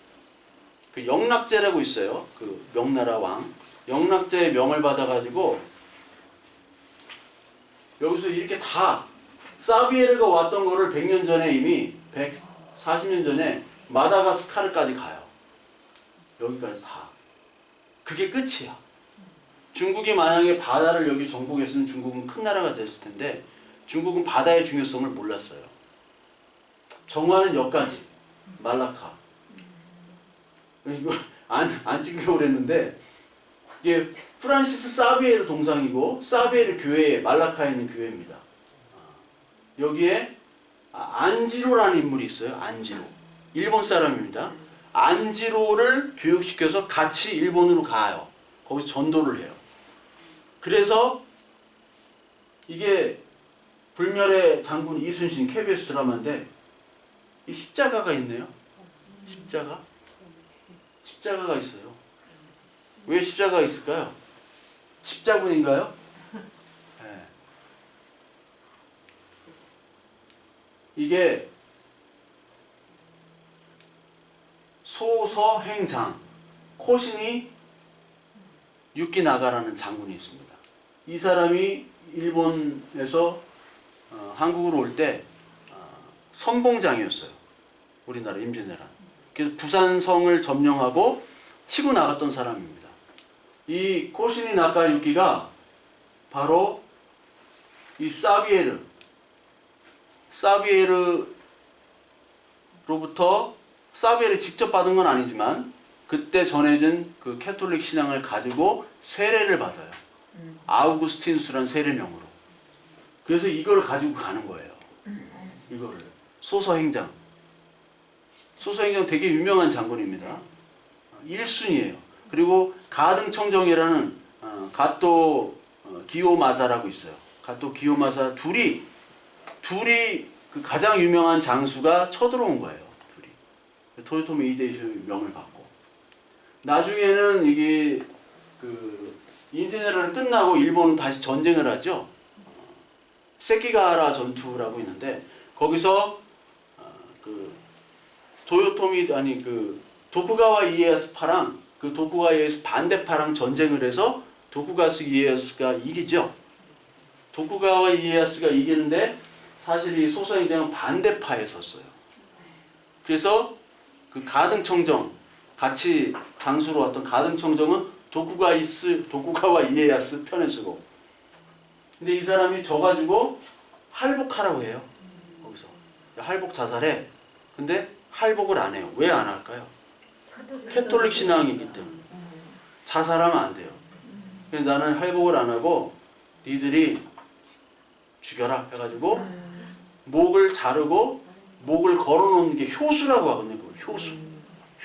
그 영락제라고 있어요. 그 명나라 왕 영락제의 명을 받아가지고 여기서 이렇게 다 사비에르가 왔던 거를 100년 전에 이미 140년 전에 마다가스카르까지 가요. 여기까지 다. 그게 끝이야. 중국이 만약에 바다를 여기 정복했으면 중국은 큰 나라가 됐을 텐데 중국은 바다의 중요성을 몰랐어요. 정화는 여기까지. 말라카. 이거 안 찍으려고 그랬는데 이게 프란시스 사비에르 동상이고 사비에르 교회 말라카에 있는 교회입니다. 여기에 안지로라는 인물이 있어요. 안지로. 일본 사람입니다. 안지로를 교육시켜서 같이 일본으로 가요. 거기서 전도를 해요. 그래서 이게 불멸의 장군 이순신 KBS 드라마인데 이 십자가가 있네요. 십자가가 있어요. 왜 십자가가 있을까요? 십자군인가요? 네. 이게 소서행장 코시니 유키나가라는 장군이 있습니다. 이 사람이 일본에서 한국으로 올 때 선봉장이었어요. 우리나라 임진왜란. 그래서 부산성을 점령하고 치고 나갔던 사람입니다. 이 코시니 나카유키가 바로 이 사비에르로부터 사비에르 직접 받은 건 아니지만 그때 전해진 그 캐톨릭 신앙을 가지고 세례를 받아요. 아우구스티누스라는 세례명으로. 그래서 이걸 가지고 가는 거예요. 이거를 소서행장. 소서행장 되게 유명한 장군입니다. 1순위예요. 그리고 가등청정이라는 가또 기요마사라고 있어요. 가또 기요마사 둘이 그 가장 유명한 장수가 쳐들어온 거예요. 둘이. 토요토미 이데이쇼 명을 받고. 나중에는 이게 그 임진왜란이 끝나고 일본은 다시 전쟁을 하죠. 세키가하라 전투라고 있는데 거기서 그 도요토미 아니 그 도쿠가와 이에야스파랑 그 도쿠가와 이에야스 반대파랑 전쟁을 해서 도쿠가와 이에야스가 이기죠. 도쿠가와 이에야스가 이기는데 사실 이 소서행장은 반대파에 섰어요. 그래서 그 가등청정 같이 장수로 왔던 가등청정은 도쿠가와 이에야스 편에 서고. 근데 이 사람이 져가지고 할복하라고 해요. 거기서 할복 자살해. 근데 할복을 안 해요. 왜 안 할까요? 캐톨릭 신앙이기 때문에 자살하면 안 돼요. 그래서 나는 할복을 안 하고 니들이 죽여라 해가지고 목을 자르고 목을 걸어놓는 게 효수라고 하거든요.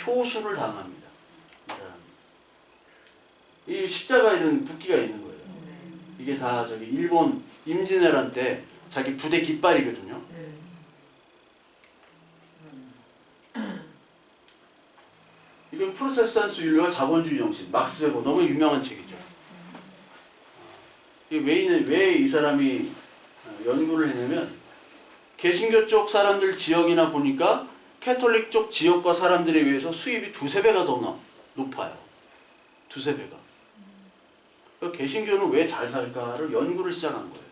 효수를 당합니다. 이 십자가 이런 붓기가 있는 거예요. 이게 다 저기 일본 임진왜란 때 자기 부대 깃발이거든요. 이건 프로테스탄트 윤리와 자본주의 정신, 막스 베버 너무 유명한 책이죠. 이게 왜 이 사람이 연구를 했냐면 개신교 쪽 사람들 지역이나 보니까 캐톨릭 쪽 지역과 사람들에 비해서 수입이 2~3배가 더 높아요. 2~3배가. 그러니까 개신교는 왜 잘 살까를 연구를 시작한 거예요.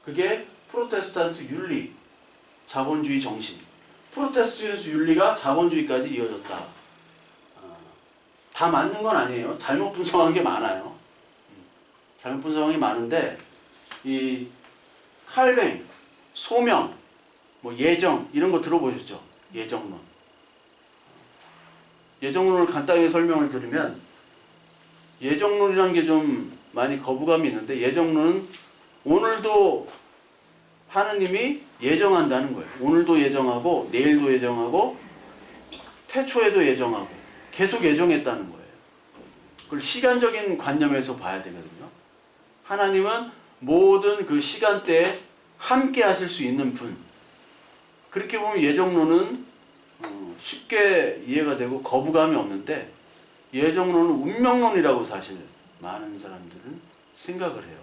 그게 프로테스탄트 윤리, 자본주의 정신. 프로테스탄트 윤리가 자본주의까지 이어졌다. 다 맞는 건 아니에요. 잘못 분석한 게 많아요. 잘못 분석한 게 많은데 이 칼뱅, 소명, 뭐 예정 이런 거 들어보셨죠? 예정론. 예정론을 간단히 설명을 드리면 예정론이라는 게 좀 많이 거부감이 있는데 예정론은 오늘도 하느님이 예정한다는 거예요. 오늘도 예정하고 내일도 예정하고 태초에도 예정하고 계속 예정했다는 거예요. 그걸 시간적인 관념에서 봐야 되거든요. 하나님은 모든 그 시간대에 함께 하실 수 있는 분. 그렇게 보면 예정론은 쉽게 이해가 되고 거부감이 없는데 예정론은 운명론이라고 사실 많은 사람들은 생각을 해요.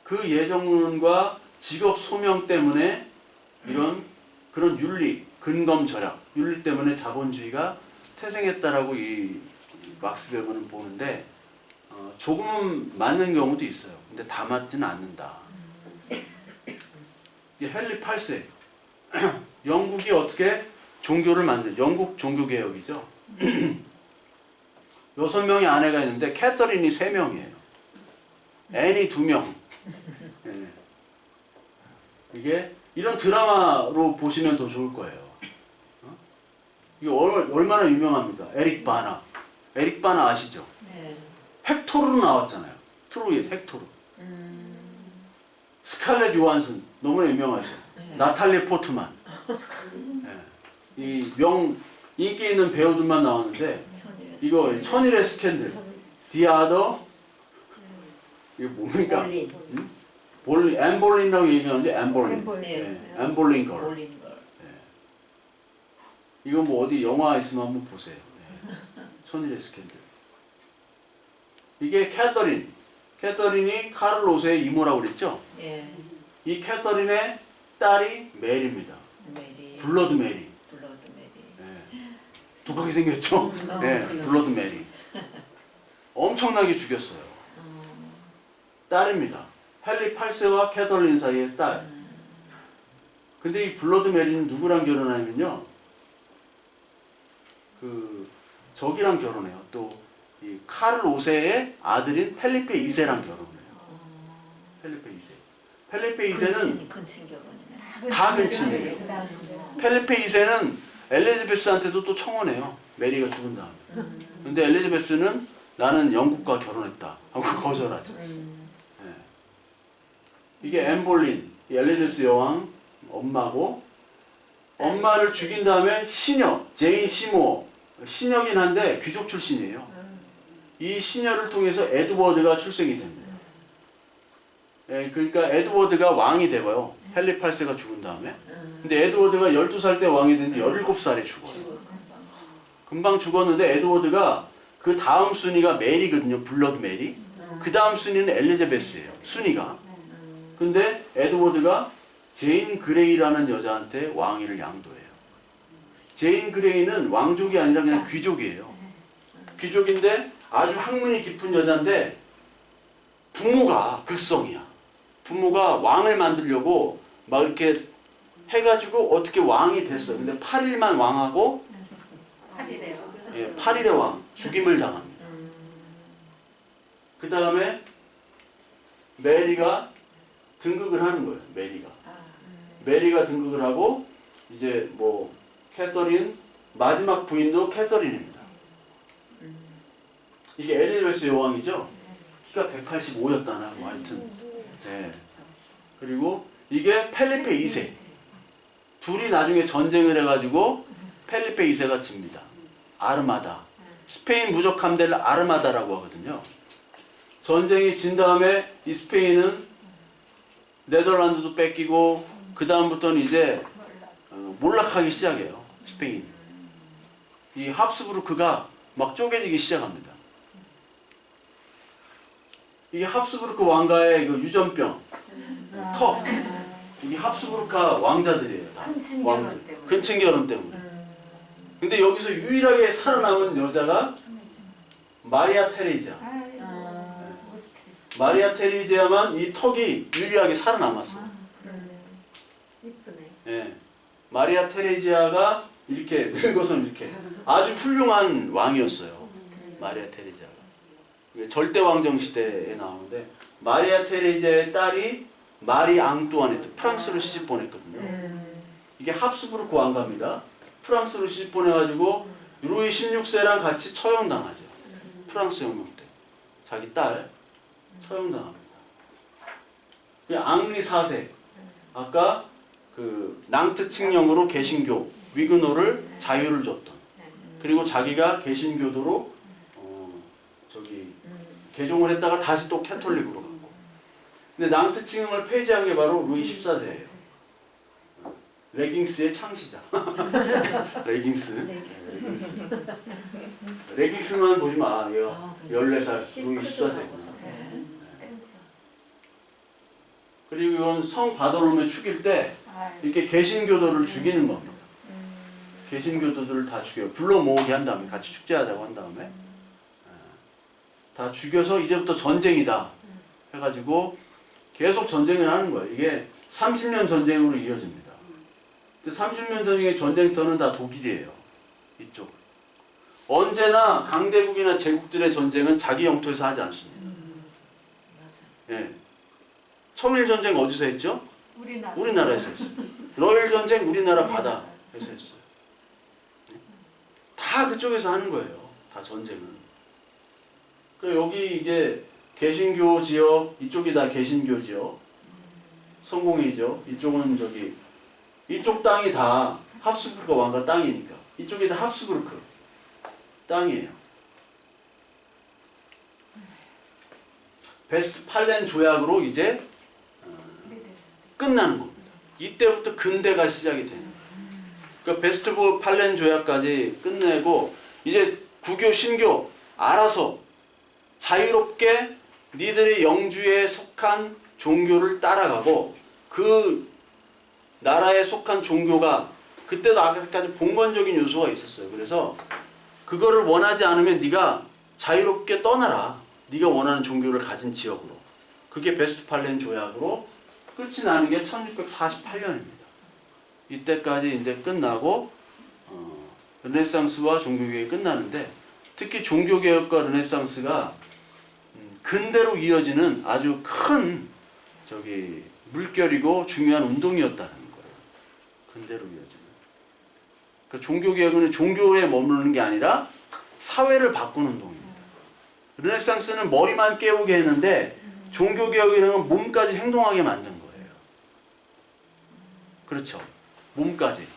그 예정론과 직업 소명 때문에 그런 윤리, 근검 절약, 윤리 때문에 자본주의가 태생했다라고 이 막스 베버는 보는데 조금은 맞는 경우도 있어요. 근데 다 맞지는 않는다. 이게 헨리 8세 영국이 어떻게 종교를 만든 영국 종교개혁이죠. 6명의 아내가 있는데 캐서린이 3명이에요. 앤이 2명. 네. 이게 이런 드라마로 보시면 더 좋을 거예요. 이게 얼마나 유명합니까? 에릭 바나. 에릭 바나 아시죠? 네. 헥토르로 나왔잖아요. 트로이의 헥토르. 스칼렛 요한슨 너무나 유명하죠. 네. 나탈리 포트만. 네. 이 인기 있는 배우들만 나왔는데 이거 천일의 스캔들. 디아더 이게 뭡니까? 볼린. 엠볼린이라고 얘기하는데 엠볼린. 엠볼린 걸. 네. 이거 뭐 어디 영화 있으면 한번 보세요. 네. 천일의 스캔들. 이게 캐서린이 카를 5세의 이모라고 그랬죠? 예. 이 캐서린의 딸이 메리입니다. 메리. 블러드 메리. 블러드 메리. 네. 독하게 생겼죠? 네, 블러드 메리. 엄청나게 죽였어요. 딸입니다. 헨리 8세와 캐서린 사이의 딸. 근데 이 블러드 메리는 누구랑 결혼하냐면요. 저기랑 결혼해요. 또 이 카를 5세의 아들인 펠리페 2세랑 결혼해요. 펠리페 2세. 펠리페 2세는 근친 결혼이네. 다 근친이에요. 펠리페 2세는 엘리자베스한테도 또 청혼해요. 메리가 죽은 다음에. 근데 엘리자베스는 나는 영국과 결혼했다 하고 거절하죠. 예. 이게 엠볼린, 엘리자베스 여왕 엄마고, 엄마를 죽인 다음에 시녀, 제인 시모, 시녀긴 한데 귀족 출신이에요. 이 시녀를 통해서 에드워드가 출생이 됩니다. 예, 그러니까 에드워드가 왕이 되고요. 헨리 8세가 죽은 다음에. 근데 에드워드가 12살 때 왕이 됐는데 17살에 죽어요. 금방 죽었는데 에드워드가 그 다음 순위가 메리거든요. 블러드 메리. 그 다음 순위는 엘리자베스예요. 순위가. 근데 에드워드가 제인 그레이라는 여자한테 왕위를 양도해요. 제인 그레이는 왕족이 아니라 그냥 귀족이에요. 귀족인데 아주 학문이 깊은 여자인데 부모가 극성이야. 부모가 왕을 만들려고 막 이렇게 해가지고 어떻게 왕이 됐어. 근데 8일만 왕하고 8일의 왕, 죽임을 당합니다. 그 다음에 메리가 등극을 하는 거예요. 메리가 등극을 하고 이제 뭐 캐서린 마지막 부인도 캐서린입니다. 이게 엘리자베스 여왕이죠. 키가 185였다나 뭐 하여튼. 네. 그리고 이게 펠리페 2세. 둘이 나중에 전쟁을 해가지고 펠리페 2세가 집니다. 아르마다. 스페인 무적 함대를 아르마다라고 하거든요. 전쟁이 진 다음에 이 스페인은 네덜란드도 뺏기고 그 다음부터는 이제 몰락하기 시작해요. 스페인. 이 합스부르크가 막 쪼개지기 시작합니다. 이게 합스부르크 왕가의 그 유전병, 턱. 이게 합스부르크 왕자들이에요. 다. 왕들. 근친 결혼 때문에. 근데 여기서 유일하게 살아남은 여자가 마리아 테레지아. 마리아 테레지아만 이 턱이 유일하게 살아남았어요. 이쁘네. 예. 마리아 테레지아가 이렇게 늙어서는 이렇게 아주 훌륭한 왕이었어요. 마리아 테레지아가. 이게 절대 왕정 시대에 나오는데 마리아 테레지아의 딸이 마리 앙뚜아네트, 프랑스로 시집 보냈거든요. 이게 합스부르크 왕가입니다. 프랑스로 시집 보내가지고 루이 16세랑 같이 처형당하죠. 프랑스 혁명 때 자기 딸 처형당합니다. 그 앙리 4세, 아까 그 낭트 칙령으로 개신교 위그노를 자유를 줬던, 그리고 자기가 개신교도로 개종을 했다가 다시 또 캐톨릭으로 갔고. 근데 낭트 칙령을 폐지한 게 바로 루이 14세예요. 레깅스의 창시자. 레깅스만 보지 마. 얘가 14살 루이 14세구나. 그리고 이건 성 바돌롬에 죽일 때 이렇게 개신교도를 죽이는 겁니다. 개신교도들을 다 죽여요. 불러 모으게 한 다음에 같이 축제하자고 한 다음에 다 죽여서 이제부터 전쟁이다 해가지고 계속 전쟁을 하는 거예요. 이게 30년 전쟁으로 이어집니다. 30년 전쟁의 전쟁터는 다 독일이에요. 이쪽. 언제나 강대국이나 제국들의 전쟁은 자기 영토에서 하지 않습니다. 예. 청일 전쟁 어디서 했죠? 우리나라에서 했어요. 러일 전쟁 우리나라 바다에서 했어요. 다 그쪽에서 하는 거예요. 다 전쟁은. 여기 이게 개신교 지역, 이쪽이 다 개신교 지역, 성공회죠. 이쪽은 저기 이쪽 땅이 다 합스부르크 왕가 땅이니까 이쪽이 다 합스부르크 땅이에요. 베스트팔렌 조약으로 이제 끝나는 겁니다. 이때부터 근대가 시작이 되는 거예요. 그러니까 베스트팔렌 조약까지 끝내고 이제 구교, 신교 알아서 자유롭게 니들의 영주에 속한 종교를 따라가고 그 나라에 속한 종교가 그때도 아까까지 봉건적인 요소가 있었어요. 그래서 그거를 원하지 않으면 네가 자유롭게 떠나라. 네가 원하는 종교를 가진 지역으로. 그게 베스트팔렌 조약으로 끝이 나는 게 1648년입니다. 이때까지 이제 끝나고 르네상스와 종교개혁이 끝나는데 특히 종교개혁과 르네상스가 근대로 이어지는 아주 큰 물결이고 중요한 운동이었다는 거예요. 근대로 이어지는. 그 종교개혁은 종교에 머무르는 게 아니라 사회를 바꾸는 운동입니다. 르네상스는 머리만 깨우게 했는데 종교개혁이라는 건 몸까지 행동하게 만든 거예요. 그렇죠. 몸까지.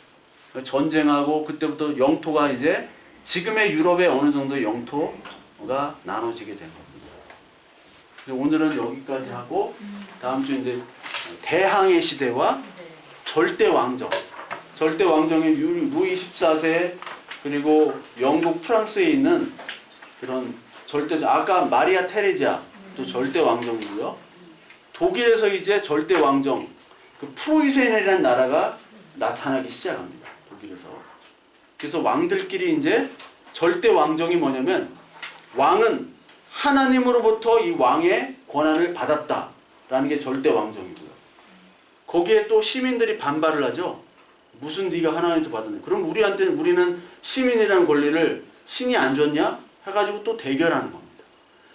전쟁하고 그때부터 영토가 이제 지금의 유럽의 어느 정도 영토가 나눠지게 된 겁니다. 그래서 오늘은 여기까지 하고 다음 주 이제 대항해 시대와 절대 왕정. 절대 왕정의 루이 14세 그리고 영국 프랑스에 있는 그런 절대 아까 마리아 테레지아 또 절대 왕정이고요. 독일에서 이제 절대 왕정 그 프로이센이라는 나라가 나타나기 시작합니다. 독일에서. 그래서 왕들끼리 이제 절대 왕정이 뭐냐면 왕은 하나님으로부터 이 왕의 권한을 받았다라는 게 절대 왕정이고요. 거기에 또 시민들이 반발을 하죠. 무슨 네가 하나님도 받았네. 그럼 우리는 시민이라는 권리를 신이 안 줬냐? 해가지고 또 대결하는 겁니다.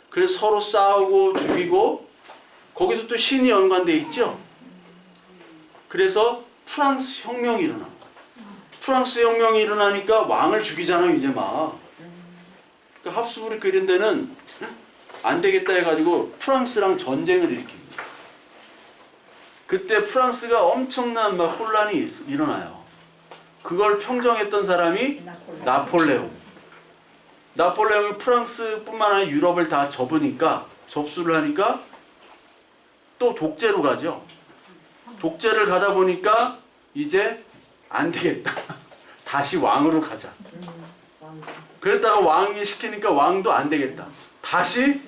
그래서 서로 싸우고 죽이고 거기도 또 신이 연관되어 있죠. 그래서 프랑스 혁명이 일어나. 프랑스 혁명이 일어나니까 왕을 죽이잖아요. 이제 막. 그러니까 합스부르크 이런 데는 안 되겠다 해가지고 프랑스랑 전쟁을 일으킵니다. 그때 프랑스가 엄청난 막 혼란이 일어나요. 그걸 평정했던 사람이 나폴레옹. 나폴레옹이 프랑스뿐만 아니라 유럽을 다 접수를 하니까 또 독재로 가죠. 독재를 가다 보니까 이제 안 되겠다. 다시 왕으로 가자. 그랬다가 왕이 시키니까 왕도 안 되겠다. 다시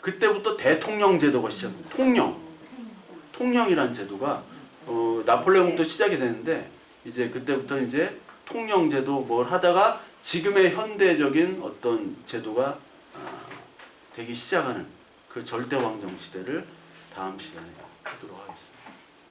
그때부터 대통령 제도가 시작합니다. 통령이라는 제도가 나폴레옹부터 시작이 되는데 이제 그때부터 이제 통령 제도 뭘 하다가 지금의 현대적인 어떤 제도가 되기 시작하는 그 절대 왕정 시대를 다음 시간에 하도록 하겠습니다.